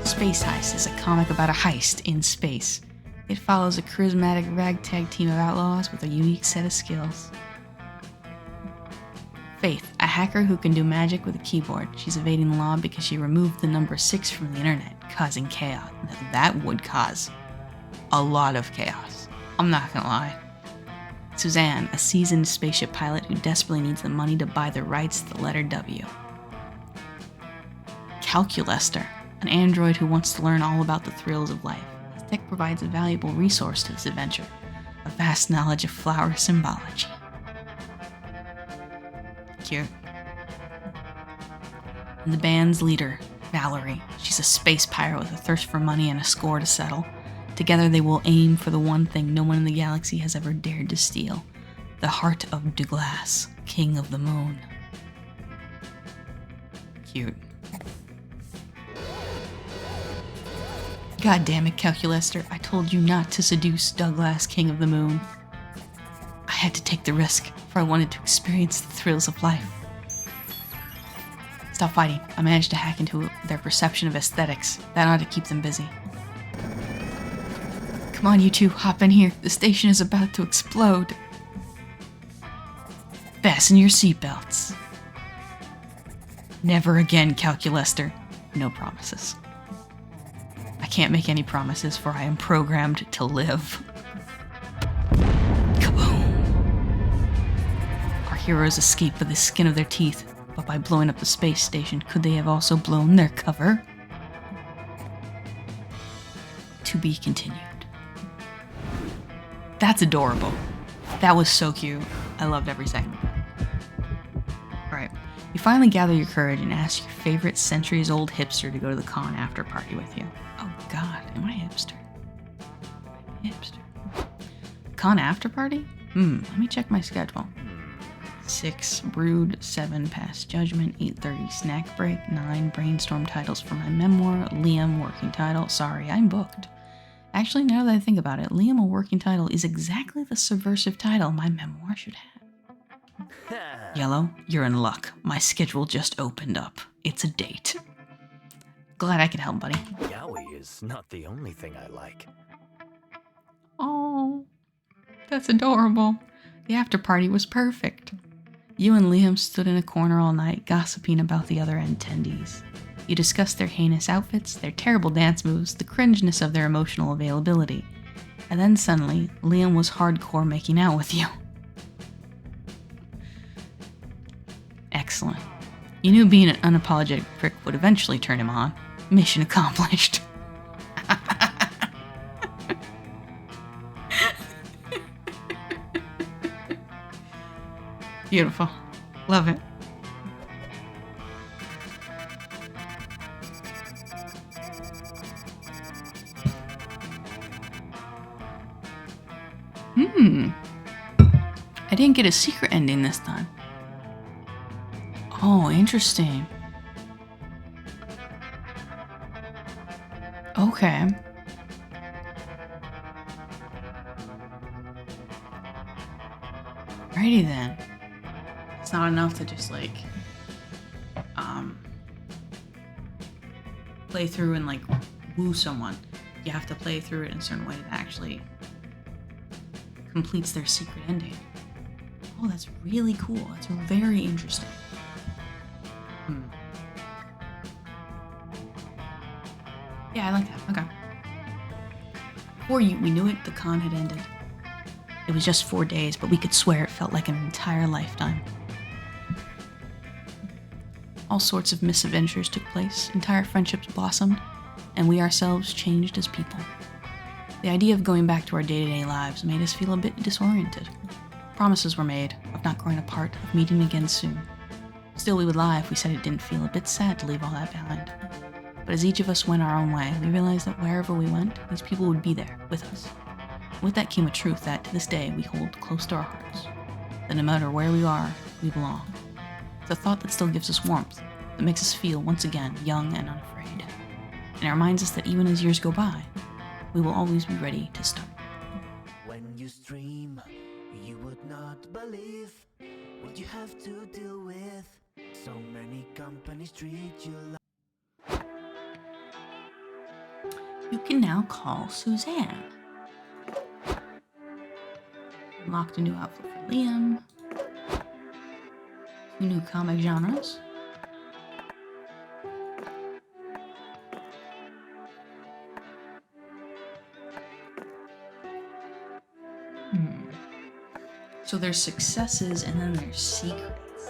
Space Heist is a comic about a heist in space. It follows a charismatic ragtag team of outlaws with a unique set of skills. Faith, a hacker who can do magic with a keyboard. She's evading the law because she removed the number 6 from the internet, causing chaos. Now, that would cause a lot of chaos. I'm not gonna lie. Suzanne, a seasoned spaceship pilot who desperately needs the money to buy the rights to the letter W. Calculester, an android who wants to learn all about the thrills of life. His tech provides a valuable resource to this adventure, a vast knowledge of flower symbology. Cute. And the band's leader, Valerie. She's a space pirate with a thirst for money and a score to settle. Together they will aim for the one thing no one in the galaxy has ever dared to steal. The heart of Douglas, King of the Moon. Cute. God damn it, Calculester. I told you not to seduce Douglas, King of the Moon. I had to take the risk, for I wanted to experience the thrills of life. Stop fighting. I managed to hack into their perception of aesthetics. That ought to keep them busy. Come on, you two, hop in here. The station is about to explode. Fasten your seatbelts. Never again, Calculester. No promises. I can't make any promises, for I am programmed to live. Kaboom! Our heroes escaped with the skin of their teeth, but by blowing up the space station, could they have also blown their cover? To be continued. That's adorable. That was so cute. I loved every second of it. Alright, you finally gather your courage and ask your favorite centuries-old hipster to go to the con after party with you. Oh god, am I a hipster? I'm a hipster. Con after party? Let me check my schedule. 6, Brood, 7, Past Judgment, 8:30, Snack Break, 9, Brainstorm titles for my memoir, Liam, working title. Sorry, I'm booked. Actually, now that I think about it, Liam, a working title, is exactly the subversive title my memoir should have. Yellow, you're in luck. My schedule just opened up. It's a date. Glad I could help, buddy. Yaoi is not the only thing I like. Oh, that's adorable. The after party was perfect. You and Liam stood in a corner all night, gossiping about the other attendees. You discussed their heinous outfits, their terrible dance moves, the cringeness of their emotional availability. And then suddenly, Liam was hardcore making out with you. Excellent. You knew being an unapologetic prick would eventually turn him on. Mission accomplished. Beautiful. Love it. I didn't get a secret ending this time. Oh, interesting. Okay. Alrighty then. It's not enough to just like play through and like woo someone. You have to play through it in a certain way that actually completes their secret ending. Oh, that's really cool. That's very interesting. Yeah, I like that. Okay. Before we knew it, the con had ended. It was just 4 days, but we could swear it felt like an entire lifetime. All sorts of misadventures took place, entire friendships blossomed, and we ourselves changed as people. The idea of going back to our day-to-day lives made us feel a bit disoriented. Promises were made of not growing apart, of meeting again soon. Still, we would lie if we said it didn't feel a bit sad to leave all that behind. But as each of us went our own way, we realized that wherever we went, these people would be there, with us. With that came a truth that, to this day, we hold close to our hearts. That no matter where we are, we belong. It's a thought that still gives us warmth, that makes us feel, once again, young and unafraid. And it reminds us that even as years go by, we will always be ready to start. When you stream, you would not believe what you have to deal with. So many companies treat you like... You can now call Suzanne. Unlocked a new outfit for Liam. 2 new comic genres. So there's successes and then there's secrets.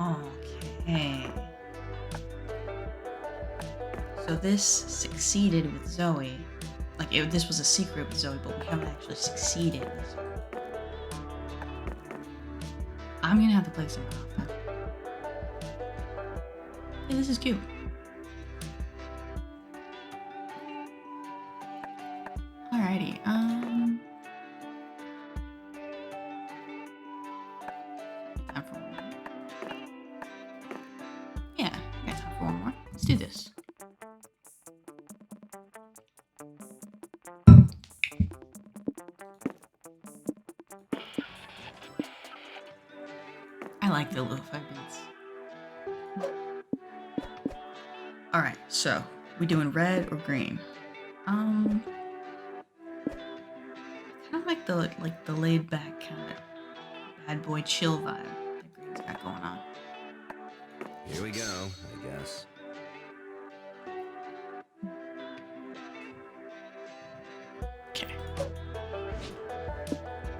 Okay. So this succeeded with Zoe. Like, this was a secret with Zoe, but we haven't actually succeeded with Zoe. I'm gonna have to play some off. Hey, this is cute. Alrighty, time for one more. Yeah, I got time for one more. Let's do this. I like the lo-fi beats. Alright, so we doing red or green? Kind of like the laid back kind of bad boy chill vibe that green's got going on. Here we go, I guess. Okay.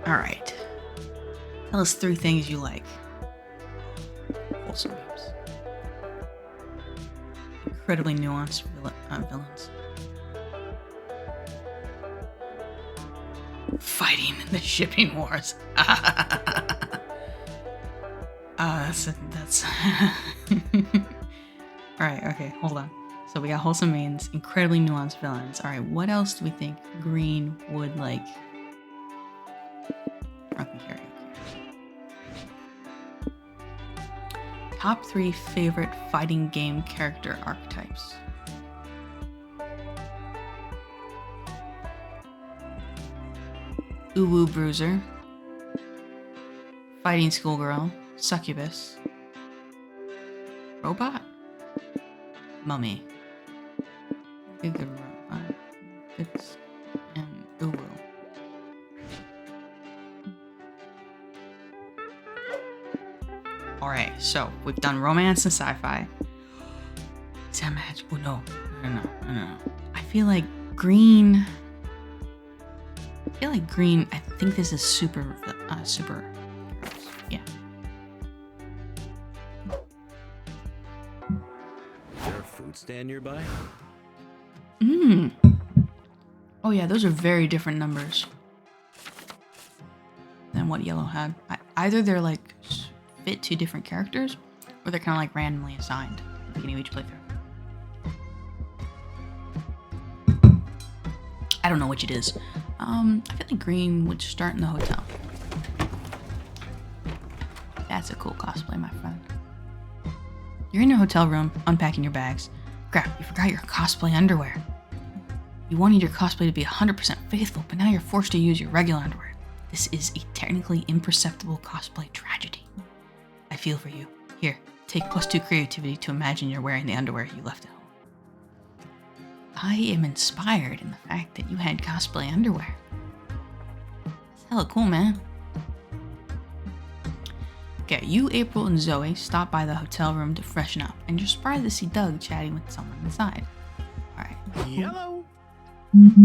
Alright. Tell us 3 things you like. Wholesome memes. Incredibly nuanced villains. Fighting in the shipping wars. That's Alright, okay, hold on. So we got wholesome memes, incredibly nuanced villains. Alright, what else do we think green would like? Drunken karaoke. Top 3 favorite fighting game character archetypes. Uwu Bruiser, Fighting Schoolgirl, Succubus, Robot, Mummy, Good Robot, and Uwu. Alright, so we've done romance and sci-fi. Is that match? Oh no. I feel like green. I think this is super. Yeah. Is there a food stand nearby? Oh yeah, those are very different numbers than what yellow had. Either they're like fit to different characters, or they're kind of like randomly assigned at the beginning of each playthrough. I don't know which it is. I feel like green would start in the hotel. That's a cool cosplay, my friend. You're in your hotel room, unpacking your bags. Crap, you forgot your cosplay underwear. You wanted your cosplay to be 100% faithful, but now you're forced to use your regular underwear. This is a technically imperceptible cosplay tragedy. I feel for you. Here, take +2 creativity to imagine you're wearing the underwear you left at home. I am inspired in the fact that you had cosplay underwear. That's hella cool, man. Okay, you, April, and Zoe stop by the hotel room to freshen up, and you're surprised to see Doug chatting with someone inside. Alright. Yellow.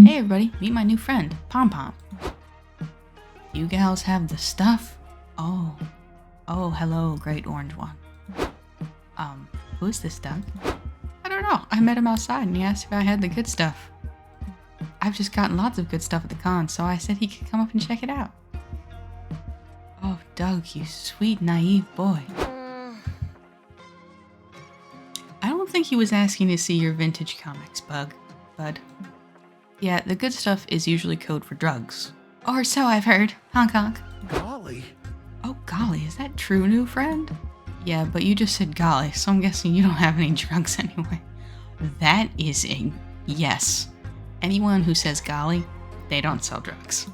Hey everybody, meet my new friend, Pom Pom. You gals have the stuff? Oh, hello, great orange one. Who's this Doug? I don't know. I met him outside and he asked if I had the good stuff. I've just gotten lots of good stuff at the con, so I said he could come up and check it out. Oh, Doug, you sweet, naive boy. I don't think he was asking to see your vintage comics, Bud. Yeah, the good stuff is usually code for drugs. Or so I've heard. Honk honk. Golly. Oh golly, is that true, new friend? Yeah, but you just said golly, so I'm guessing you don't have any drugs anyway. That is a yes. Anyone who says golly, they don't sell drugs.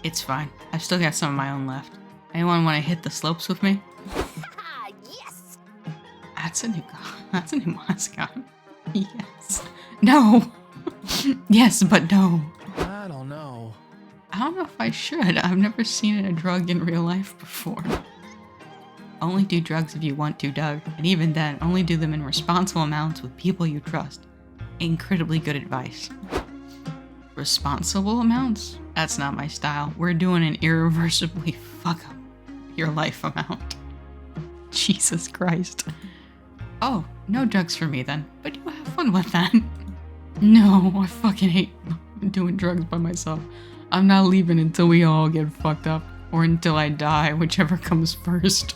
It's fine. I've still got some of my own left. Anyone want to hit the slopes with me? Yes! That's a new mascot. Yes. No. Yes, but no. I don't know. I don't know if I should. I've never seen a drug in real life before. Only do drugs if you want to, Doug. And even then, only do them in responsible amounts with people you trust. Incredibly good advice. Responsible amounts? That's not my style. We're doing an irreversibly fuck up your life amount. Jesus Christ. Oh, no drugs for me then. But you have fun with that. No, I fucking hate doing drugs by myself. I'm not leaving until we all get fucked up. Or until I die, whichever comes first.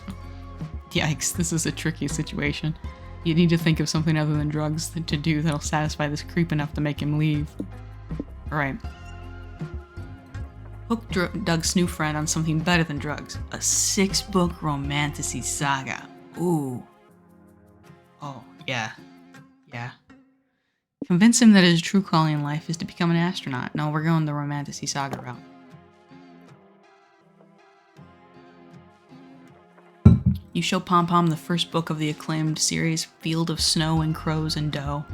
Yikes, this is a tricky situation. You need to think of something other than drugs to do that'll satisfy this creep enough to make him leave. Alright. Hook Doug's new friend on something better than drugs. A 6-book romantasy saga. Ooh. Oh, yeah. Yeah. Convince him that his true calling in life is to become an astronaut. No, we're going the romantasy saga route. You show Pom Pom the first book of the acclaimed series, Field of Snow and Crows and Dough.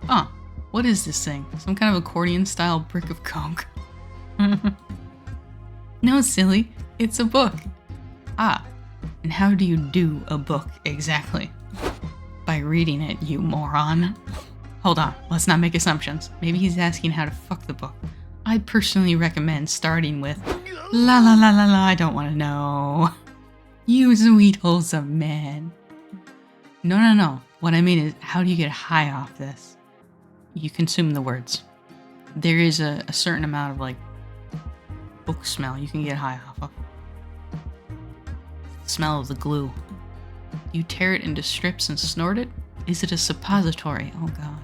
Huh, what is this thing? Some kind of accordion-style brick of coke? No, silly, it's a book. Ah, and how do you do a book exactly? By reading it, you moron. Hold on, let's not make assumptions. Maybe he's asking how to fuck the book. I'd personally recommend starting with la la la la la, I don't want to know. You sweet wholesome man. No. What I mean is, how do you get high off this? You consume the words. There is a certain amount of, like, book smell you can get high off of. The smell of the glue. You tear it into strips and snort it? Is it a suppository? Oh god.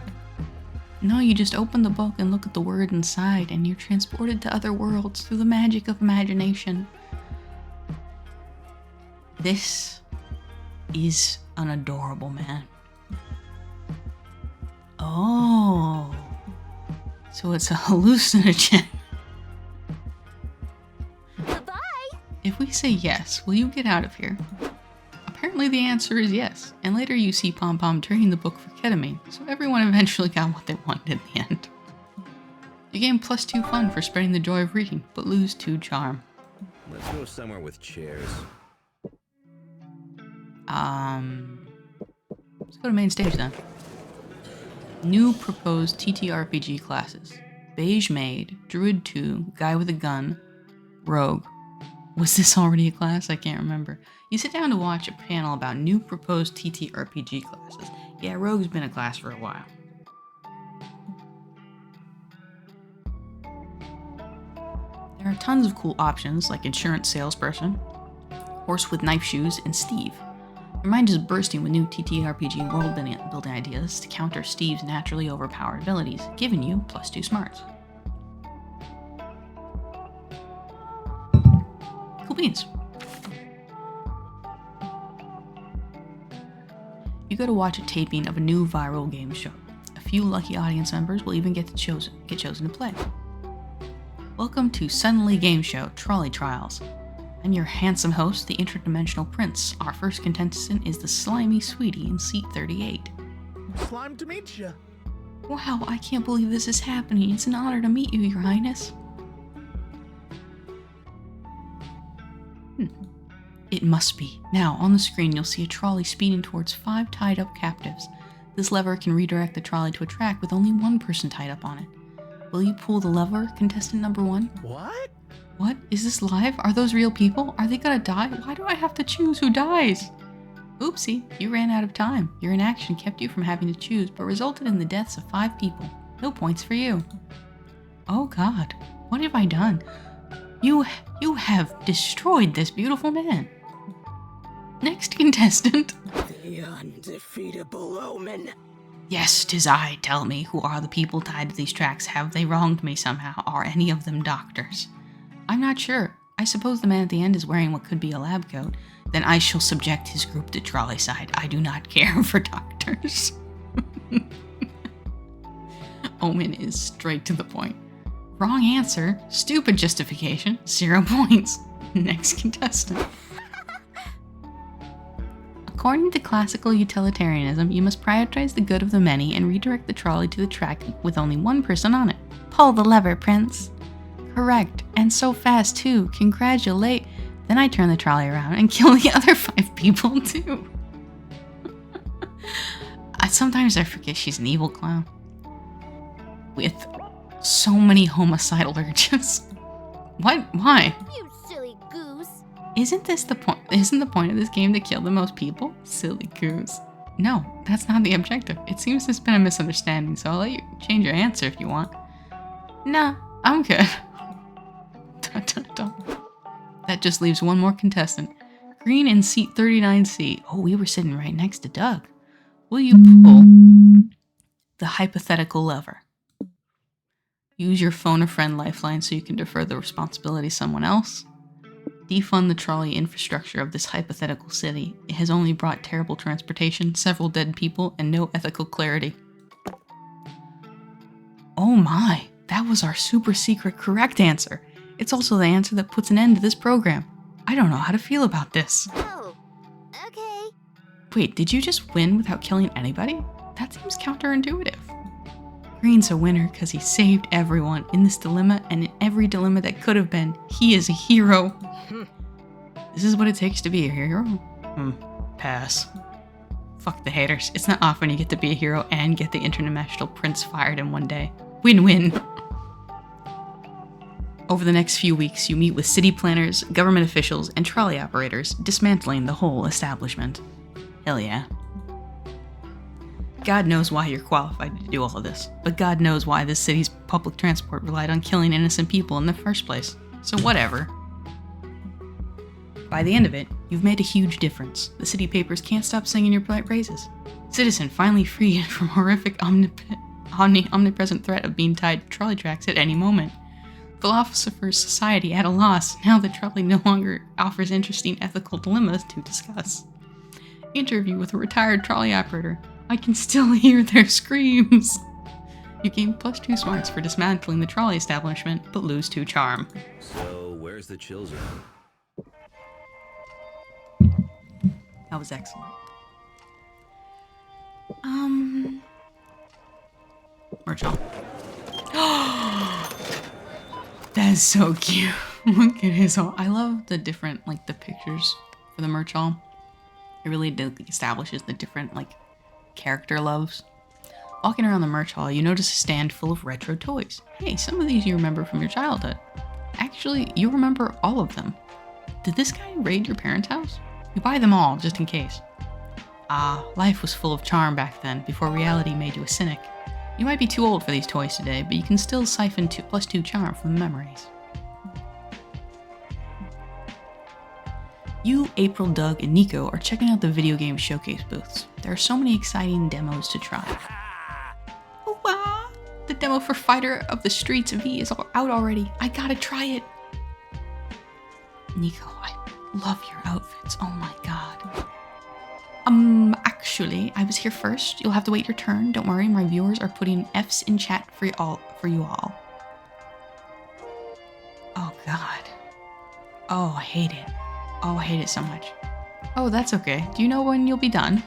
No, you just open the book and look at the word inside, and you're transported to other worlds through the magic of imagination. This is an adorable man. Oh, so it's a hallucinogen. Goodbye. If we say yes, will you get out of here? Apparently the answer is yes, and later you see Pom Pom trading the book for ketamine, so everyone eventually got what they wanted in the end. You gain +2 fun for spreading the joy of reading, but lose 2 charm. Let's go somewhere with chairs. Let's go to main stage then. New proposed TTRPG classes. Beige Maid, Druid 2, Guy with a Gun, Rogue. Was this already a class? I can't remember. You sit down to watch a panel about new proposed TTRPG classes. Yeah, Rogue's been a class for a while. There are tons of cool options like Insurance Salesperson, Horse with Knife Shoes, and Steve. Your mind is bursting with new TTRPG world-building ideas to counter Steve's naturally overpowered abilities, giving you +2 smarts. Cool beans. You go to watch a taping of a new viral game show. A few lucky audience members will even get chosen to play. Welcome to Suddenly Game Show Trolley Trials. I'm your handsome host, the interdimensional prince. Our first contestant is the slimy sweetie in seat 38. Slime to meet you. Wow, I can't believe this is happening. It's an honor to meet you, Your Highness. It must be. Now, on the screen, you'll see a trolley speeding towards 5 tied-up captives. This lever can redirect the trolley to a track with only 1 person tied up on it. Will you pull the lever, contestant number 1? What? What? Is this live? Are those real people? Are they gonna die? Why do I have to choose who dies? Oopsie, you ran out of time. Your inaction kept you from having to choose, but resulted in the deaths of 5 people. No points for you. Oh god, what have I done? You have destroyed this beautiful man. Next contestant. The undefeatable Omen. Yes, 'tis I. Tell me, who are the people tied to these tracks? Have they wronged me somehow? Are any of them doctors? I'm not sure. I suppose the man at the end is wearing what could be a lab coat. Then I shall subject his group to trolley side. I do not care for doctors. Omen is straight to the point. Wrong answer. Stupid justification. 0 points. Next contestant. According to classical utilitarianism, you must prioritize the good of the many and redirect the trolley to the track with only 1 person on it. Pull the lever, Prince. Correct. And so fast, too. Congratulate. Then I turn the trolley around and kill the other 5 people, too. Sometimes I forget she's an evil clown. With so many homicidal urges. What? Why? You silly goose. Isn't the point of this game to kill the most people? Silly goose. No, that's not the objective. It seems there's been a misunderstanding, so I'll let you change your answer if you want. Nah, I'm good. That just leaves 1 more contestant. Green in seat 39C. Oh, we were sitting right next to Doug. Will you pull the hypothetical lever? Use your phone a friend lifeline so you can defer the responsibility to someone else. Defund the trolley infrastructure of this hypothetical city. It has only brought terrible transportation, several dead people, and no ethical clarity. Oh my, that was our super secret correct answer. It's also the answer that puts an end to this program. I don't know how to feel about this. Oh, Wait, did you just win without killing anybody? That seems counterintuitive. Green's a winner because he saved everyone in this dilemma and in every dilemma that could have been. He is a hero. This is what it takes to be a hero. Pass. Fuck the haters. It's not often you get to be a hero and get the international prince fired in one day. Win-win. Over the next few weeks, you meet with city planners, government officials, and trolley operators, dismantling the whole establishment. Hell yeah. God knows why you're qualified to do all of this, but God knows why this city's public transport relied on killing innocent people in the first place. So whatever. By the end of it, you've made a huge difference. The city papers can't stop singing your praises. Citizen finally freed from horrific omnipresent threat of being tied to trolley tracks at any moment. Philosopher's Society at a loss, now the trolley no longer offers interesting ethical dilemmas to discuss. Interview with a retired trolley operator. I can still hear their screams. You gain +2 smarts for dismantling the trolley establishment, but lose 2 charm. So, where's the chill zone? That was excellent. Merchant. That's so cute. Look at his whole. I love the different, like, the pictures for the merch hall. It really establishes the different, like, character loves. Walking around the merch hall, you notice a stand full of retro toys. Hey, some of these you remember from your childhood. Actually, you remember all of them. Did this guy raid your parents' house? You buy them all, just in case. Life was full of charm back then, before reality made you a cynic. You might be too old for these toys today, but you can still siphon +2 charm from the memories. You, April, Doug, and Nico are checking out the video game showcase booths. There are so many exciting demos to try. Oh, wow! The demo for Fighter of the Streets V is out already. I gotta try it. Nico, I love your outfits. Oh my god. Actually, I was here first. You'll have to wait your turn. Don't worry, my viewers are putting F's in chat for you all. Oh god. Oh, I hate it. Oh, I hate it so much. Oh, that's okay. Do you know when you'll be done?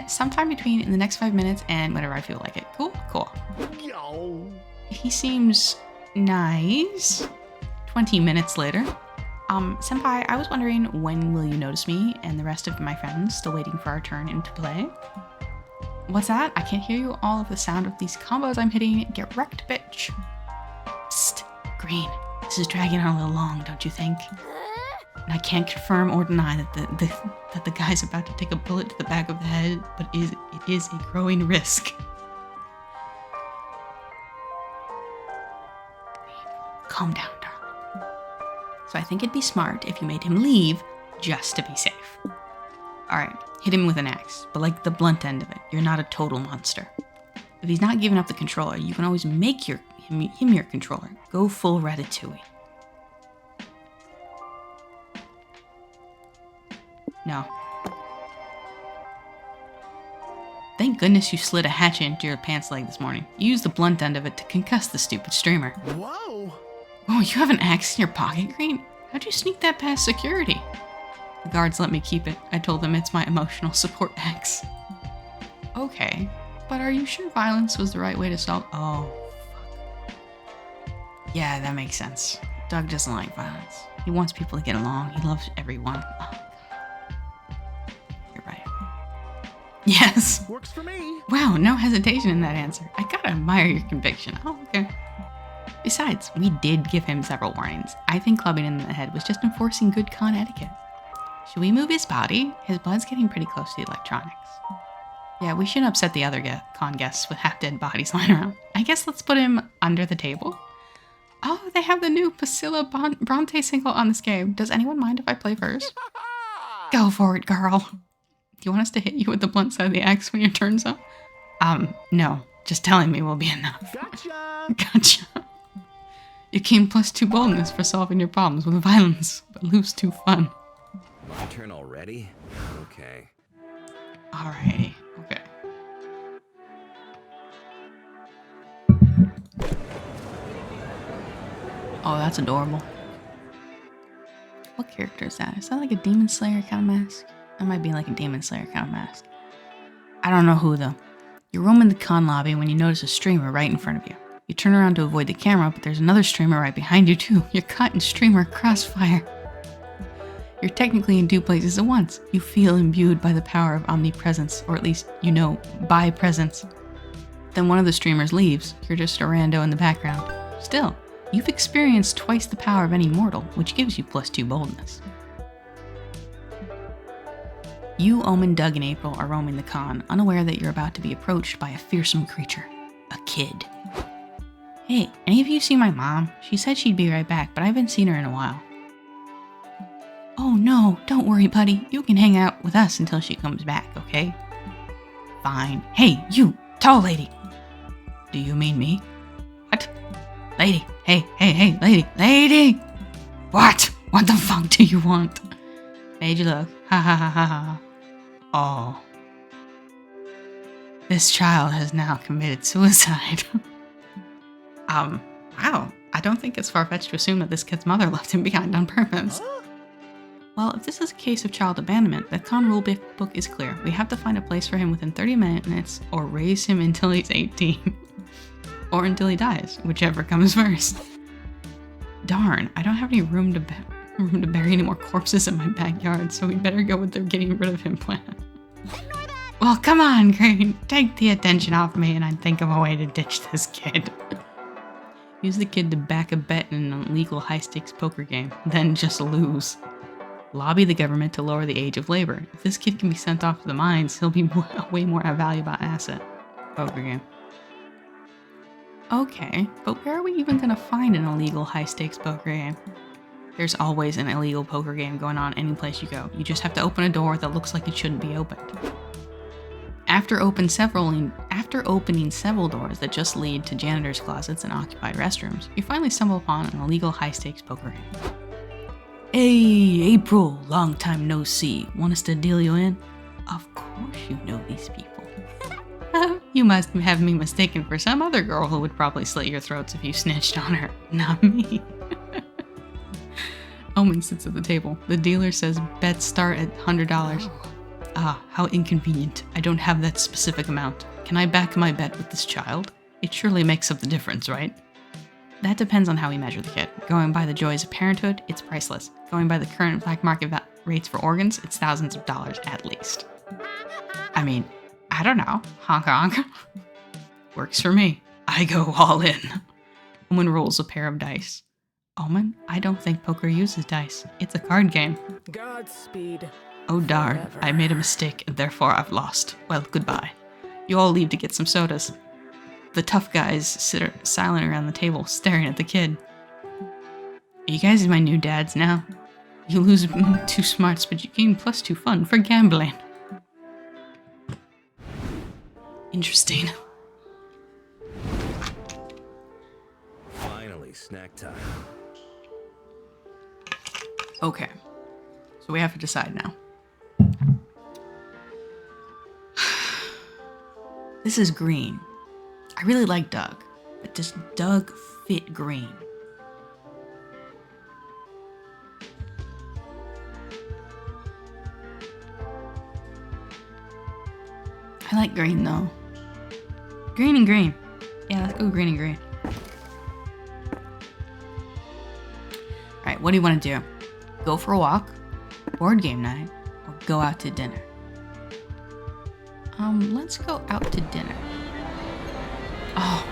Sometime between in the next 5 minutes and whenever I feel like it. Cool? Cool. Yo. He seems nice. 20 minutes later. Senpai, I was wondering when will you notice me and the rest of my friends still waiting for our turn into play? What's that? I can't hear you. All of the sound of these combos I'm hitting. Get wrecked, bitch. Psst, Green. This is dragging on a little long, don't you think? And I can't confirm or deny that the guy's about to take a bullet to the back of the head, but it is a growing risk. Calm down, darling. So I think it'd be smart if you made him leave just to be safe. Alright, hit him with an axe, but like the blunt end of it. You're not a total monster. If he's not giving up the controller, you can always make him your controller. Go full Ratatouille. No. Thank goodness you slid a hatchet into your pants leg this morning. You used the blunt end of it to concuss the stupid streamer. Whoa. Oh, you have an axe in your pocket, Green? How'd you sneak that past security? The guards let me keep it. I told them it's my emotional support axe. Okay, but are you sure violence was the right way to solve? Oh, fuck. Yeah, that makes sense. Doug doesn't like violence. He wants people to get along. He loves everyone. Oh, you're right. Yes. Works for me. Wow, no hesitation in that answer. I gotta admire your conviction. Oh, okay. Besides, we did give him several warnings. I think clubbing him in the head was just enforcing good con etiquette. Should we move his body? His blood's getting pretty close to the electronics. Yeah, we shouldn't upset the other con guests with half-dead bodies lying around. I guess let's put him under the table. Oh, they have the new Priscilla Bronte single on this game. Does anyone mind if I play first? Go for it, girl. Do you want us to hit you with the blunt side of the axe when your turn's up? No. Just telling me will be enough. Gotcha. Gotcha. You gain +2 boldness for solving your problems with violence, but lose 2 fun. My turn already? Okay. Alrighty. Okay. Oh, that's adorable. What character is that? Is that like a Demon Slayer kind of mask? That might be like a Demon Slayer kind of mask. I don't know who though. You're roaming the con lobby when you notice a streamer right in front of you. You turn around to avoid the camera, but there's another streamer right behind you too. You're caught in streamer crossfire. You're technically in two places at once. You feel imbued by the power of omnipresence, or at least you know by presence. Then one of the streamers leaves. You're just a rando in the background. Still, you've experienced twice the power of any mortal, which gives you +2 boldness. You, Omen, Doug, and April are roaming the con, unaware that you're about to be approached by a fearsome creature. A kid. Hey, any of you see my mom? She said she'd be right back, but I haven't seen her in a while. Oh no, don't worry, buddy. You can hang out with us until she comes back, okay? Fine. Hey, you, tall lady. Do you mean me? What? Lady. Hey, lady. What? What the fuck do you want? Made you look. Ha ha ha ha ha. Oh. This child has now committed suicide. Wow. I don't think it's far-fetched to assume that this kid's mother left him behind on purpose. Well, if this is a case of child abandonment, the con rule book is clear. We have to find a place for him within 30 minutes or raise him until he's 18. Or until he dies, whichever comes first. Darn, I don't have any room to bury any more corpses in my backyard, so we better go with the getting rid of him plan. Well, come on, Crane. Take the attention off me and I'd think of a way to ditch this kid. Use the kid to back a bet in an illegal high-stakes poker game, then just lose. Lobby the government to lower the age of labor. If this kid can be sent off to the mines, he'll be a way more valuable asset. Poker game. Okay, but where are we even gonna find an illegal high-stakes poker game? There's always an illegal poker game going on any place you go. You just have to open a door that looks like it shouldn't be opened. After opening several doors that just lead to janitor's closets and occupied restrooms, you finally stumble upon an illegal high-stakes poker game. Hey, April, long time no see. Want us to deal you in? Of course you know these people. You must have me mistaken for some other girl who would probably slit your throats if you snitched on her. Not me. Omen sits at the table. The dealer says bets start at $100. Ah, how inconvenient. I don't have that specific amount. Can I back my bet with this child? It surely makes up the difference, right? That depends on how we measure the kid. Going by the joys of parenthood, it's priceless. Going by the current black market rates for organs, it's thousands of dollars at least. I mean, I don't know. Honk honk. Works for me. I go all in. Omen rolls a pair of dice. Omen, I don't think poker uses dice. It's a card game. Godspeed. Oh darn, I made a mistake and therefore I've lost. Well, goodbye. You all leave to get some sodas. The tough guys sit silent around the table, staring at the kid. You guys are my new dads now. You lose 2 smarts, but you gain +2 fun for gambling. Interesting. Finally, snack time. Okay, so we have to decide now. This is green. I really like Doug, but does Doug fit green? I like green though. Green and green. Yeah, let's go green and green. Alright, what do you want to do? Go for a walk, board game night, or go out to dinner? Let's go out to dinner. Oh,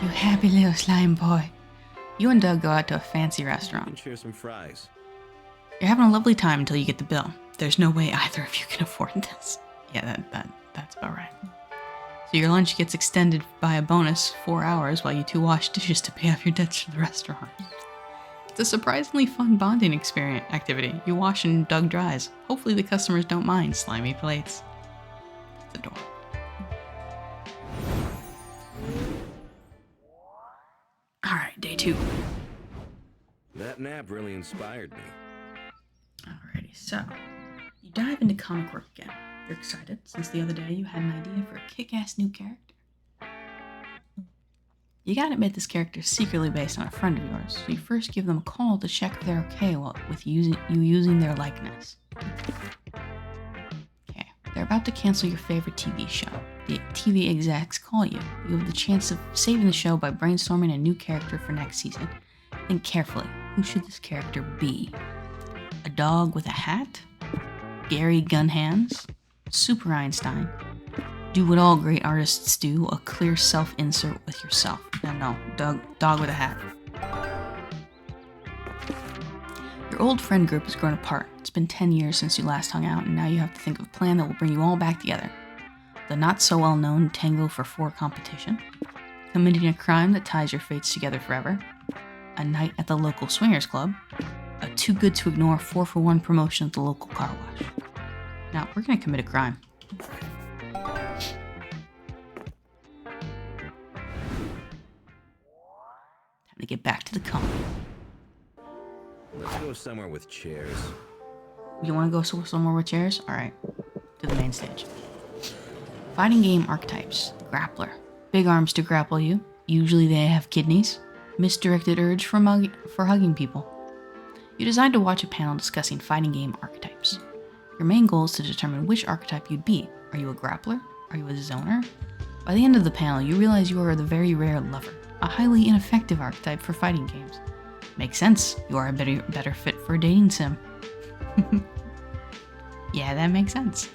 you happy little slime boy. You and Doug go out to a fancy restaurant. And share some fries. You're having a lovely time until you get the bill. There's no way either of you can afford this. Yeah, that's about right. So your lunch gets extended by a bonus 4 hours while you two wash dishes to pay off your debts to the restaurant. It's a surprisingly fun bonding activity. You wash and Doug dries. Hopefully the customers don't mind slimy plates. The door. Alright, day 2. That nap really inspired me. Alrighty, so you dive into comic work again. You're excited since the other day you had an idea for a kick-ass new character. You gotta admit this character is secretly based on a friend of yours, so you first give them a call to check if they're okay with using their likeness. about to cancel your favorite TV show. The TV execs call you. You have the chance of saving the show by brainstorming a new character for next season. Think carefully. Who should this character be? A dog with a hat? Gary Gunhands? Super Einstein? Do what all great artists do, a clear self-insert with yourself. No, dog with a hat. Your old friend group has grown apart. It's been 10 years since you last hung out, and now you have to think of a plan that will bring you all back together. The not-so-well-known Tango for 4 competition, committing a crime that ties your fates together forever, a night at the local swingers club, a too-good-to-ignore 4-for-1 promotion at the local car wash. Now, we're gonna commit a crime. Time to get back to the con. Let's go somewhere with chairs. You want to go somewhere with chairs? Alright, to the main stage. Fighting game archetypes. Grappler. Big arms to grapple you. Usually they have kidneys. Misdirected urge for hugging people. You decide to watch a panel discussing fighting game archetypes. Your main goal is to determine which archetype you'd be. Are you a grappler? Are you a zoner? By the end of the panel, you realize you are the very rare lover, a highly ineffective archetype for fighting games. Makes sense. You are a better fit for a dating sim. Yeah, that makes sense.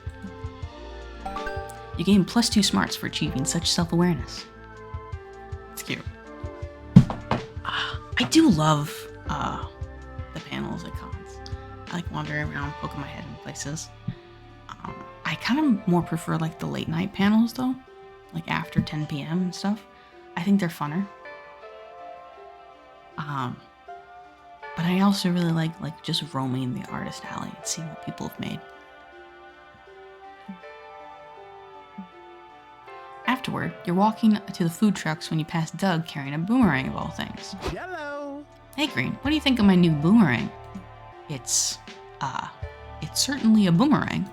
You gain +2 smarts for achieving such self-awareness. It's cute. I do love the panels at cons. I like wandering around, poking my head in places. I kind of more prefer like the late night panels though, like after 10 p.m. and stuff. I think they're funner. But I also really like just roaming the artist alley and seeing what people have made. Afterward, you're walking to the food trucks when you pass Doug carrying a boomerang of all things. Hello. Hey Green, what do you think of my new boomerang? It's certainly a boomerang.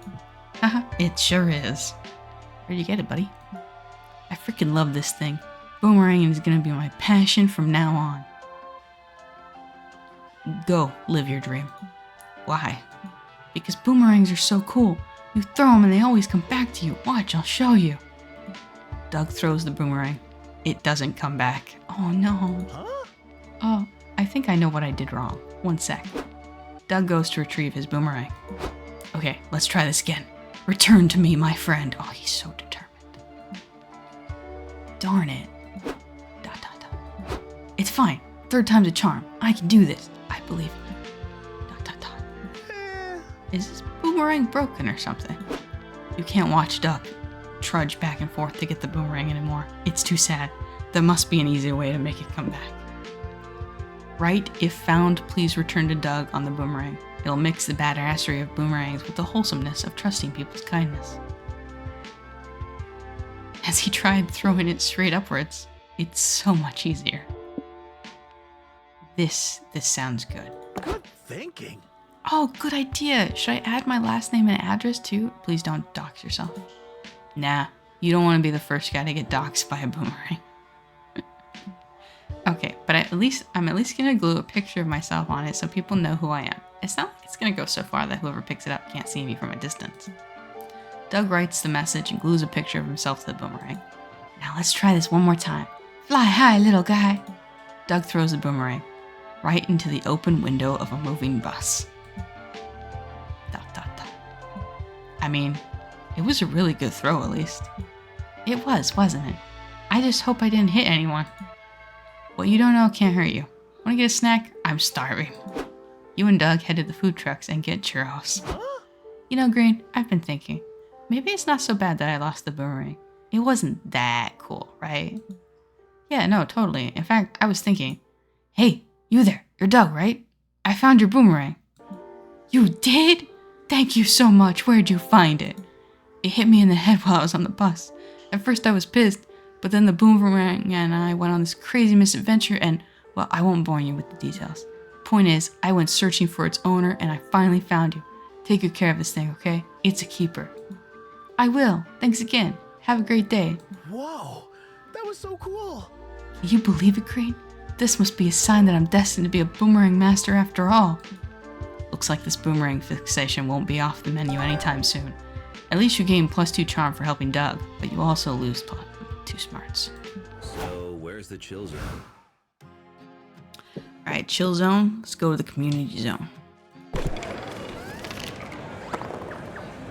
Haha, it sure is. Where'd you get it, buddy? I freaking love this thing. Boomeranging is gonna be my passion from now on. Go, live your dream. Why? Because boomerangs are so cool. You throw them and they always come back to you. Watch, I'll show you. Doug throws the boomerang. It doesn't come back. Oh no. Huh? Oh, I think I know what I did wrong. One sec. Doug goes to retrieve his boomerang. Okay, let's try this again. Return to me, my friend. Oh, he's so determined. Darn it. Dot, dot, dot. It's fine. 3rd time's a charm. I can do this. I believe it. Dot, dot, dot. Is this boomerang broken or something? You can't watch Doug trudge back and forth to get the boomerang anymore. It's too sad. There must be an easier way to make it come back. Write, if found, please return to Doug on the boomerang. It'll mix the badassery of boomerangs with the wholesomeness of trusting people's kindness. As he tried throwing it straight upwards, it's so much easier. This sounds good. Good thinking. Oh, good idea. Should I add my last name and address too? Please don't dox yourself. Nah, you don't want to be the first guy to get doxed by a boomerang. Okay, but I'm at least gonna glue a picture of myself on it so people know who I am. It's not like it's gonna go so far that whoever picks it up can't see me from a distance. Doug writes the message and glues a picture of himself to the boomerang. Now let's try this one more time. Fly high, little guy. Doug throws the boomerang right into the open window of a moving bus. Dot, dot, dot. I mean, it was a really good throw at least. It was, wasn't it? I just hope I didn't hit anyone. What you don't know can't hurt you. Wanna get a snack? I'm starving. You and Doug head to the food trucks and get churros. You know, Green, I've been thinking. Maybe it's not so bad that I lost the boomerang. It wasn't that cool, right? Yeah, no, totally. In fact, I was thinking, hey, you there, you're Doug, right? I found your boomerang. You did? Thank you so much. Where'd you find it? It hit me in the head while I was on the bus. At first I was pissed, but then the boomerang and I went on this crazy misadventure and, well, I won't bore you with the details. Point is, I went searching for its owner and I finally found you. Take good care of this thing, okay? It's a keeper. I will. Thanks again. Have a great day. Whoa, that was so cool. Can you believe it, Crane? This must be a sign that I'm destined to be a boomerang master after all. Looks like this boomerang fixation won't be off the menu anytime soon. At least you gain +2 charm for helping Doug, but you also lose +2 smarts. So, where's the chill zone? Alright, chill zone. Let's go to the community zone.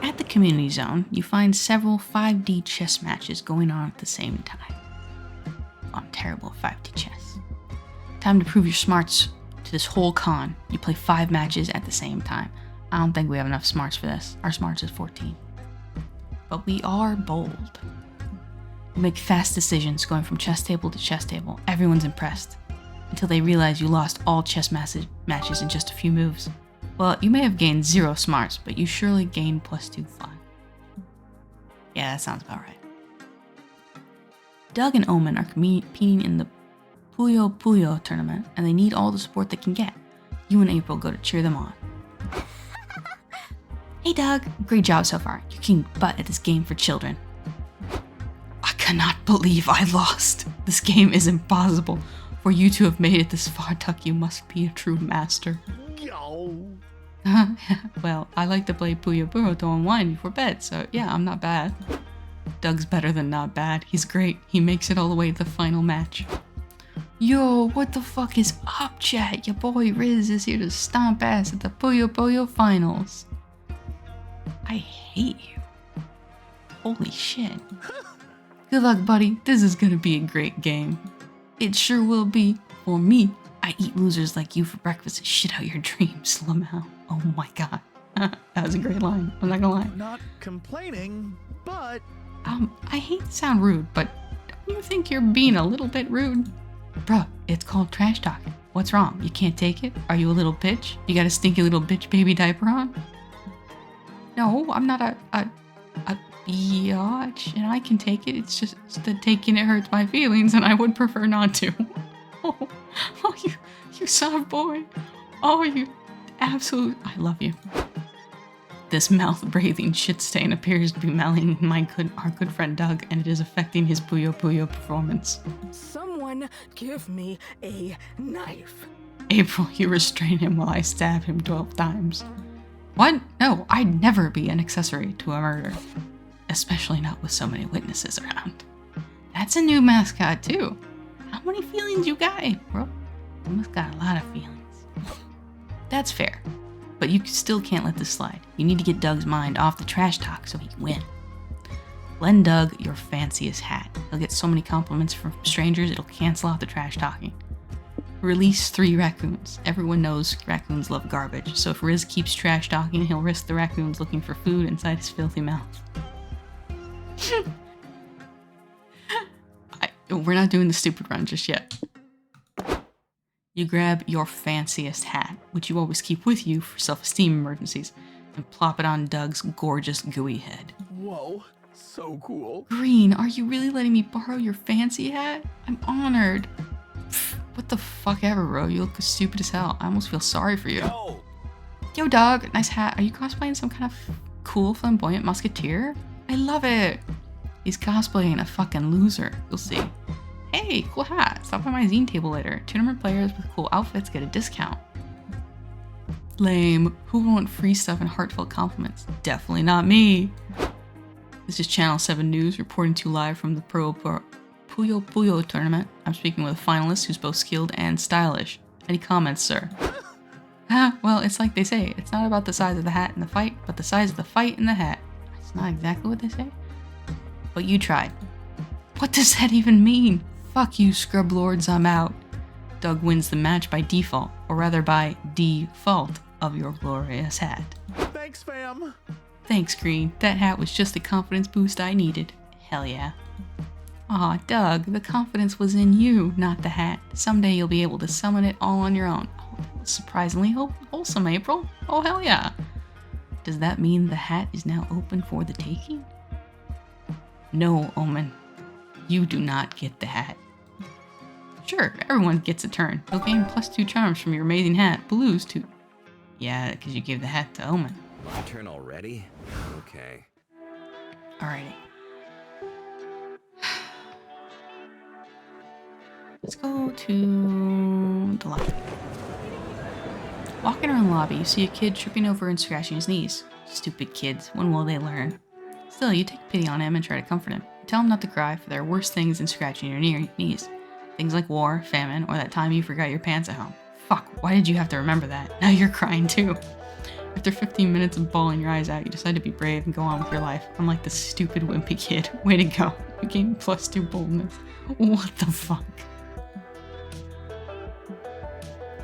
At the community zone, you find several 5D chess matches going on at the same time. I'm terrible at 5D chess. Time to prove your smarts to this whole con. You play 5 matches at the same time. I don't think we have enough smarts for this. Our smarts is 14. But we are bold. You make fast decisions going from chess table to chess table. Everyone's impressed. Until they realize you lost all chess matches in just a few moves. Well, you may have gained 0 smarts, but you surely gained +2 fun. Yeah, that sounds about right. Doug and Omen are competing in the Puyo Puyo tournament, and they need all the support they can get. You and April go to cheer them on. Hey Doug, great job so far. You're kicking butt at this game for children. I cannot believe I lost. This game is impossible. For you to have made it this far, Doug, you must be a true master. Yo. Well, I like to play Puyo Puyo to unwind before bed, so yeah, I'm not bad. Doug's better than not bad. He's great. He makes it all the way to the final match. Yo, what the fuck is up, chat? Your boy Riz is here to stomp ass at the Puyo Puyo finals. I hate you. Holy shit. Good luck, buddy. This is gonna be a great game. It sure will be. For me, I eat losers like you for breakfast and shit out your dreams, Lamau. Oh my god. That was a great line. I'm not gonna lie. Not complaining, but I hate to sound rude, but don't you think you're being a little bit rude? Bruh, it's called trash talking. What's wrong? You can't take it? Are you a little bitch? You got a stinky little bitch baby diaper on? No, I'm not a biatch, and I can take it. It's just that taking it hurts my feelings, and I would prefer not to. Oh, you soft boy. Oh, you absolute. I love you. This mouth-breathing shit stain appears to be mailing our good friend Doug, and it is affecting his Puyo Puyo performance. Someone give me a knife. April, you restrain him while I stab him 12 times. What? No, I'd never be an accessory to a murder. Especially not with so many witnesses around. That's a new mascot too. How many feelings you got, April? You must got a lot of feelings. That's fair. But you still can't let this slide. You need to get Doug's mind off the trash talk so he can win. Lend Doug your fanciest hat. He'll get so many compliments from strangers it'll cancel out the trash talking. Release 3 raccoons. Everyone knows raccoons love garbage, so if Riz keeps trash talking, he'll risk the raccoons looking for food inside his filthy mouth. We're not doing the stupid run just yet. You grab your fanciest hat, which you always keep with you for self-esteem emergencies, and plop it on Doug's gorgeous gooey head. whoa, so cool. Green, are you really letting me borrow your fancy hat? I'm honored. Pfft, what the fuck ever, bro. You look stupid as hell. I almost feel sorry for you. Yo, dog, nice hat. Are you cosplaying some kind of cool, flamboyant musketeer? I love it. He's cosplaying a fucking loser. You'll see. Hey, cool hat. Stop by my zine table later. Tournament players with cool outfits get a discount. Lame. Who would want free stuff and heartfelt compliments? Definitely not me. This is Channel 7 News reporting to you live from the Puyo Puyo tournament. I'm speaking with a finalist who's both skilled and stylish. Any comments, sir? Well, it's like they say. It's not about the size of the hat in the fight, but the size of the fight in the hat. That's not exactly what they say. But you tried. What does that even mean? Fuck you, scrub lords, I'm out. Doug wins the match by default, or rather by default of your glorious hat. Thanks, fam. Thanks, Green. That hat was just the confidence boost I needed. Hell yeah. Aw, Doug, the confidence was in you, not the hat. Someday you'll be able to summon it all on your own. Oh, that was surprisingly wholesome, April. Oh, hell yeah. Does that mean the hat is now open for the taking? No, Omen. You do not get the hat. Sure, everyone gets a turn. You'll gain +2 charms from your amazing hat. Blues too. Yeah, because you gave the hat to Omen. My turn already? Okay. Alrighty. Let's go to the lobby. Walking around the lobby, you see a kid tripping over and scratching his knees. Stupid kids, when will they learn? Still, you take pity on him and try to comfort him. You tell him not to cry, for there are worse things than scratching your knees. Things like war, famine, or that time you forgot your pants at home. Fuck, why did you have to remember that? Now you're crying too. After 15 minutes of bawling your eyes out, you decide to be brave and go on with your life, unlike the stupid wimpy kid. Way to go. You gain +2 boldness. What the fuck?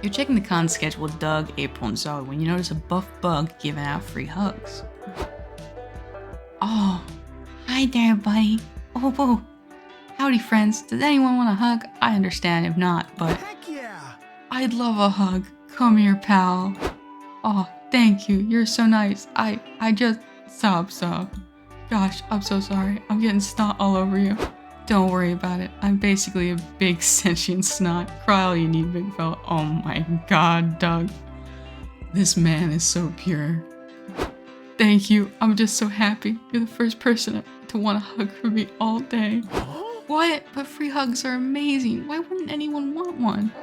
You're checking the con schedule with Doug, April, and Zoe when you notice a buff bug giving out free hugs. Oh, hi there, buddy. Oh, whoa. Howdy, friends. Does anyone want a hug? I understand if not, but Heck yeah! I'd love a hug. Come here, pal. Oh, thank you. You're so nice. I just sob. Gosh, I'm so sorry. I'm getting snot all over you. Don't worry about it. I'm basically a big sentient snot. Cry all you need, big fella. Oh my god, Doug. This man is so pure. Thank you. I'm just so happy. You're the first person to want a hug from me all day. What? But free hugs are amazing. Why wouldn't anyone want one?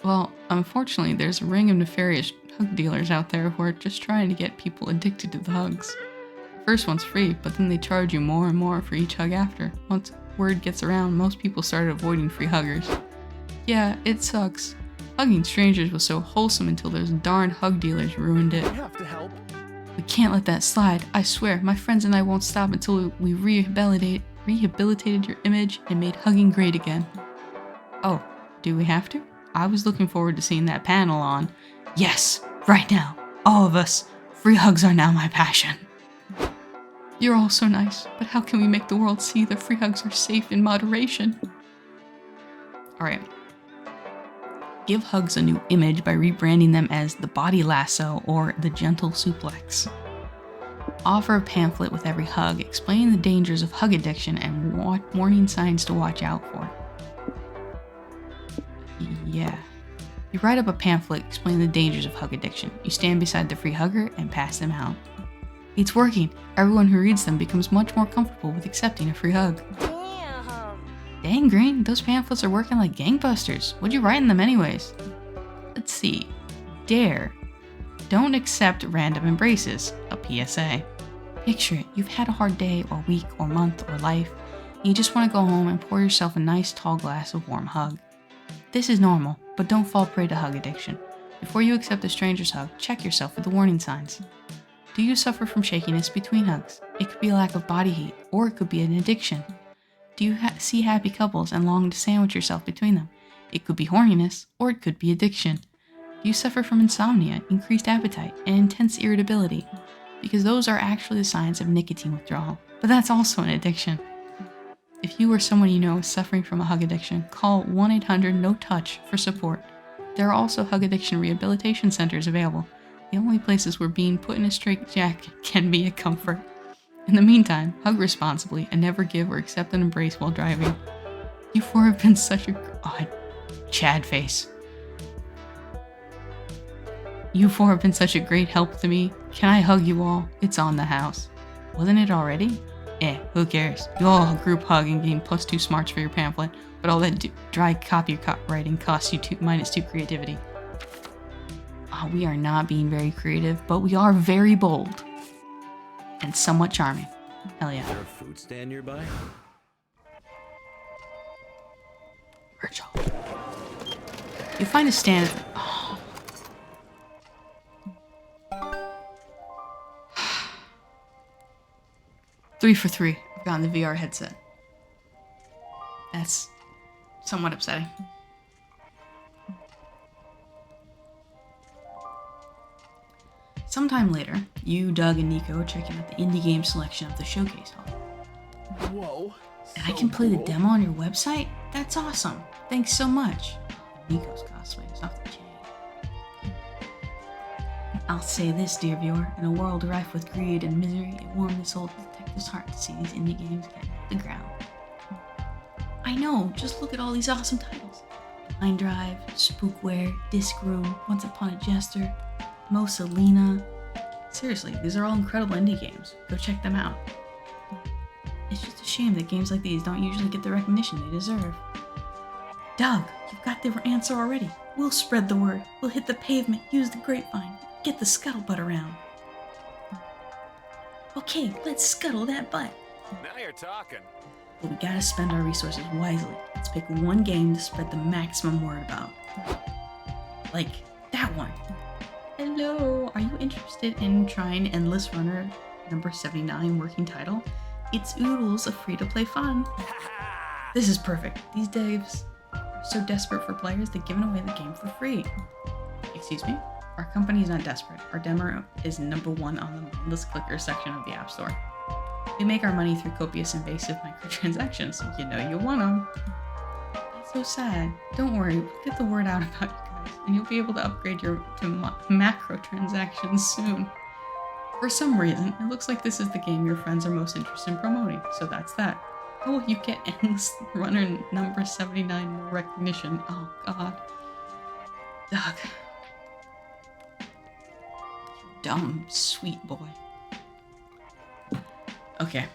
Well, unfortunately, there's a ring of nefarious hug dealers out there who are just trying to get people addicted to the hugs. The first one's free, but then they charge you more and more for each hug after. Once word gets around, most people started avoiding free huggers. Yeah, it sucks. Hugging strangers was so wholesome until those darn hug dealers ruined it. I have to help. We can't let that slide. I swear, my friends and I won't stop until we rehabilitated your image and made hugging great again. Oh, do we have to? I was looking forward to seeing that panel on Yes, right now, all of us. Free hugs are now my passion. You're all so nice, but how can we make the world see that free hugs are safe in moderation? Alright. Give hugs a new image by rebranding them as the body lasso or the gentle suplex. Offer a pamphlet with every hug explaining the dangers of hug addiction and warning signs to watch out for. Yeah. You write up a pamphlet explaining the dangers of hug addiction. You stand beside the free hugger and pass them out. It's working. Everyone who reads them becomes much more comfortable with accepting a free hug. Damn. Dang, Green, those pamphlets are working like gangbusters. What'd you write in them anyways? Let's see. Dare. Don't accept random embraces. A PSA. Picture it. You've had a hard day or week or month or life, and you just want to go home and pour yourself a nice tall glass of warm hug. This is normal, but don't fall prey to hug addiction. Before you accept a stranger's hug, check yourself for the warning signs. Do you suffer from shakiness between hugs? It could be a lack of body heat, or it could be an addiction. Do you see happy couples and long to sandwich yourself between them? It could be horniness, or it could be addiction. Do you suffer from insomnia, increased appetite, and intense irritability? Because those are actually the signs of nicotine withdrawal, but that's also an addiction. If you or someone you know is suffering from a hug addiction, call 1-800-NO-TOUCH for support. There are also hug addiction rehabilitation centers available. The only places where being put in a straitjacket can be a comfort. In the meantime, hug responsibly and never give or accept an embrace while driving. You four have been such a... Chad face. You four have been such a great help to me. Can I hug you all? It's on the house. Wasn't it already? Who cares? You all group hug and gain +2 smarts for your pamphlet, but all that dry copywriting costs you -2 creativity. We are not being very creative, but we are very bold. And somewhat charming. Hell yeah. Is there a food stand nearby? Virgil. You find a stand. 3 for 3. I've gotten the VR headset. That's somewhat upsetting. Sometime later, you, Doug, and Nico are checking out the indie game selection of the showcase hall. Whoa. And I can play the demo on your website? That's awesome. Thanks so much. Nico's cosplay is off the chain. I'll say this, dear viewer, in a world rife with greed and misery, it warmed this old detective's heart to see these indie games get off the ground. I know, just look at all these awesome titles. Mind Drive, Spookware, Disc Room, Once Upon a Jester, Mosalina. Seriously, these are all incredible indie games. Go check them out. It's just a shame that games like these don't usually get the recognition they deserve. Doug, you've got the answer already. We'll spread the word. We'll hit the pavement, use the grapevine, get the scuttlebutt around. Okay, let's scuttle that butt. Now you're talking. But we gotta spend our resources wisely. Let's pick one game to spread the maximum word about. Like that one. Hello, are you interested in trying Endless Runner number 79 working title? It's Oodles of free-to-play fun. This is perfect. These devs are so desperate for players, they've given away the game for free. Excuse me? Our company is not desperate. Our demo is number 1 on the mindless clicker section of the App Store. We make our money through copious invasive microtransactions. You know you want them. That's so sad. Don't worry, we'll get the word out about you guys, and you'll be able to upgrade to macro transactions soon. For some reason, it looks like this is the game your friends are most interested in promoting, so that's that. How will you get Endless Runner number 79 more recognition? Oh god. Doug. You dumb, sweet boy. Okay.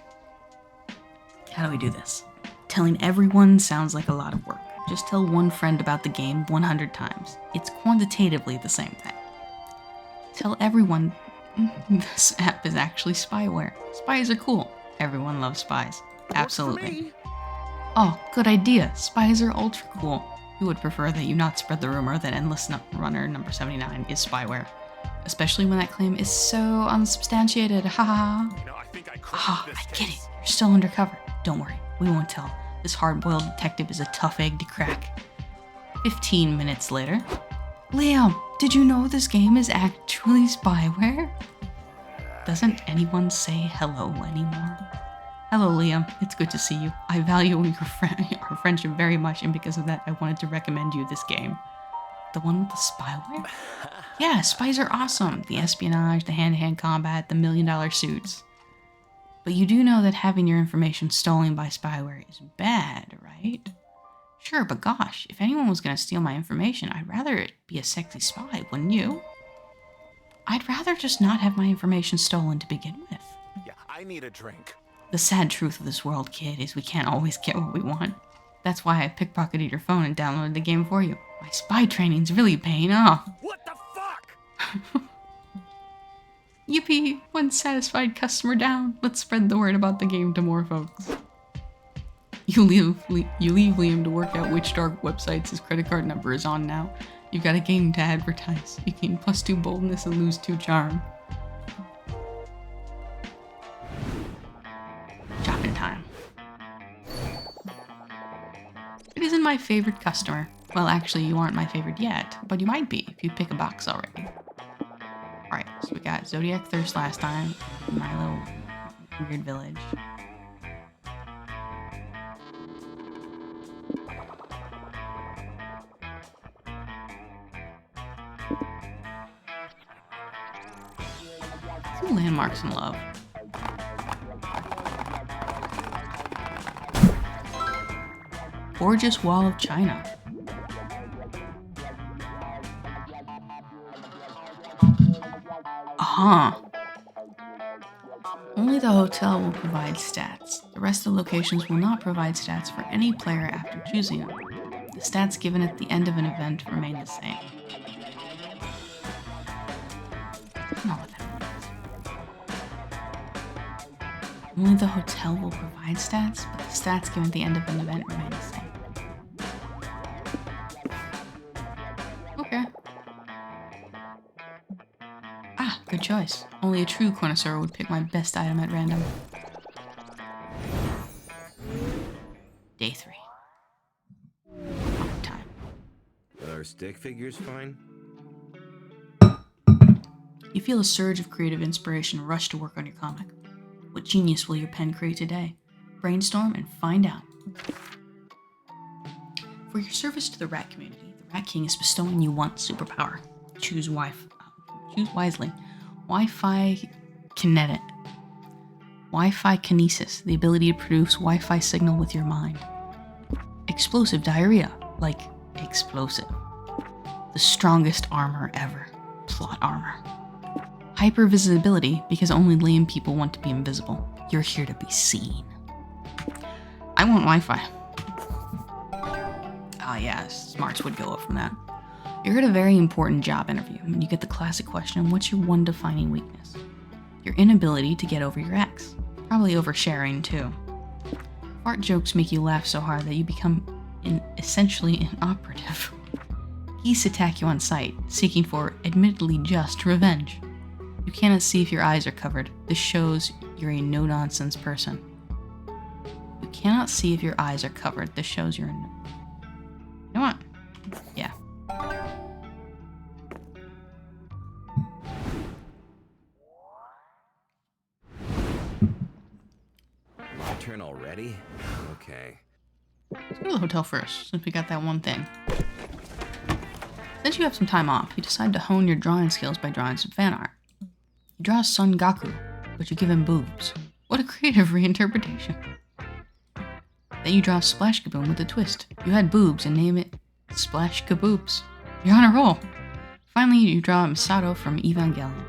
How do we do this? Telling everyone sounds like a lot of work. Just tell one friend about the game 100 times. It's quantitatively the same thing. Tell everyone this app is actually spyware. Spies are cool. Everyone loves spies. Absolutely. Oh, good idea. Spies are ultra cool. We would prefer that you not spread the rumor that Endless Runner number 79 is spyware. Especially when that claim is so unsubstantiated. Ha ha. You know, I think I Ah, I get it. You're still undercover. Don't worry. We won't tell. This hard-boiled detective is a tough egg to crack. 15 minutes later. Liam, did you know this game is actually spyware? Doesn't anyone say hello anymore? Hello, Liam. It's good to see you. I value our friendship very much, and because of that, I wanted to recommend you this game. The one with the spyware? Yeah, spies are awesome. The espionage, the hand-to-hand combat, the $1 million suits. But you do know that having your information stolen by spyware is bad, right? Sure, but gosh, if anyone was going to steal my information, I'd rather it be a sexy spy, wouldn't you? I'd rather just not have my information stolen to begin with. Yeah, I need a drink. The sad truth of this world, kid, is we can't always get what we want. That's why I pickpocketed your phone and downloaded the game for you. My spy training's really paying off. What the fuck? Yippee! One satisfied customer down. Let's spread the word about the game to more folks. You leave Liam to work out which dark websites his credit card number is on now. You've got a game to advertise. You gain +2 boldness and lose 2 charm. Shopping time. It isn't my favorite customer. Well, actually, you aren't my favorite yet, but you might be if you pick a box already. Alright, so we got Zodiac Thirst last time, my little weird village. Some landmarks in love. Gorgeous wall of China. Only the hotel will provide stats. The rest of the locations will not provide stats for any player after choosing them. The stats given at the end of an event remain the same. I don't know what that means. Only the hotel will provide stats, but the stats given at the end of an event remain the same. Okay. Good choice. Only a true connoisseur would pick my best item at random. Day 3. Comic time. Are stick figures fine? You feel a surge of creative inspiration rush to work on your comic. What genius will your pen create today? Brainstorm and find out. For your service to the rat community, the Rat King is bestowing you one superpower. Choose wisely. Wi-Fi kinesis, the ability to produce Wi-Fi signal with your mind. Explosive diarrhea, like explosive. The strongest armor ever. Plot armor. Hypervisibility, because only lame people want to be invisible. You're here to be seen. I want Wi-Fi. Ah yeah, smarts would go up from that. You're at a very important job interview, and you get the classic question, what's your one defining weakness? Your inability to get over your ex. Probably oversharing too. Fart jokes make you laugh so hard that you become essentially inoperative. Geese attack you on sight, seeking for, admittedly just, revenge. You cannot see if your eyes are covered. This shows you're a no-nonsense person. You cannot see if your eyes are covered. This shows you're a no... You know what? Yeah. My turn already? Okay. Let's go to the hotel first, since we got that one thing. Since you have some time off, you decide to hone your drawing skills by drawing some fan art. You draw Son Goku, but you give him boobs. What a creative reinterpretation. Then you draw Splash Kaboom with a twist. You had boobs and name it Splash Kaboobs. You're on a roll. Finally, you draw Misato from Evangelion.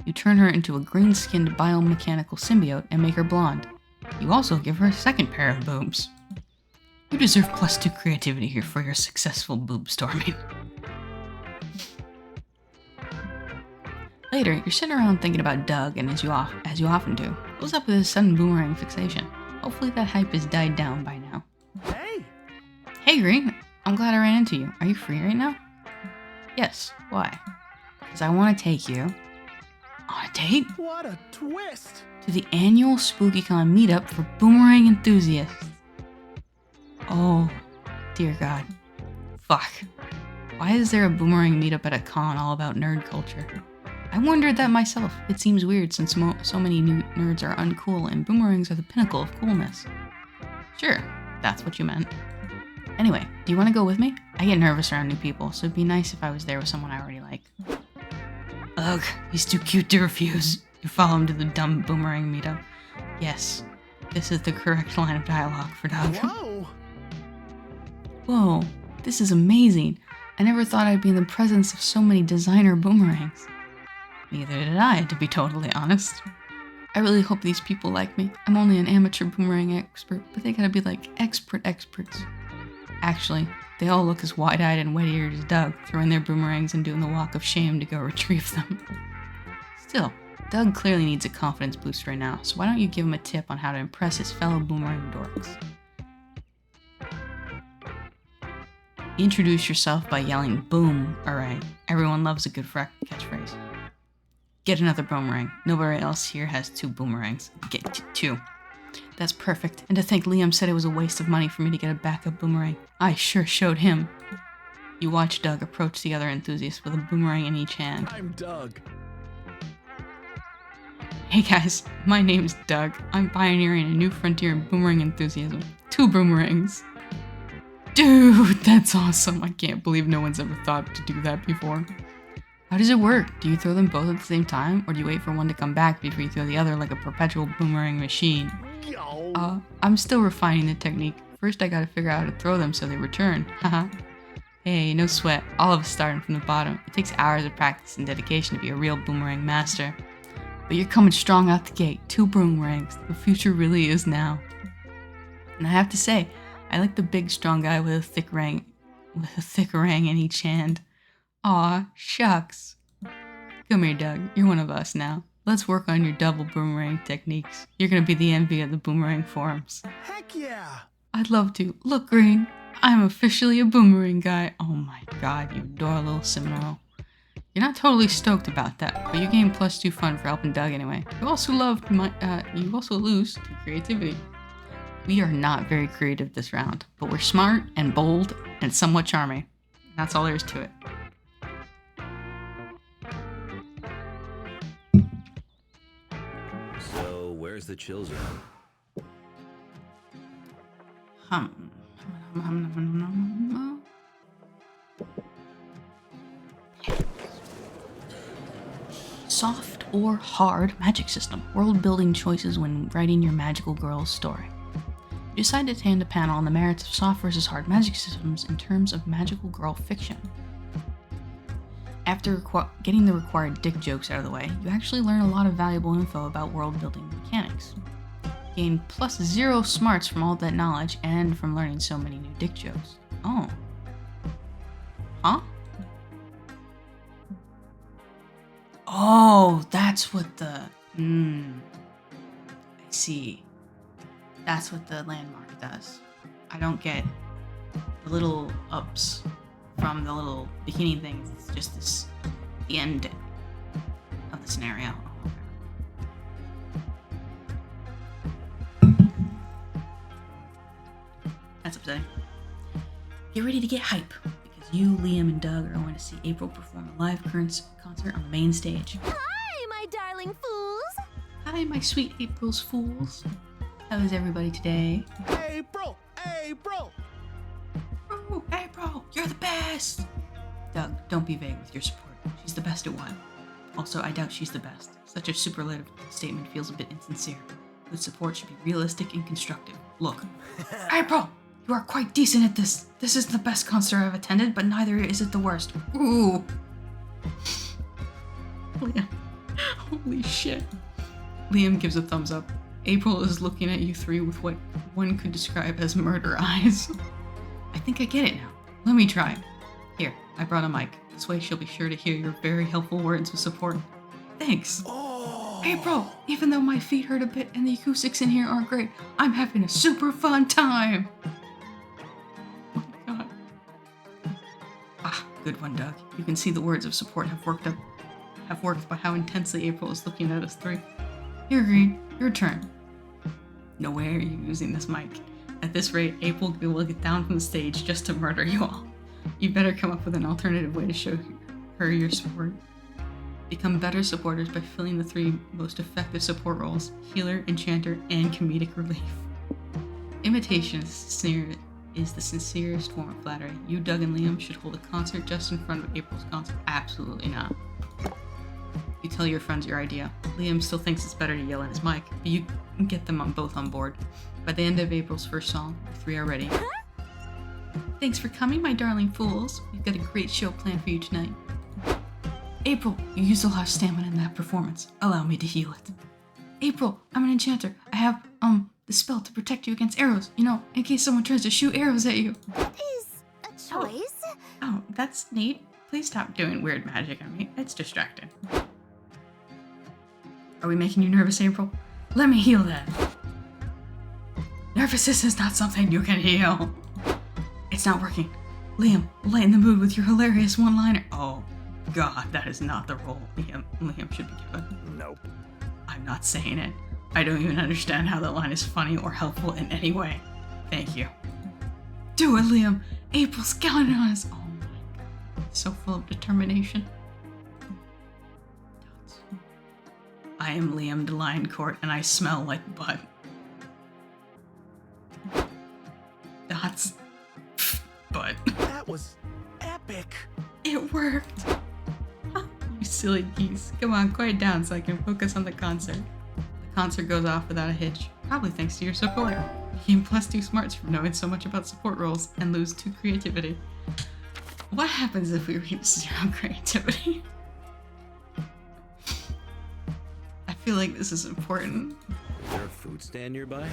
You turn her into a green-skinned biomechanical symbiote and make her blonde. You also give her a second pair of boobs. You deserve +2 creativity here for your successful boob storming. Later, you're sitting around thinking about Doug, and as you often do, what's up with his sudden boomerang fixation? Hopefully that hype has died down by now. Hey! Hey Green, I'm glad I ran into you. Are you free right now? Yes, why? Because I want to take you on a date What a twist! to the annual SpookyCon meetup for boomerang enthusiasts. Oh, dear God. Fuck. Why is there a boomerang meetup at a con all about nerd culture? I wondered that myself. It seems weird since so many new nerds are uncool and boomerangs are the pinnacle of coolness. Sure, that's what you meant. Anyway, do you want to go with me? I get nervous around new people, so it'd be nice if I was there with someone I already like. Ugh, he's too cute to refuse. You follow him to the dumb boomerang meetup. Yes, this is the correct line of dialogue for Doug. Whoa! Whoa, this is amazing. I never thought I'd be in the presence of so many designer boomerangs. Neither did I, to be totally honest. I really hope these people like me. I'm only an amateur boomerang expert, but they gotta be like experts. Actually, they all look as wide-eyed and wet-eared as Doug, throwing their boomerangs and doing the walk of shame to go retrieve them. Still, Doug clearly needs a confidence boost right now, so why don't you give him a tip on how to impress his fellow boomerang dorks? Introduce yourself by yelling boom-erang. Everyone loves a good catchphrase. Get another boomerang. Nobody else here has 2 boomerangs. Get 2. That's perfect. And to think Liam said it was a waste of money for me to get a backup boomerang. I sure showed him. You watch Doug approach the other enthusiasts with a boomerang in each hand. I'm Doug. Hey guys, my name's Doug. I'm pioneering a new frontier in boomerang enthusiasm. 2 boomerangs. Dude, that's awesome. I can't believe no one's ever thought to do that before. How does it work? Do you throw them both at the same time, or do you wait for one to come back before you throw the other like a perpetual boomerang machine? Yo. I'm still refining the technique. First I gotta figure out how to throw them so they return. Haha. Hey, no sweat. All of us starting from the bottom. It takes hours of practice and dedication to be a real boomerang master. But you're coming strong out the gate. 2 boomerangs. The future really is now. And I have to say, I like the big strong guy with a thick rang in each hand. Aw, shucks. Come here, Doug. You're one of us now. Let's work on your double boomerang techniques. You're gonna be the envy of the boomerang forums. Heck yeah! I'd love to. Look, Green. I'm officially a boomerang guy. Oh my god, you adore little Seminole. You're not totally stoked about that, but you gain +2 fun for helping Doug anyway. You also lose to creativity. We are not very creative this round, but we're smart and bold and somewhat charming. That's all there is to it. So, where's the chill zone? Soft or hard magic system. World building choices when writing your magical girl's story. You decide to hand a panel on the merits of soft versus hard magic systems in terms of magical girl fiction. After getting the required dick jokes out of the way, you actually learn a lot of valuable info about world building mechanics. Gain +0 smarts from all that knowledge and from learning so many new dick jokes. Oh. Huh? Oh, that's what the I see. That's what the landmark does. I don't get the little ups from the little bikini things. It's just the end of the scenario. That's upsetting. Get ready to get hype, because you, Liam, and Doug are going to see April perform a live concert on the main stage. Hi, my darling fools. Hi, my sweet April's fools. How is everybody today? April! April! Oh, April, you're the best! Doug, don't be vague with your support. She's the best at what? Also, I doubt she's the best. Such a superlative statement feels a bit insincere. Good support should be realistic and constructive. Look. April! You are quite decent at this. This is the best concert I've attended, but neither is it the worst. Ooh. Liam. Holy shit. Liam gives a thumbs up. April is looking at you three with what one could describe as murder eyes. I think I get it now. Let me try. Here, I brought a mic. This way she'll be sure to hear your very helpful words of support. Thanks. Oh! April, even though my feet hurt a bit and the acoustics in here aren't great, I'm having a super fun time. Oh my god. Ah, good one, Doug. You can see the words of support have worked by how intensely April is looking at us three. Here, Green, your turn. No way are you using this mic. At this rate, April will get down from the stage just to murder you all. You better come up with an alternative way to show her your support. Become better supporters by filling the three most effective support roles: healer, enchanter, and comedic relief. Imitation is the sincerest form of flattery. You, Doug, and Liam should hold a concert just in front of April's concert. Absolutely not. You tell your friends your idea. Liam still thinks it's better to yell in his mic, but you can get them both on board. By the end of April's first song, the three are ready. Thanks for coming, my darling fools. We've got a great show planned for you tonight. April, you used a lot of stamina in that performance. Allow me to heal it. April, I'm an enchanter. I have, the spell to protect you against arrows. You know, in case someone tries to shoot arrows at you. That is a choice. Oh, that's neat. Please stop doing weird magic on me. It's distracting. Are we making you nervous, April? Let me heal that. Nervousness is not something you can heal. It's not working. Liam, lighten the mood with your hilarious one-liner. Oh, God, that is not the role Liam should be given. Nope. I'm not saying it. I don't even understand how that line is funny or helpful in any way. Thank you. Do it, Liam. April's counting on us. Oh my God. So full of determination. I am Liam de Lioncourt, and I smell like butt. Dots. Butt. That was epic! It worked. You silly geese. Come on, quiet down so I can focus on the concert. The concert goes off without a hitch, probably thanks to your support. You gain +2 smarts from knowing so much about support roles and lose 2 creativity. What happens if we reach 0 creativity? I feel like this is important. Is there a food stand nearby?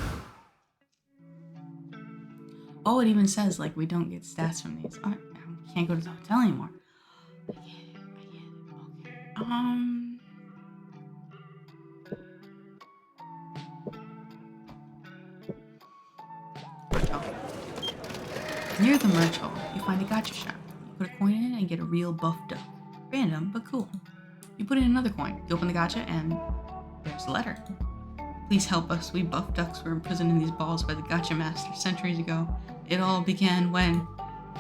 Oh, it even says, like, we don't get stats from these. Oh, I can't go to the hotel anymore. I get it. Okay. Near the merch hall, you find a gacha shop. You put a coin in it and get a real buff duck. Random, but cool. You put in another coin. You open the gacha and there's a letter. Please help us. We buff ducks were imprisoned in these balls by the gacha master centuries ago. It all began when...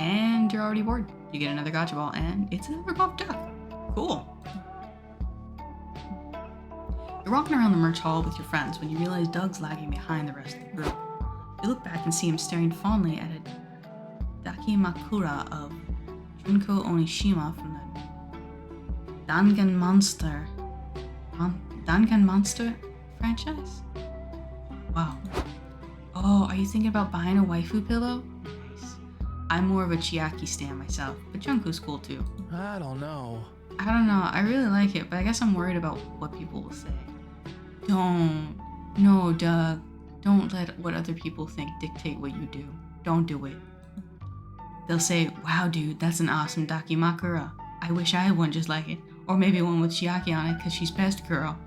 And you're already bored. You get another gacha ball and it's another buff duck. Cool. You're walking around the merch hall with your friends when you realize Doug's lagging behind the rest of the group. You look back and see him staring fondly at a Dakimakura of Junko Onishima from the Dangan Monster franchise? Wow. Oh, are you thinking about buying a waifu pillow? Nice. I'm more of a Chiaki stan myself, but Junko's cool too. I don't know. I don't know, I really like it, but I guess I'm worried about what people will say. Don't. No, Doug. Don't let what other people think dictate what you do. Don't do it. They'll say, wow dude, that's an awesome Dakimakura. I wish I had one just like it. Or maybe one with Chiaki on it, cause she's best girl.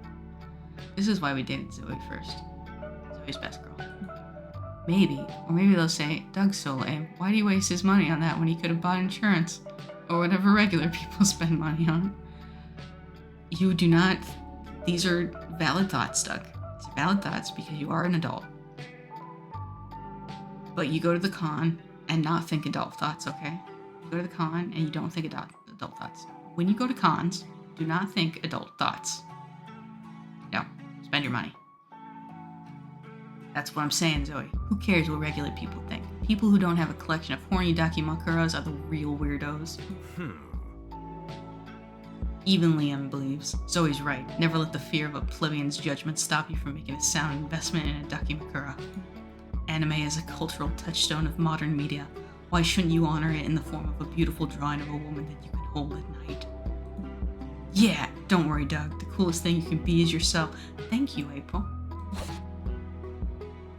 This is why we dated Zoe first. Zoe's best girl. Maybe, or maybe they'll say, Doug's so lame. Why do you waste his money on that when he could have bought insurance? Or whatever regular people spend money on. You do not... These are valid thoughts, Doug. These are valid thoughts because you are an adult. But you go to the con and not think adult thoughts, okay? You go to the con and you don't think adult thoughts. When you go to cons, do not think adult thoughts. No, spend your money. That's what I'm saying, Zoe. Who cares what regular people think? People who don't have a collection of horny dakimakuras are the real weirdos. Even Liam believes. Zoe's right. Never let the fear of a plebeian's judgment stop you from making a sound investment in a dakimakura. Anime is a cultural touchstone of modern media. Why shouldn't you honor it in the form of a beautiful drawing of a woman that you can hold at night? Yeah, don't worry, Doug. The coolest thing you can be is yourself. Thank you, April.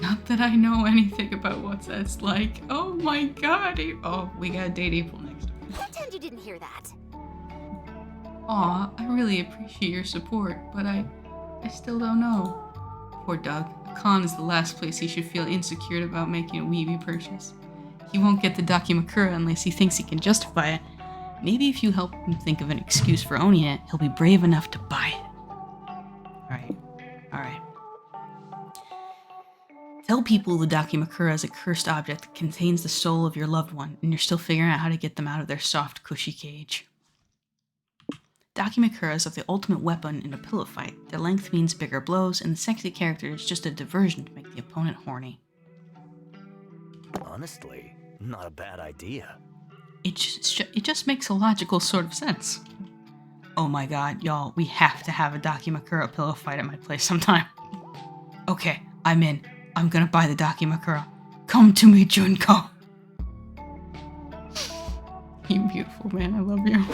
Not that I know anything about what that's like. Oh my god. Oh, we gotta date April next week. Pretend you didn't hear that. Aw, I really appreciate your support, but I still don't know. Poor Doug. A con is the last place he should feel insecure about making a weeby purchase. He won't get the dakimakura unless he thinks he can justify it. Maybe if you help him think of an excuse for owning it, he'll be brave enough to buy it. Alright. Tell people the dakimakura is a cursed object that contains the soul of your loved one, and you're still figuring out how to get them out of their soft, cushy cage. Dakimakuras are the ultimate weapon in a pillow fight. Their length means bigger blows, and the sexy character is just a diversion to make the opponent horny. Honestly, not a bad idea. It just makes a logical sort of sense. Oh my god, y'all, we have to have a dakimakura pillow fight at my place sometime. Okay, I'm in. I'm gonna buy the dakimakura. Come to me, Junko. You beautiful man, I love you.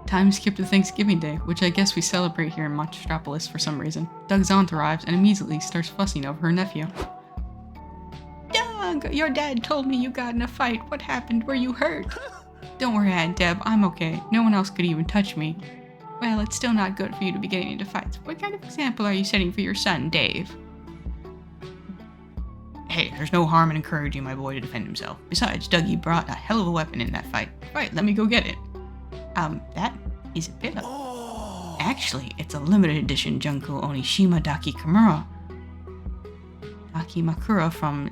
Time skipped to Thanksgiving Day, which I guess we celebrate here in Monstropolis for some reason. Doug's aunt arrives and immediately starts fussing over her nephew. Doug, your dad told me you got in a fight. What happened? Were you hurt? Don't worry, Aunt Deb, I'm okay. No one else could even touch me. Well, it's still not good for you to be getting into fights. What kind of example are you setting for your son, Dave? Hey, there's no harm in encouraging my boy to defend himself. Besides, Dougie brought a hell of a weapon in that fight. Right, let me go get it. That is a pillow. Oh. Actually, it's a limited edition Junko Onishima Dakimakura from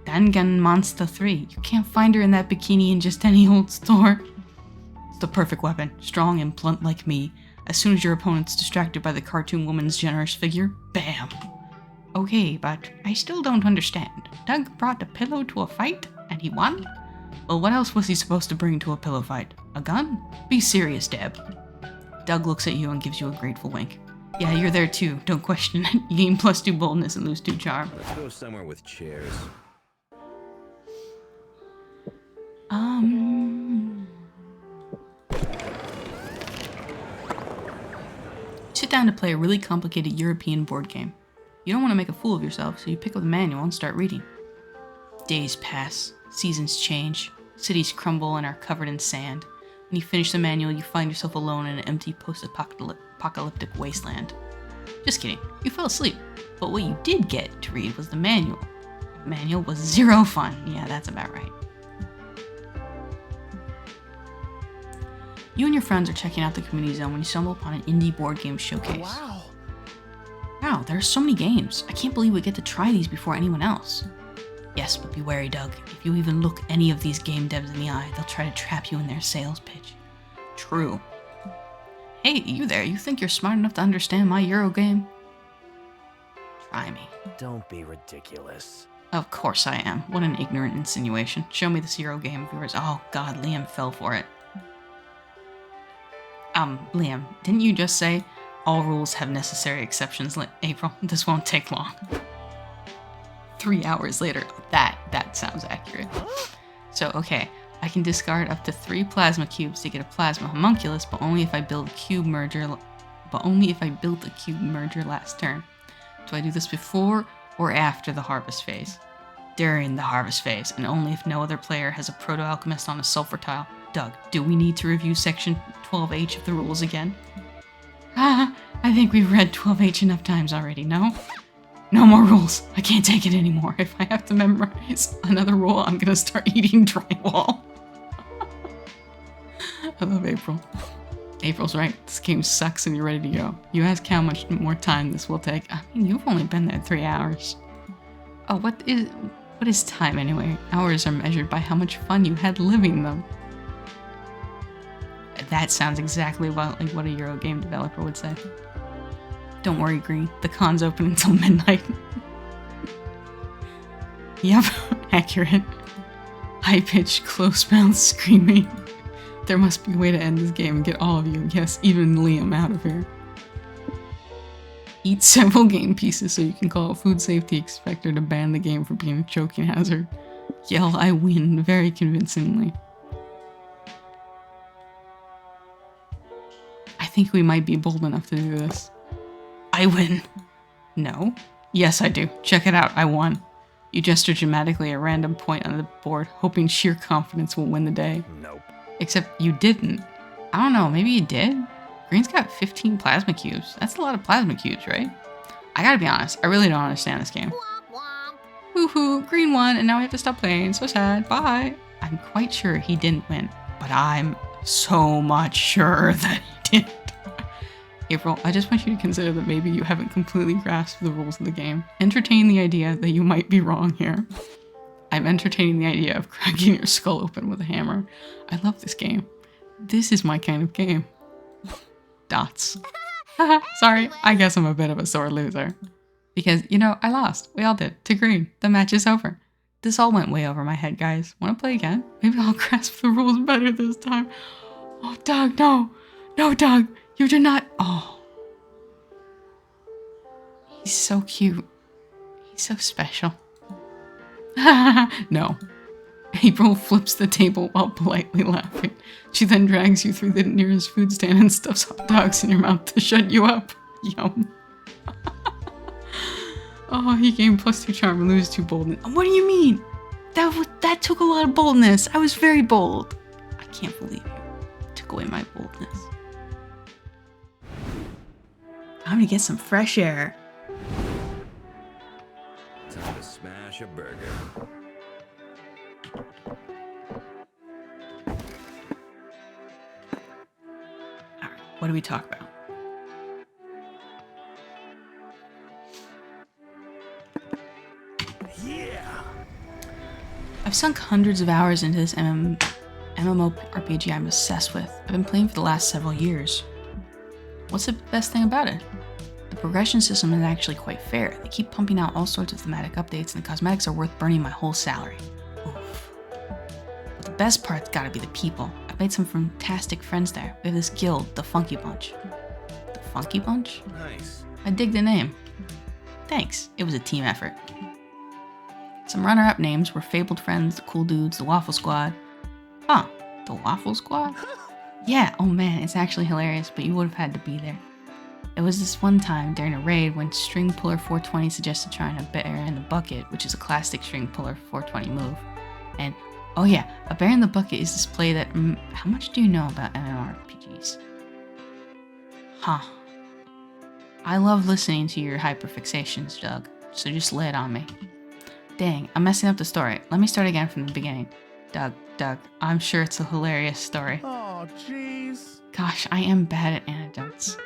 Dangan Monster 3. You can't find her in that bikini in just any old store. It's the perfect weapon, strong and blunt like me. As soon as your opponent's distracted by the cartoon woman's generous figure, bam! Okay, but I still don't understand. Doug brought a pillow to a fight, and he won? Well, what else was he supposed to bring to a pillow fight? A gun? Be serious, Deb. Doug looks at you and gives you a grateful wink. Yeah, you're there too. Don't question it. You gain +2 boldness and lose 2 charm. Let's go somewhere with chairs. Sit down to play a really complicated European board game. You don't want to make a fool of yourself, so you pick up the manual and start reading. Days pass, seasons change, cities crumble and are covered in sand. When you finish the manual, you find yourself alone in an empty post-apocalyptic wasteland. Just kidding, you fell asleep. But what you did get to read was the manual. The manual was 0 fun. Yeah, that's about right. You and your friends are checking out the community zone when you stumble upon an indie board game showcase. Wow. Wow, there are so many games. I can't believe we get to try these before anyone else. Yes, but be wary, Doug. If you even look any of these game devs in the eye, they'll try to trap you in their sales pitch. True. Hey, you there, you think you're smart enough to understand my Euro game? Try me. Don't be ridiculous. Of course I am. What an ignorant insinuation. Show me this Euro game of yours. Oh god, Liam fell for it. Liam, didn't you just say all rules have necessary exceptions, April? This won't take long. 3 hours later. That sounds accurate. So, okay, I can discard up to 3 plasma cubes to get a plasma homunculus, but only if I build a cube merger last turn. Do I do this before or after the harvest phase? During the harvest phase, and only if no other player has a proto-alchemist on a sulfur tile. Doug, do we need to review section 12H of the rules again? I think we've read 12H enough times already, no? No more rules. I can't take it anymore. If I have to memorize another rule, I'm gonna start eating drywall. I love April. April's right. This game sucks and you're ready to go. You ask how much more time this will take. I mean, you've only been there 3 hours. Oh, what is time anyway? Hours are measured by how much fun you had living them. That sounds exactly like what a Euro game developer would say. Don't worry, Green. The con's open until midnight. Yep, accurate. High-pitched, close-mouthed screaming. There must be a way to end this game and get all of you, yes, even Liam, out of here. Eat several game pieces so you can call a food safety inspector to ban the game for being a choking hazard. Yell, I win, very convincingly. I think we might be bold enough to do this. I win. No. Yes, I do. Check it out, I won. You gesture dramatically at a random point on the board, hoping sheer confidence will win the day. Nope. Except you didn't. I don't know, maybe you did? Green's got 15 plasma cubes. That's a lot of plasma cubes, right? I gotta be honest, I really don't understand this game. Woohoo, Green won, and now we have to stop playing. So sad, bye. I'm quite sure he didn't win, but I'm so much sure that he did. April, I just want you to consider that maybe you haven't completely grasped the rules of the game. Entertain the idea that you might be wrong here. I'm entertaining the idea of cracking your skull open with a hammer. I love this game. This is my kind of game. Dots. Sorry, I guess I'm a bit of a sore loser. Because, you know, I lost. We all did. To Green. The match is over. This all went way over my head, guys. Want to play again? Maybe I'll grasp the rules better this time. Oh, Doug, no. No, Doug. You did not. Oh. He's so cute. He's so special. No. April flips the table while politely laughing. She then drags you through the nearest food stand and stuffs hot dogs in your mouth to shut you up. Yum. Oh, he gained +2 charm and lose 2 boldness. What do you mean? That took a lot of boldness. I was very bold. I can't believe you took away my boldness. Time to get some fresh air. Time to smash a burger. Alright, what do we talk about? Yeah. I've sunk hundreds of hours into this MMORPG I'm obsessed with. I've been playing for the last several years. What's the best thing about it? The progression system is actually quite fair. They keep pumping out all sorts of thematic updates, and the cosmetics are worth burning my whole salary. Oof. But the best part's gotta be the people. I've made some fantastic friends there. We have this guild, the Funky Bunch. The Funky Bunch? Nice. I dig the name. Thanks, it was a team effort. Some runner-up names were Fabled Friends, the Cool Dudes, the Waffle Squad. Huh, the Waffle Squad? Yeah, oh man, it's actually hilarious, but you would have had to be there. It was this one time during a raid when String Puller 420 suggested trying a bear in the bucket, which is a classic String Puller 420 move. And, oh yeah, a bear in the bucket is this play that, how much do you know about MMORPGs? Huh. I love listening to your hyperfixations, Doug, so just lay it on me. Dang, I'm messing up the story. Let me start again from the beginning. Doug, I'm sure it's a hilarious story. Oh, jeez. Gosh, I am bad at anecdotes.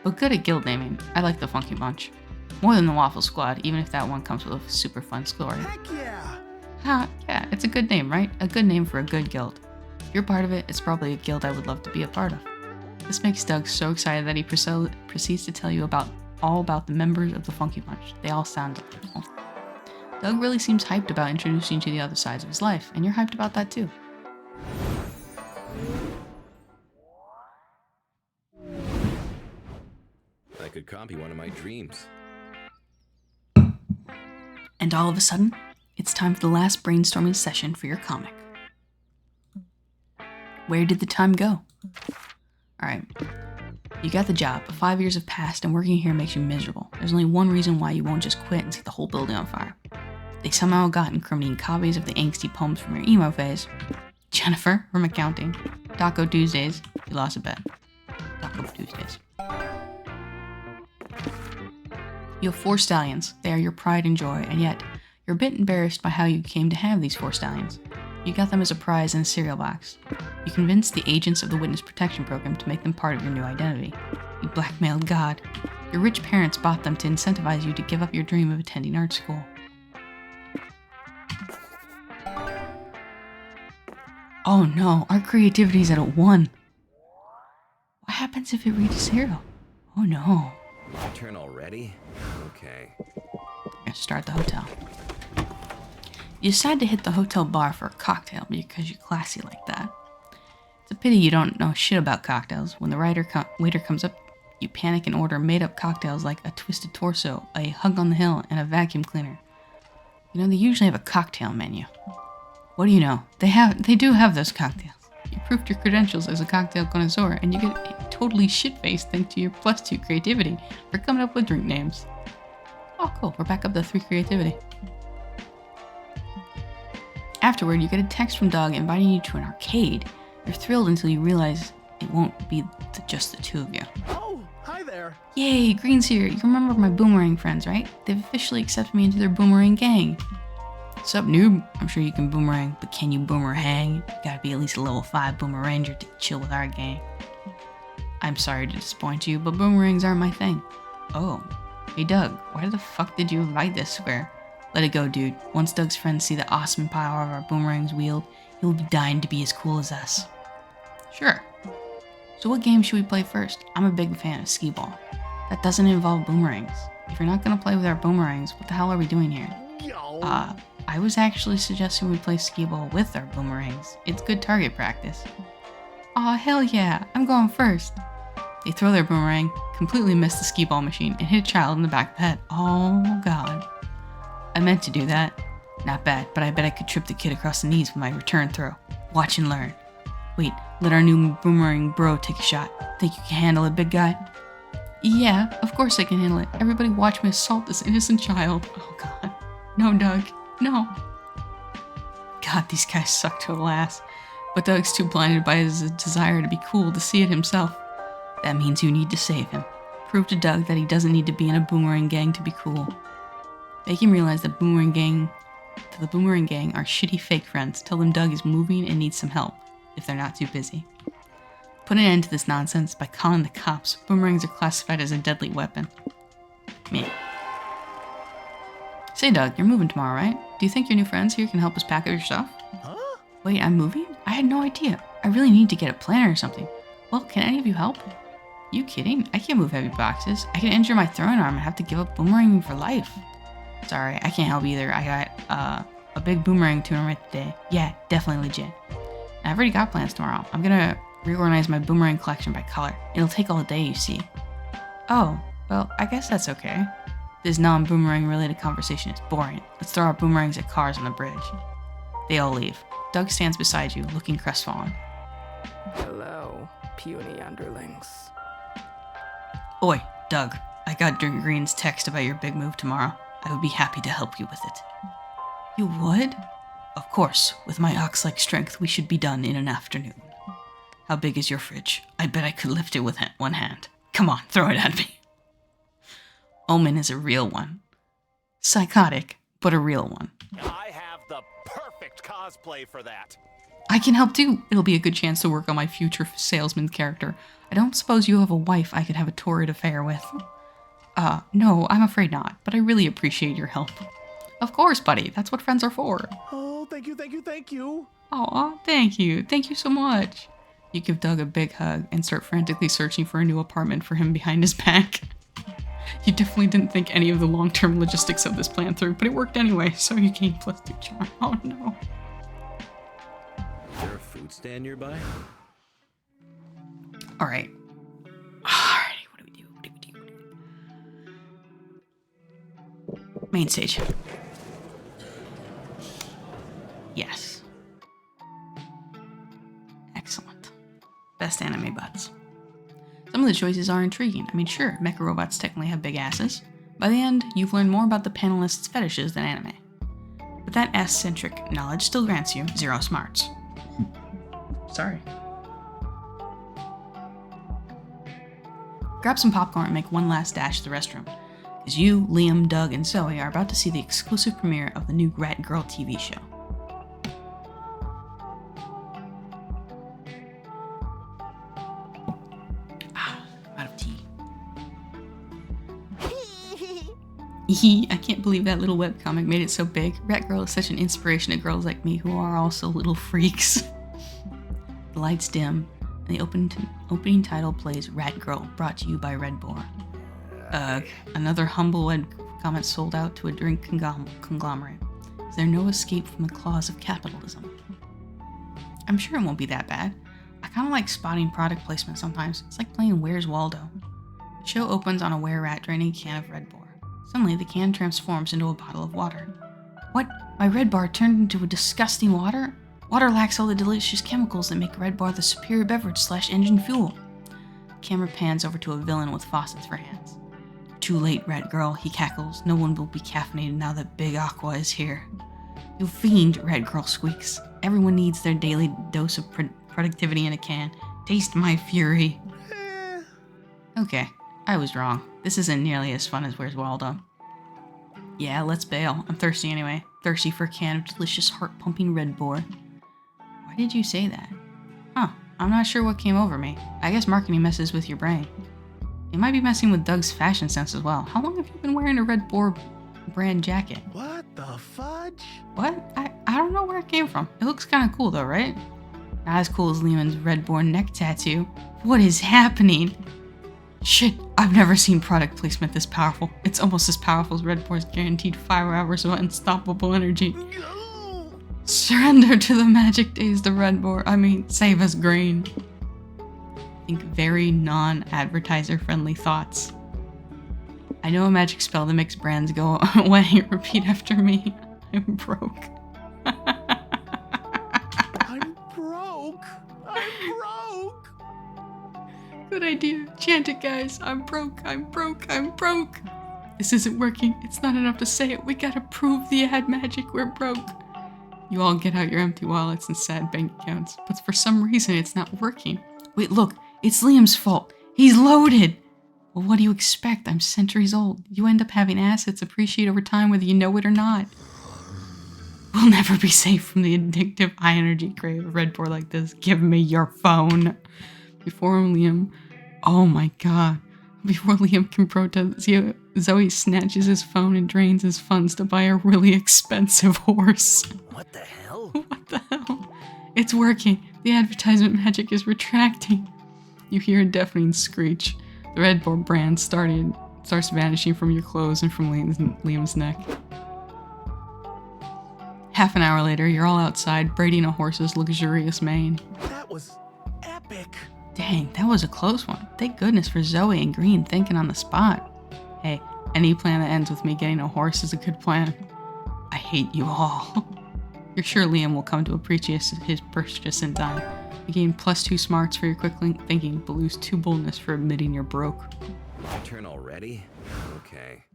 But good at guild naming. I like the Funky Bunch. More than the Waffle Squad, even if that one comes with a super fun story. Heck yeah. Ha, yeah, it's a good name, right? A good name for a good guild. If you're part of it, it's probably a guild I would love to be a part of. This makes Doug so excited that he proceeds to tell you all about the members of the Funky Bunch. They all sound delightful. Doug really seems hyped about introducing you to the other sides of his life, and you're hyped about that too. I could copy one of my dreams. And all of a sudden, it's time for the last brainstorming session for your comic. Where did the time go? Alright, you got the job, but 5 years have passed and working here makes you miserable. There's only one reason why you won't just quit and set the whole building on fire. They somehow got incriminating copies of the angsty poems from your emo phase. Jennifer from accounting. Taco Tuesdays. You lost a bet. Taco Tuesdays. You have 4 stallions. They are your pride and joy, and yet you're a bit embarrassed by how you came to have these 4 stallions. You got them as a prize in a cereal box. You convinced the agents of the Witness Protection Program to make them part of your new identity. You blackmailed God. Your rich parents bought them to incentivize you to give up your dream of attending art school. Oh no, our creativity's at a 1. What happens if it reaches 0? Oh no. My turn already? Okay. We're gonna start the hotel. You decide to hit the hotel bar for a cocktail because you're classy like that. It's a pity you don't know shit about cocktails. When the waiter comes up, you panic and order made-up cocktails like a twisted torso, a hug on the hill, and a vacuum cleaner. You know, they usually have a cocktail menu. What do you know? They do have those cocktails. You proved your credentials as a cocktail connoisseur, and you get totally shit-faced thanks to your +2 creativity for coming up with drink names. Oh, cool. We're back up to 3 creativity. Afterward, you get a text from Doug inviting you to an arcade. You're thrilled until you realize it won't be just the 2 of you. Oh, hi there. Yay, Green's here. You remember my boomerang friends, right? They've officially accepted me into their boomerang gang. Sup, noob? I'm sure you can boomerang, but can you boomerang? You gotta be at least a level 5 boomeranger to chill with our gang. I'm sorry to disappoint you, but boomerangs aren't my thing. Oh, hey Doug, why the fuck did you invite this square? Let it go, dude. Once Doug's friends see the awesome power of our boomerangs wield, he'll be dying to be as cool as us. Sure. So what game should we play first? I'm a big fan of skee-ball. That doesn't involve boomerangs. If you're not gonna play with our boomerangs, what the hell are we doing here? Yo. I was actually suggesting we play skee-ball with our boomerangs. It's good target practice. Aw, hell yeah, I'm going first. They throw their boomerang, completely miss the skee-ball machine, and hit a child in the back of the head. Oh god. I meant to do that. Not bad, but I bet I could trip the kid across the knees with my return throw. Watch and learn. Wait, let our new boomerang bro take a shot. Think you can handle it, big guy? Yeah, of course I can handle it. Everybody watch me assault this innocent child. Oh god. No, Doug. No. God, these guys suck total ass. But Doug's too blinded by his desire to be cool to see it himself. That means you need to save him. Prove to Doug that he doesn't need to be in a boomerang gang to be cool. Make him realize that the boomerang gang are shitty fake friends. Tell them Doug is moving and needs some help, if they're not too busy. Put an end to this nonsense by calling the cops. Boomerangs are classified as a deadly weapon. Me. Say, Doug, you're moving tomorrow, right? Do you think your new friends here can help us pack up your stuff? Huh? Wait, I'm moving? I had no idea. I really need to get a planner or something. Well, can any of you help? You kidding? I can't move heavy boxes. I can injure my throwing arm and have to give up boomeranging for life. Sorry, I can't help either. I got a big boomerang tournament today. Yeah, definitely legit. And I've already got plans tomorrow. I'm gonna reorganize my boomerang collection by color. It'll take all day, you see. Oh, well, I guess that's okay. This non-boomerang related conversation is boring. Let's throw our boomerangs at cars on the bridge. They all leave. Doug stands beside you, looking crestfallen. Hello, puny underlings. Oi, Doug. I got Green's text about your big move tomorrow. I would be happy to help you with it. You would? Of course. With my ox-like strength, we should be done in an afternoon. How big is your fridge? I bet I could lift it with one hand. Come on, throw it at me. Omen is a real one. Psychotic, but a real one. I have the perfect cosplay for that. I can help too. It'll be a good chance to work on my future salesman character. I don't suppose you have a wife I could have a torrid affair with. No, I'm afraid not, but I really appreciate your help. Of course, buddy. That's what friends are for. Oh, thank you, thank you, thank you. Aw, thank you. Thank you so much. You give Doug a big hug and start frantically searching for a new apartment for him behind his back. You definitely didn't think any of the long-term logistics of this plan through, but it worked anyway, so you gained +2 charm. Oh no. Is there a food stand nearby? Alright. Alrighty, what do we do? Main stage. Yes. Excellent. Best anime butts. Some of the choices are intriguing. I mean, sure, mecha robots technically have big asses. By the end, you've learned more about the panelists' fetishes than anime. But that ass-centric knowledge still grants you 0 smarts. Sorry. Grab some popcorn and make one last dash to the restroom. as you, Liam, Doug, and Zoe are about to see the exclusive premiere of the new Rat Girl TV show. Out of tea. I can't believe that little webcomic made it so big. Rat Girl is such an inspiration to girls like me who are also little freaks. The lights dim, and the opening title plays Rat Girl, brought to you by Red Boar. Another humble webcomic sold out to a drink conglomerate. Is there no escape from the claws of capitalism? I'm sure it won't be that bad. I kind of like spotting product placement sometimes. It's like playing Where's Waldo. The show opens on a were-rat draining a can of Red Boar. Suddenly, the can transforms into a bottle of water. What? My Red Bar turned into a disgusting water? Water lacks all the delicious chemicals that make Red Bar the superior beverage / engine fuel. The camera pans over to a villain with faucets for hands. Too late, Rat Girl, he cackles. No one will be caffeinated now that Big Aqua is here. You fiend, Rat Girl squeaks. Everyone needs their daily dose of productivity in a can. Taste my fury. Okay, I was wrong. This isn't nearly as fun as Where's Waldo. Yeah, let's bail. I'm thirsty anyway. Thirsty for a can of delicious heart-pumping Red Boar. Why did you say that? Huh, I'm not sure what came over me. I guess marketing messes with your brain. It might be messing with Doug's fashion sense as well. How long have you been wearing a Red Boar brand jacket? What the fudge? What? I don't know where it came from. It looks kind of cool though, right? Not as cool as Lehman's Red Boar neck tattoo. What is happening? Shit, I've never seen product placement this powerful. It's almost as powerful as Red Boar's guaranteed 5 hours of unstoppable energy. Surrender to the magic days of Red Boar. Save us grain. Think very non-advertiser friendly thoughts. I know a magic spell that makes brands go away. Repeat after me. I'm broke. I'm broke. I'm broke. Good idea. Chant it, guys. I'm broke. I'm broke. I'm broke. This isn't working. It's not enough to say it. We gotta prove the ad magic. We're broke. You all get out your empty wallets and sad bank accounts, but for some reason it's not working. Wait, look. It's Liam's fault. He's loaded. Well, what do you expect? I'm centuries old. You end up having assets appreciate over time whether you know it or not. We'll never be safe from the addictive high energy crave of Red Boar like this. Give me your phone. Before Liam... Oh my god. Before Liam can protest, Zoe snatches his phone and drains his funds to buy a really expensive horse. What the hell? What the hell? It's working. The advertisement magic is retracting. You hear a deafening screech. The Red Boar brand starts vanishing from your clothes and from Liam's neck. Half an hour later, you're all outside braiding a horse's luxurious mane. That was epic. Dang, that was a close one. Thank goodness for Zoe and Green thinking on the spot. Hey, any plan that ends with me getting a horse is a good plan. I hate you all. You're sure Liam will come to appreciate his purchase in time. You gain +2 smarts for your quick thinking, but lose 2 boldness for admitting you're broke. My turn already? Okay.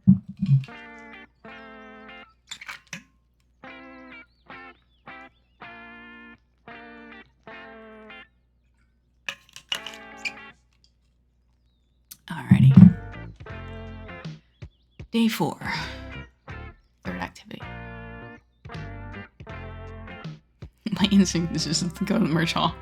Alrighty. Day 4. Third activity. My instinct is just to go to the merch hall.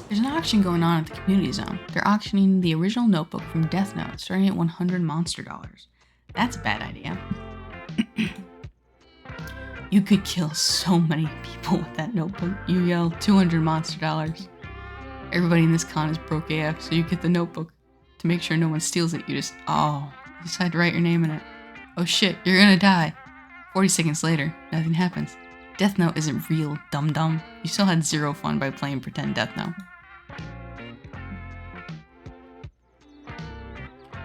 There's an auction going on at the community zone. They're auctioning the original notebook from Death Note, starting at 100 monster dollars. That's a bad idea. You could kill so many people with that notebook. You yell 200 monster dollars. Everybody in this con is broke AF, so you get the notebook. To make sure no one steals it, you decide to write your name in it. Oh shit, you're gonna die. 40 seconds later, nothing happens. Death Note isn't real, dum-dum. You still had 0 fun by playing pretend Death Note.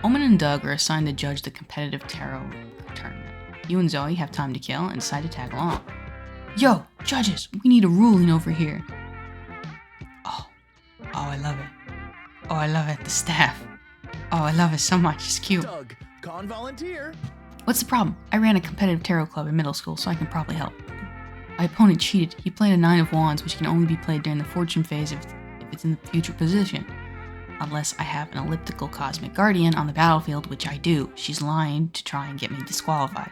Omen and Doug are assigned to judge the competitive tarot tournament. You and Zoe have time to kill and decide to tag along. Yo, judges, we need a ruling over here. Oh, I love it. Oh, I love it, the staff. Oh, I love it so much, it's cute. Doug, con volunteer. What's the problem? I ran a competitive tarot club in middle school, so I can probably help. My opponent cheated. He played a 9 of Wands, which can only be played during the fortune phase it's in the future position. Unless I have an elliptical cosmic guardian on the battlefield, which I do. She's lying to try and get me disqualified.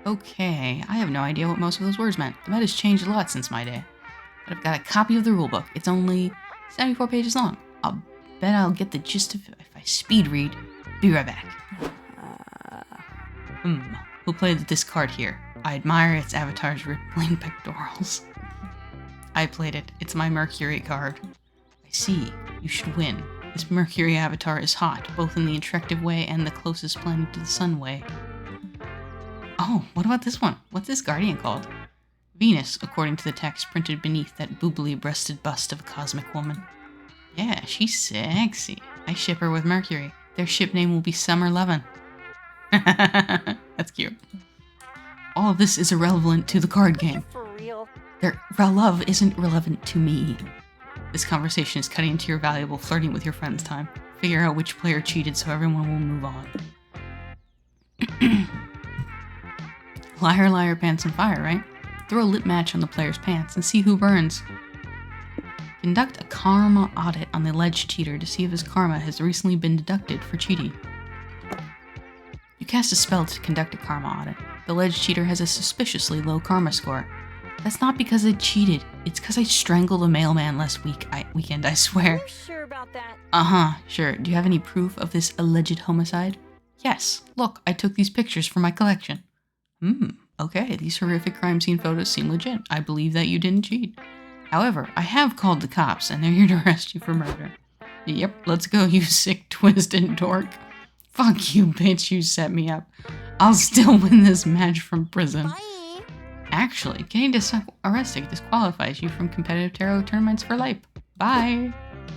Okay, I have no idea what most of those words meant. The meta's changed a lot since my day. But I've got a copy of the rulebook. It's only 74 pages long. I'll bet I'll get the gist of it if I speed read. Be right back. Who played this card here? I admire its avatar's rippling pectorals. I played it. It's my Mercury card. I see. You should win. This Mercury avatar is hot, both in the attractive way and the closest planet to the sun way. Oh, what about this one? What's this guardian called? Venus, according to the text printed beneath that boobily-breasted bust of a cosmic woman. Yeah, she's sexy. I ship her with Mercury. Their ship name will be Summer Lovin'. That's cute. All of this is irrelevant to the card game. For real. Their love isn't relevant to me. This conversation is cutting into your valuable flirting with your friends time. Figure out which player cheated so everyone will move on. Liar, liar, pants on fire, right? Throw a lit match on the player's pants and see who burns. Conduct a karma audit on the alleged cheater to see if his karma has recently been deducted for cheating. You cast a spell to conduct a karma audit. The alleged cheater has a suspiciously low karma score. That's not because I cheated. It's because I strangled a mailman last weekend, I swear. You're sure about that? Uh-huh, sure. Do you have any proof of this alleged homicide? Yes. Look, I took these pictures for my collection. Okay, these horrific crime scene photos seem legit. I believe that you didn't cheat. However, I have called the cops, and they're here to arrest you for murder. Yep, let's go, you sick, twisted dork. Fuck you, bitch, you set me up. I'll still win this match from prison. Bye. Actually, getting arrested disqualifies you from competitive tarot tournaments for life. Bye.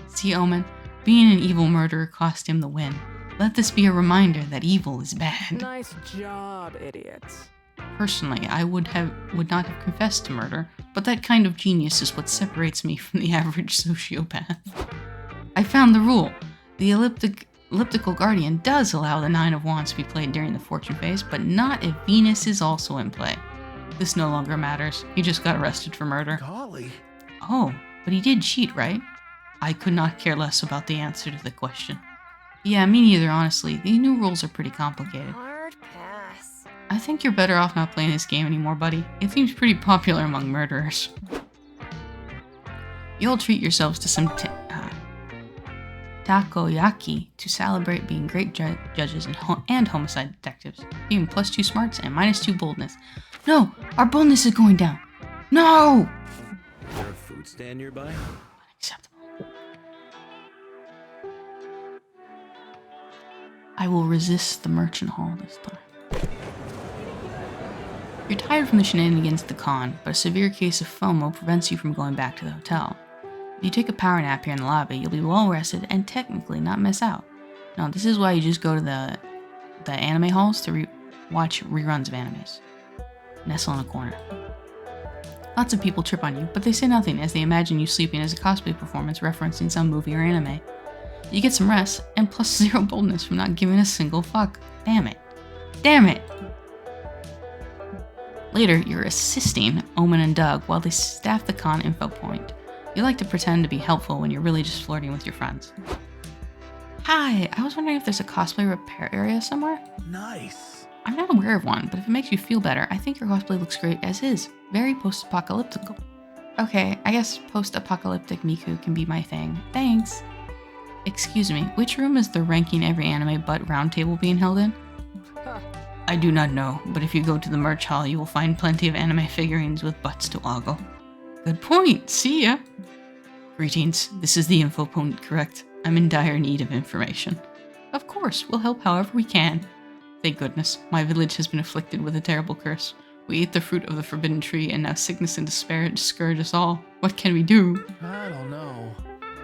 See, Omen, being an evil murderer cost him the win. Let this be a reminder that evil is bad. Nice job, idiots. Personally, I would not have confessed to murder, but that kind of genius is what separates me from the average sociopath. I found the rule. The elliptical guardian does allow the Nine of Wands to be played during the fortune phase, but not if Venus is also in play. This no longer matters. He just got arrested for murder. Golly. Oh, but he did cheat, right? I could not care less about the answer to the question. Yeah, me neither, honestly. The new rules are pretty complicated. Hard pass. I think you're better off not playing this game anymore, buddy. It seems pretty popular among murderers. You'll treat yourselves to some takoyaki to celebrate being great judges and homicide detectives. Being +2 smarts and -2 boldness. No! Our boldness is going down! No! Is there a food stand nearby? Unacceptable. I will resist the merchant hall this time. You're tired from the shenanigans at the con, but a severe case of FOMO prevents you from going back to the hotel. If you take a power nap here in the lobby, you'll be well rested and technically not miss out. No, this is why you just go to the anime halls to watch reruns of animes. Nestle in a corner. Lots of people trip on you, but they say nothing as they imagine you sleeping as a cosplay performance referencing some movie or anime. You get some rest, and +0 boldness from not giving a single fuck. Damn it. Damn it! Later, you're assisting Omen and Doug while they staff the con info point. You like to pretend to be helpful when you're really just flirting with your friends. Hi, I was wondering if there's a cosplay repair area somewhere? Nice. I'm not aware of one, but if it makes you feel better, I think your cosplay looks great as is. Very post-apocalyptical. Okay, I guess post-apocalyptic Miku can be my thing. Thanks. Excuse me, which room is the ranking every anime butt roundtable being held in? I do not know, but if you go to the merch hall, you will find plenty of anime figurines with butts to ogle. Good point, see ya! Greetings, this is the info point, correct? I'm in dire need of information. Of course, we'll help however we can. Thank goodness, my village has been afflicted with a terrible curse. We ate the fruit of the forbidden tree, and now sickness and despair scourge us all. What can we do? I don't know.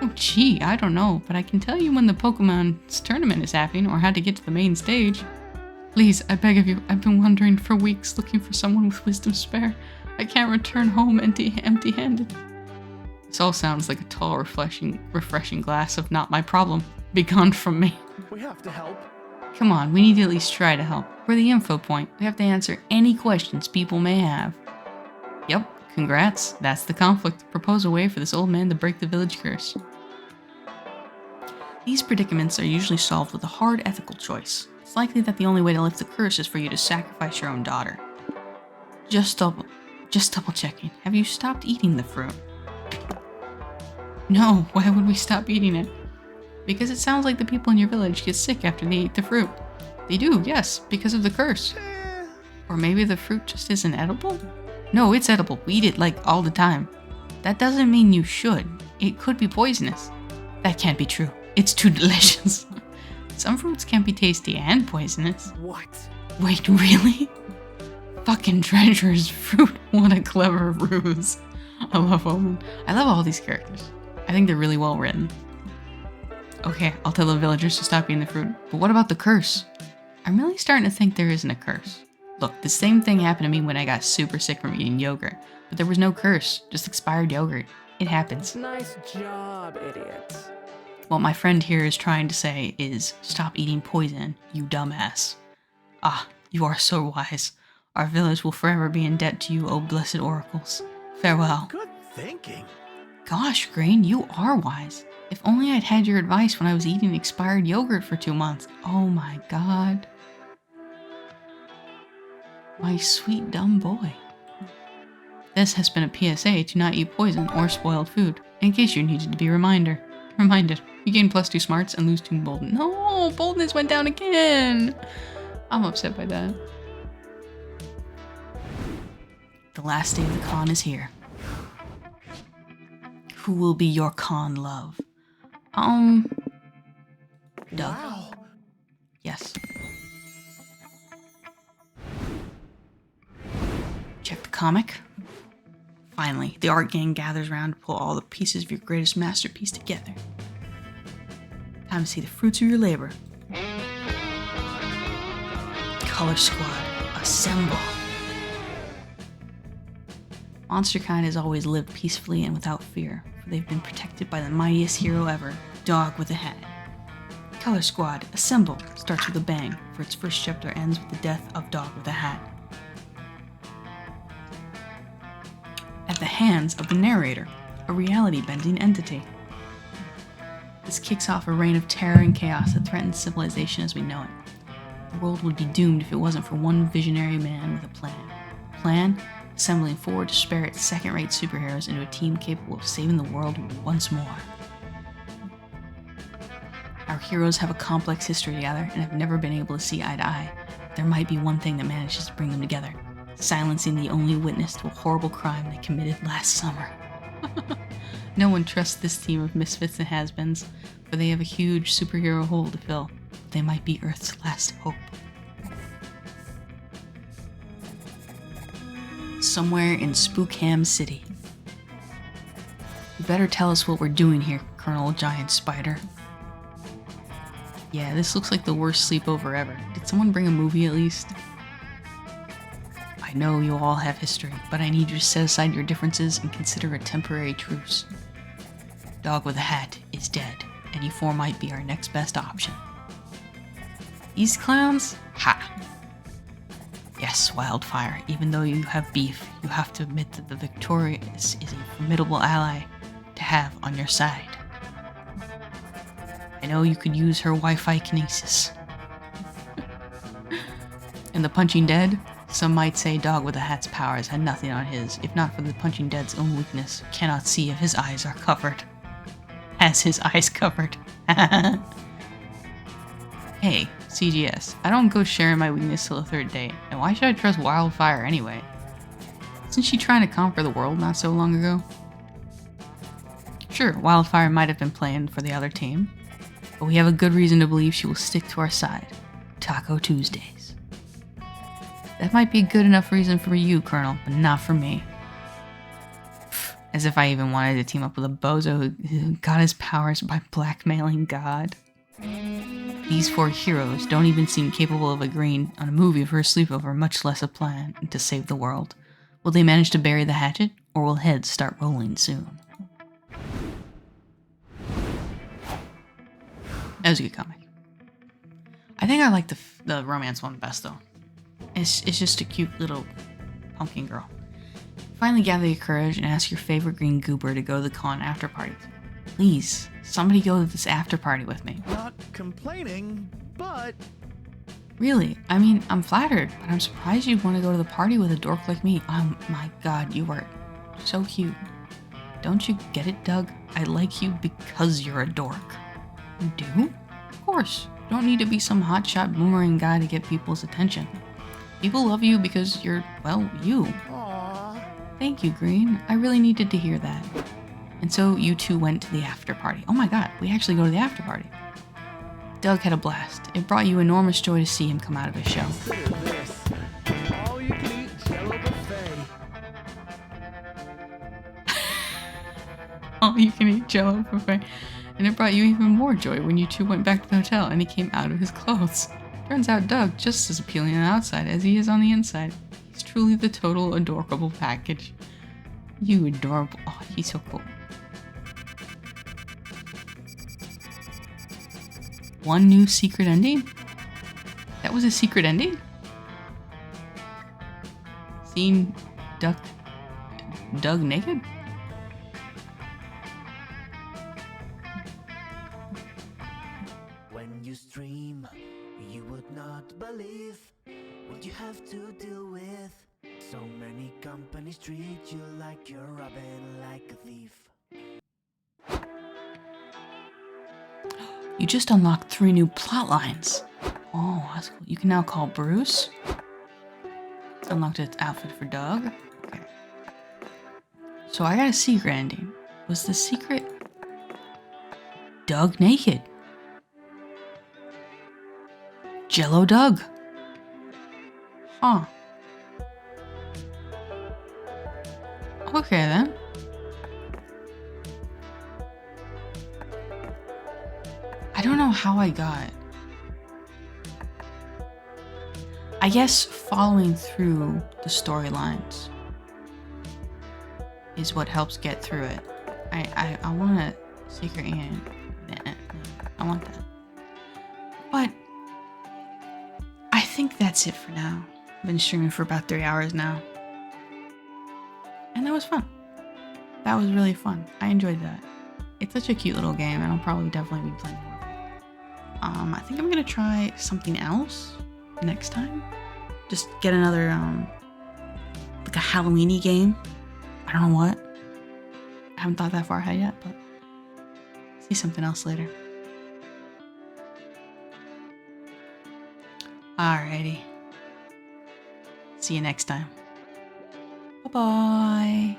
Oh gee, I don't know, but I can tell you when the Pokemon's tournament is happening or how to get to the main stage. Please, I beg of you, I've been wandering for weeks looking for someone with wisdom to spare. I can't return home empty-handed. This all sounds like a tall, refreshing glass of not my problem. Be gone from me. We have to help. Come on, we need to at least try to help. We're the info point. We have to answer any questions people may have. Yep, congrats. That's the conflict. Propose a way for this old man to break the village curse. These predicaments are usually solved with a hard ethical choice. It's likely that the only way to lift the curse is for you to sacrifice your own daughter. Just double checking. Have you stopped eating the fruit? No, why would we stop eating it? Because it sounds like the people in your village get sick after they eat the fruit. They do, yes, because of the curse. Or maybe the fruit just isn't edible? No, it's edible. We eat it like all the time. That doesn't mean you should. It could be poisonous. That can't be true. It's too delicious. Some fruits can be tasty and poisonous. What? Wait, really? Fucking treasures fruit. What a clever ruse. I love all these characters. I think they're really well written. Okay, I'll tell the villagers to stop eating the fruit. But what about the curse? I'm really starting to think there isn't a curse. Look, the same thing happened to me when I got super sick from eating yogurt. But there was no curse, just expired yogurt. It happens. Nice job, idiots. What my friend here is trying to say is, stop eating poison, you dumbass. Ah, you are so wise. Our village will forever be in debt to you, O blessed oracles. Farewell. Good thinking. Gosh, Green, you are wise. If only I'd had your advice when I was eating expired yogurt for 2 months. Oh my god. My sweet dumb boy. This has been a PSA to not eat poison or spoiled food, in case you needed to be reminded. You gain +2 smarts and lose 2 boldness. No, boldness went down again. I'm upset by that. The last day of the con is here. Who will be your con love? Doug. Wow. Yes. Check the comic. Finally, the art gang gathers around to pull all the pieces of your greatest masterpiece together. Time to see the fruits of your labor. Color Squad, assemble! Monsterkind has always lived peacefully and without fear, for they've been protected by the mightiest hero ever, Dog with a Hat. Color Squad, assemble! Starts with a bang, for its first chapter ends with the death of Dog with a Hat. At the hands of the narrator, a reality-bending entity. This kicks off a reign of terror and chaos that threatens civilization as we know it. The world would be doomed if it wasn't for one visionary man with a plan. Plan? Assembling 4 disparate second-rate superheroes into a team capable of saving the world once more. Our heroes have a complex history together and have never been able to see eye to eye. But there might be one thing that manages to bring them together. Silencing the only witness to a horrible crime they committed last summer. No one trusts this team of misfits and has-beens, for they have a huge superhero hole to fill. But they might be Earth's last hope. Somewhere in Spookham City. You better tell us what we're doing here, Colonel Giant Spider. Yeah, this looks like the worst sleepover ever. Did someone bring a movie at least? I know you all have history, but I need you to set aside your differences and consider a temporary truce. Dog with a Hat is dead, and you 4 might be our next best option. These clowns? Ha! Yes, Wildfire, even though you have beef, you have to admit that the Victorious is a formidable ally to have on your side. I know you could use her Wi-Fi kinesis. And the Punching Dead? Some might say Dog with a Hat's powers had nothing on his, if not for the Punching Dead's own weakness, cannot see if his eyes are covered. Has his eyes covered. Hey, CGS, I don't go sharing my weakness till the 3rd date, and why should I trust Wildfire anyway? Isn't she trying to conquer the world not so long ago? Sure, Wildfire might have been playing for the other team, but we have a good reason to believe she will stick to our side. Taco Tuesdays. That might be a good enough reason for you, Colonel, but not for me. As if I even wanted to team up with a bozo who got his powers by blackmailing God. These 4 heroes don't even seem capable of agreeing on a movie for a sleepover, much less a plan to save the world. Will they manage to bury the hatchet, or will heads start rolling soon? That was a good comic. I think I like the romance one best though. It's just a cute little pumpkin girl. Finally gather your courage and ask your favorite green goober to go to the con after party. Please, somebody go to this after party with me. Not complaining, but Really, I mean, I'm flattered, but I'm surprised you'd want to go to the party with a dork like me. Oh my god, you are so cute. Don't you get it, Doug? I like you because you're a dork. You do? Of course. You don't need to be some hotshot boomerang guy to get people's attention. People love you because you're, well, you. aw. Thank you, Green. I really needed to hear that. And so you two went to the after party. Oh my god, we actually go to the after party. Doug had a blast. It brought you enormous joy to see him come out of his shell. Consider this. All you can eat Jello buffet. All you can eat Jello buffet. And it brought you even more joy when you two went back to the hotel and he came out of his clothes. Turns out Doug just as appealing on the outside as he is on the inside. He's truly the total adorable package. You adorable. Oh, he's so cool. One new secret ending? That was a secret ending? Seeing Doug naked? When you stream, you would not believe what you have to deal with. So many companies treat you like you're robbing like a thief. You just unlocked 3 new plot lines. Oh, that's cool. You can now call Bruce. Unlocked its outfit for Doug. Okay. So I got a secret ending. Was the secret Doug naked? Jello Doug. Huh. Okay then. I don't know how I got. I guess following through the storylines is what helps get through it. I want a secret and I want that. But I think that's it for now. I've been streaming for about 3 hours now. And that was fun. That was really fun. I enjoyed that. It's such a cute little game and I'll probably definitely be playing more. I think I'm gonna try something else next time. Just get another, like a Halloween-y game. I don't know what. I haven't thought that far ahead yet, but see something else later. Alrighty. See you next time. Bye-bye.